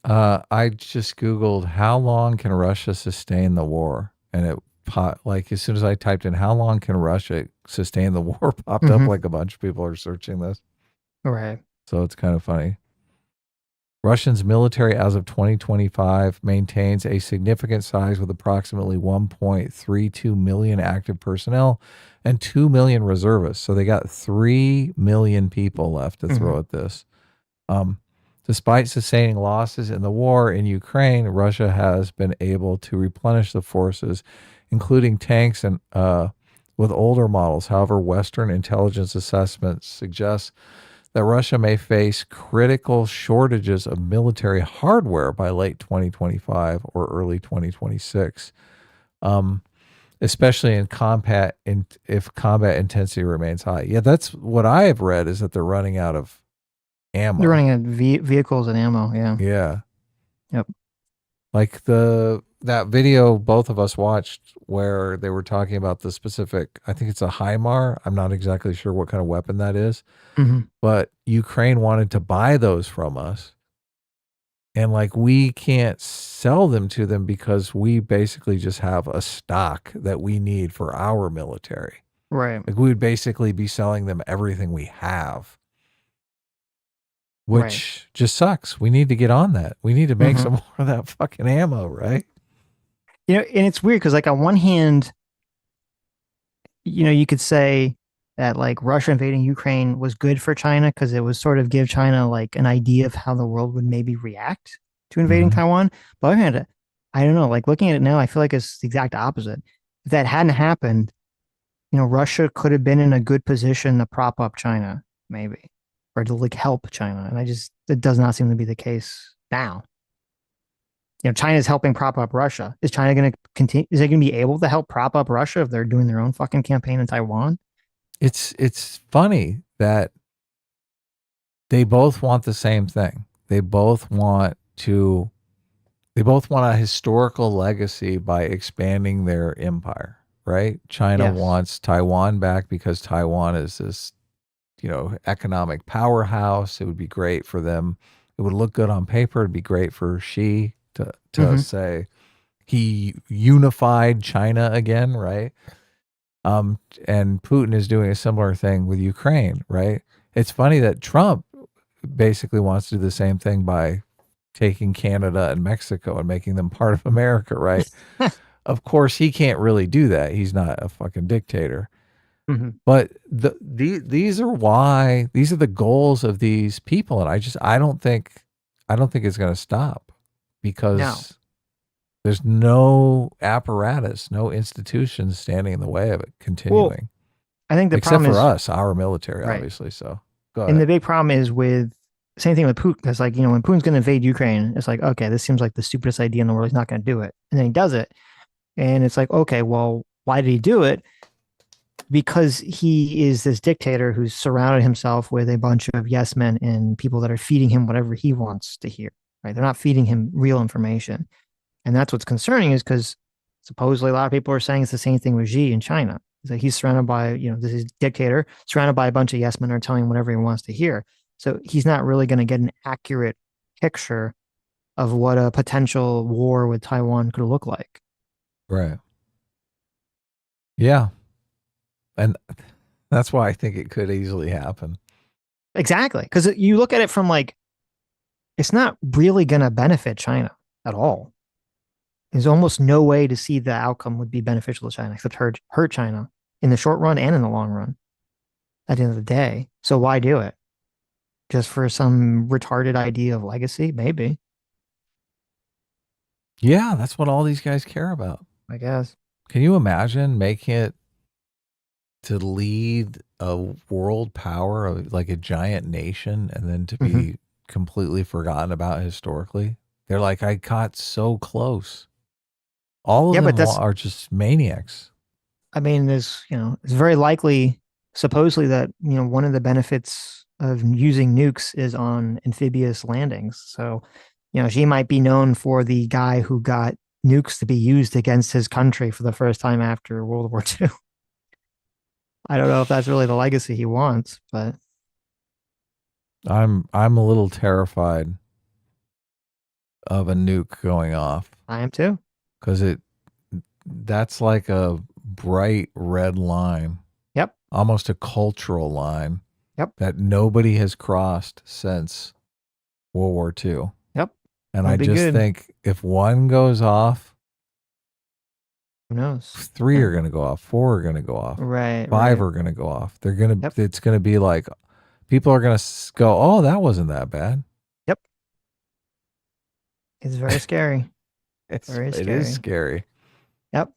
I just Googled how long can Russia sustain the war, and as soon as I typed in how long can Russia sustain the war, popped up like a bunch of people are searching this. Right. So it's kind of funny. Russia's military as of 2025 maintains a significant size with approximately 1.32 million active personnel and 2 million reservists. So they got 3 million people left to throw at this. Despite sustaining losses in the war in Ukraine, Russia has been able to replenish the forces, including tanks and with older models. However, Western intelligence assessments suggest that Russia may face critical shortages of military hardware by late 2025 or early 2026, especially in combat. If combat intensity remains high, yeah, that's what I have read is that they're running out of ammo. They're running out of vehicles and ammo. Yeah. Yeah. Yep. Like that video both of us watched where they were talking about the specific, I think it's a HIMAR. I'm not exactly sure what kind of weapon that is, but Ukraine wanted to buy those from us. And like, we can't sell them to them because we basically just have a stock that we need for our military. Right. Like, we would basically be selling them everything we have, which just sucks. We need to get on that. We need to make some more of that fucking ammo, right? You know, and it's weird because, like, on one hand, you know, you could say that like Russia invading Ukraine was good for China because it was sort of give China like an idea of how the world would maybe react to invading Taiwan. But on the other hand, I don't know, like looking at it now, I feel like it's the exact opposite. If that hadn't happened, you know, Russia could have been in a good position to prop up China, maybe, or to like help China. And it does not seem to be the case now. You know, China's helping prop up Russia. Is China going to continue? Is it going to be able to help prop up Russia if they're doing their own fucking campaign in Taiwan? It's funny that they both want the same thing. They both want a historical legacy by expanding their empire, right? China wants Taiwan back because Taiwan is this, you know, economic powerhouse. It would be great for them. It would look good on paper. It'd be great for Xi to say he unified China again, right? And Putin is doing a similar thing with Ukraine, right? It's funny that Trump basically wants to do the same thing by taking Canada and Mexico and making them part of America, right? Of course, he can't really do that. He's not a fucking dictator. But these are the goals of these people, and I don't think it's going to stop because there's no apparatus, no institutions standing in the way of it continuing. Well, I think the except problem for is us, our military, obviously. So go ahead. And the big problem is with same thing with Putin, because like, you know, when Putin's going to invade Ukraine, it's like, okay, this seems like the stupidest idea in the world. He's not going to do it, and then he does it, and it's like, okay, well, why did he do it? Because he is this dictator who's surrounded himself with a bunch of yes men and people that are feeding him whatever he wants to hear, right? They're not feeding him real information. And that's what's concerning, is because supposedly a lot of people are saying it's the same thing with Xi in China. It's like he's surrounded by, you know, this is dictator surrounded by a bunch of yes men are telling him whatever he wants to hear. So he's not really going to get an accurate picture of what a potential war with Taiwan could look like. Right. Yeah. And that's why I think it could easily happen. Exactly. Because you look at it from like, it's not really going to benefit China at all. There's almost no way to see the outcome would be beneficial to China except hurt China in the short run and in the long run at the end of the day. So why do it? Just for some retarded idea of legacy? Maybe. Yeah, that's what all these guys care about, I guess. Can you imagine making it to lead a world power of like a giant nation and then to be completely forgotten about historically? They're like, I got so close. All of them are just maniacs. I mean, there's, you know, it's very likely, supposedly, that, you know, one of the benefits of using nukes is on amphibious landings. So, you know, she might be known for the guy who got nukes to be used against his country for the first time after World War II. I don't know if that's really the legacy he wants, but I'm a little terrified of a nuke going off. I am too. Because that's like a bright red line. Yep. Almost a cultural line. Yep. That nobody has crossed since World War II. Yep. And I just think if one goes off, who knows? 3 are going to go off. 4 are going to go off. Right. 5 are going to go off. They're going to. It's going to be like people are going to go, "Oh, that wasn't that bad." Yep. It's very scary. It is scary. Yep.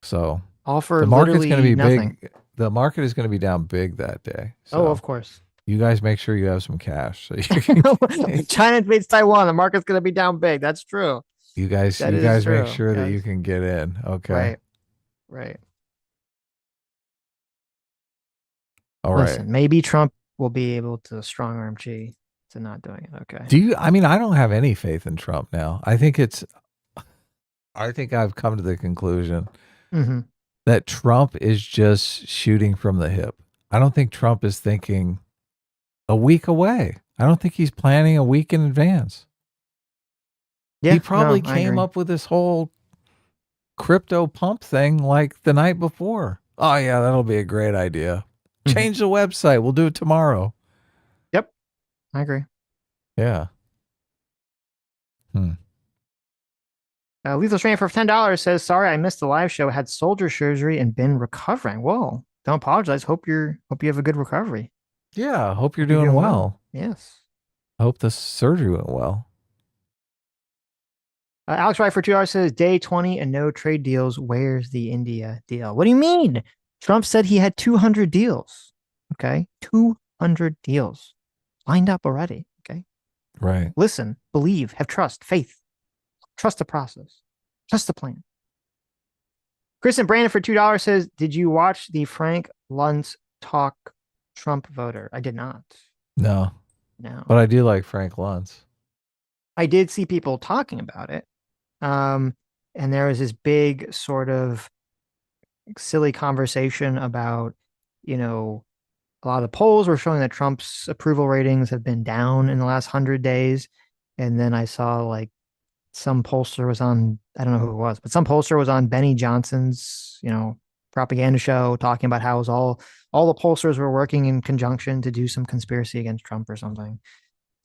So all for the market's going to be nothing. big. The market is going to be down big that day. So. Oh, of course. You guys make sure you have some cash. So you China invades Taiwan. The market's going to be down big. That's true. You guys make sure that you can get in. Okay. Right. All Listen, right. maybe Trump will be able to strong arm Xi to not doing it. Okay. I don't have any faith in Trump now. I think I've come to the conclusion that Trump is just shooting from the hip. I don't think Trump is thinking a week away. I don't think he's planning a week in advance. Yeah, he probably came up with this whole crypto pump thing like the night before. Oh yeah, that'll be a great idea. Change the website. We'll do it tomorrow. Yep. I agree. Yeah. Lethal Strain for $10 says, sorry, I missed the live show. Had soldier surgery and been recovering. Whoa. Don't apologize. Hope you have a good recovery. Yeah. Hope you're doing well. Yes. I hope the surgery went well. Alex Wright for $2 says, day 20 and no trade deals. Where's the India deal? What do you mean? Trump said he had 200 deals. Okay. 200 deals lined up already. Okay. Right. Listen, believe, have trust, faith. Trust the process. Trust the plan. Chris and Brandon for $2 says, did you watch the Frank Luntz talk Trump voter? I did not. No. No. But I do like Frank Luntz. I did see people talking about it. And there was this big sort of silly conversation about, a lot of the polls were showing that Trump's approval ratings have been down in the last 100 days. And then I saw like some pollster was on, I don't know who it was, but some pollster was on Benny Johnson's, propaganda show talking about how it was all the pollsters were working in conjunction to do some conspiracy against Trump or something.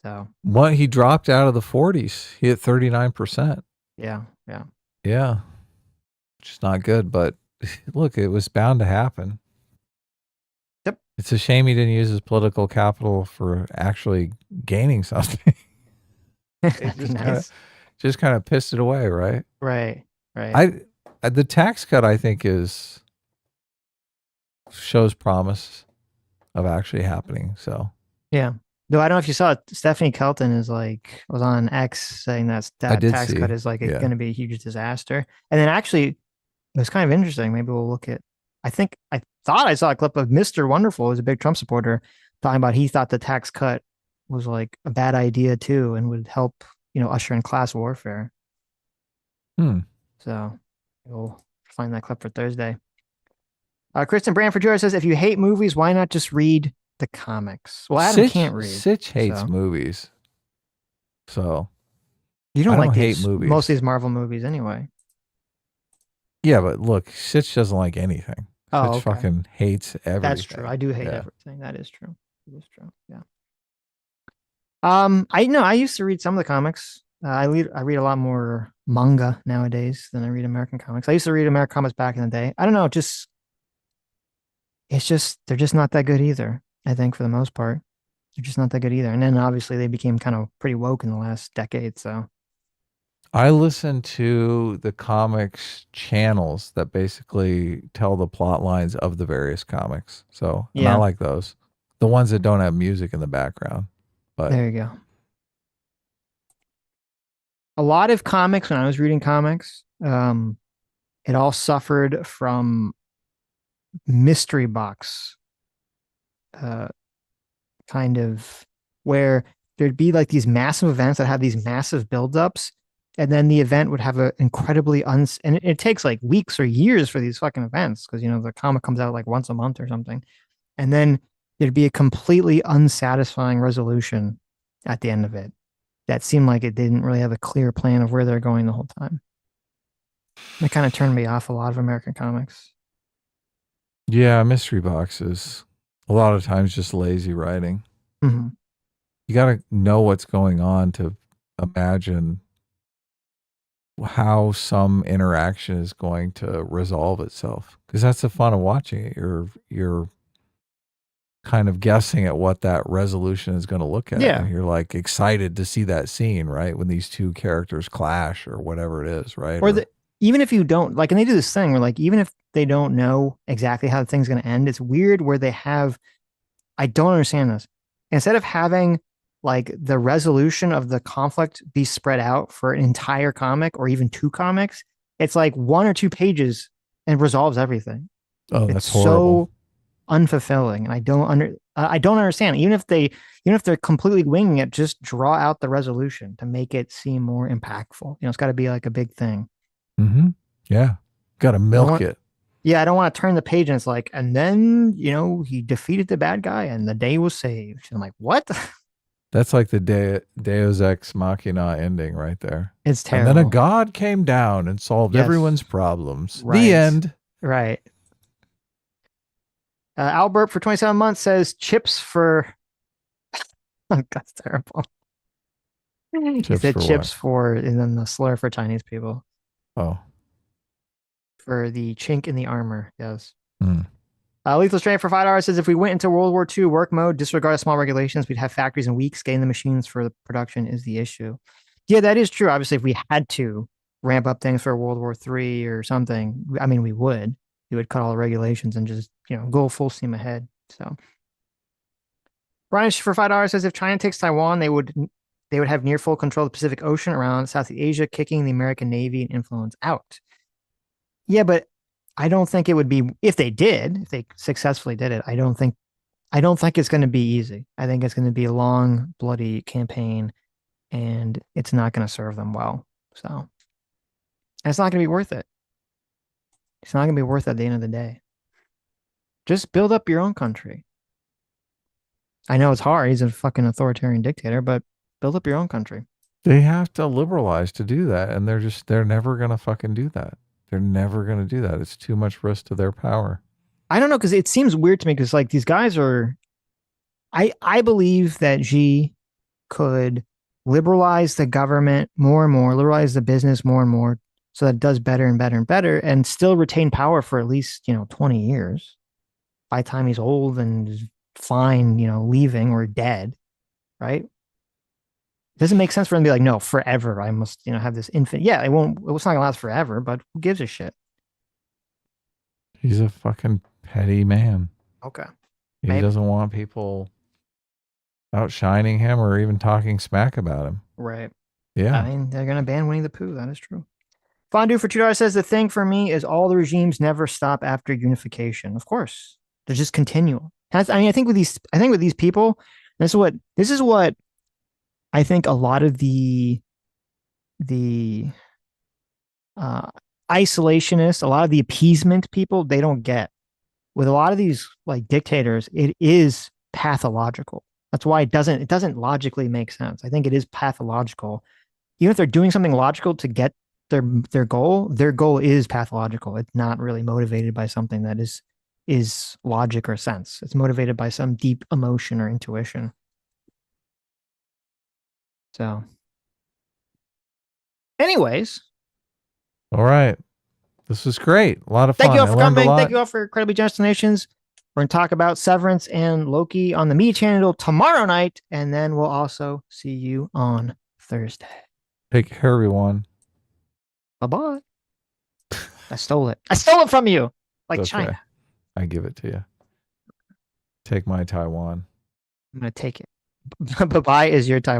So he dropped out of the 40s. He hit 39%. Yeah. Which is not good, but look, it was bound to happen. Yep. It's a shame he didn't use his political capital for actually gaining something. Just kind of pissed it away, right? Right. The tax cut, I think, shows promise of actually happening. So yeah. Though I don't know if you saw it, Stephanie Kelton was on X saying that tax cut is going to be a huge disaster. And then actually, it was kind of interesting. Maybe we'll look at. I thought I saw a clip of Mr. Wonderful, who's a big Trump supporter, talking about he thought the tax cut was like a bad idea too, and would help usher in class warfare. So we'll find that clip for Thursday. Kristen Branford Jr. says, if you hate movies, why not just read the comics? Well, Adam can't read. Sitch hates movies. So you don't hate movies. Most of these Marvel movies anyway. Yeah, but look, Sitch doesn't like anything. Sitch fucking hates everything. That's true. I do hate everything. That is true. It is true. Yeah. I used to read some of the comics. I read a lot more manga nowadays than I read American comics. I used to read American comics back in the day. I don't know, they're just not that good either. I think for the most part, they're just not that good either. And then obviously they became kind of pretty woke in the last decade. So I listen to the comics channels that basically tell the plot lines of the various comics. So I like those. The ones that don't have music in the background. But there you go. A lot of comics, when I was reading comics, it all suffered from mystery box kind of, where there'd be like these massive events that have these massive buildups, and then the event would have an incredibly and it takes like weeks or years for these fucking events because the comic comes out like once a month or something, and then there'd be a completely unsatisfying resolution at the end of it that seemed like it didn't really have a clear plan of where they're going the whole time. It kind of turned me off a lot of American comics. Yeah, mystery boxes. A lot of times just lazy writing. Mm-hmm. You got to know what's going on to imagine how some interaction is going to resolve itself. Because that's the fun of watching it. You're kind of guessing at what that resolution is going to look at. Yeah. And you're like excited to see that scene, right? When these two characters clash or whatever it is, right? Even if you don't like, and they do this thing where like, even if they don't know exactly how the thing's going to end, it's weird where they have, I don't understand this. instead of having like the resolution of the conflict be spread out for an entire comic or even 2 comics, it's like 1 or 2 pages and resolves everything. Oh, that's it's horrible. so unfulfilling, and I don't understand. Even if they're completely winging it, just draw out the resolution to make it seem more impactful. It's got to be like a big thing. Mm-hmm. Yeah, got to milk it. Yeah, I don't want to turn the page and it's like, and then he defeated the bad guy and the day was saved. I'm like, what? That's like the Deus Ex Machina ending right there. It's terrible. And then a god came down and solved everyone's problems. Right. The end. Right. Albert for 27 months says chips for. Oh, that's terrible. He said chips for, and then the slur for Chinese people. Oh. For the chink in the armor, yes. Mm. Lethal Strain for $5 says if we went into World War II work mode, disregard small regulations, we'd have factories in weeks. Getting the machines for the production is the issue. Yeah, that is true. Obviously, if we had to ramp up things for World War III or something, I mean, we would. We would cut all the regulations and just go full steam ahead. So, Brian for $5 says if China takes Taiwan, they would have near full control of the Pacific Ocean around Southeast Asia, kicking the American Navy and influence out. Yeah, but I don't think it would be if they successfully did it. I don't think it's going to be easy. I think it's going to be a long, bloody campaign, and it's not going to serve them well. So, and it's not going to be worth it. It's not going to be worth it at the end of the day. Just build up your own country. I know it's hard. He's a fucking authoritarian dictator, but build up your own country. They have to liberalize to do that, and they're never going to fucking do that. They're never going to do that. It's too much risk to their power. I don't know, because it seems weird to me, because like these guys are, I believe that Xi could liberalize the government more and more, liberalize the business more and more, so that it does better and better and better, and still retain power for at least 20 years. By the time he's old and is fine, leaving or dead, right? It doesn't make sense for him to be like, no, forever. I must, have this infant. Yeah, it's not gonna last forever, but who gives a shit? He's a fucking petty man. Okay. He doesn't want people outshining him or even talking smack about him. Right. Yeah. I mean, they're gonna ban Winnie the Pooh. That is true. Fondue for $2 says the thing for me is all the regimes never stop after unification. Of course, they're just continual. I think with these people, this is what I think a lot of the isolationists, a lot of the appeasement people, they don't get. With a lot of these like dictators, it is pathological. That's why it doesn't logically make sense. I think it is pathological. Even if they're doing something logical to get their goal is pathological. It's not really motivated by something that is logic or sense. It's motivated by some deep emotion or intuition. So, anyways. All right. This was great. A lot of fun. Thank you all for coming. Thank you all for incredibly generous donations. We're going to talk about Severance and Loki on the Media Channel tomorrow night, and then we'll also see you on Thursday. Take care, everyone. Bye-bye. I stole it. I stole it from you. Like okay. China. I give it to you. Take my Taiwan. I'm going to take it. Bye-bye is your Taiwan.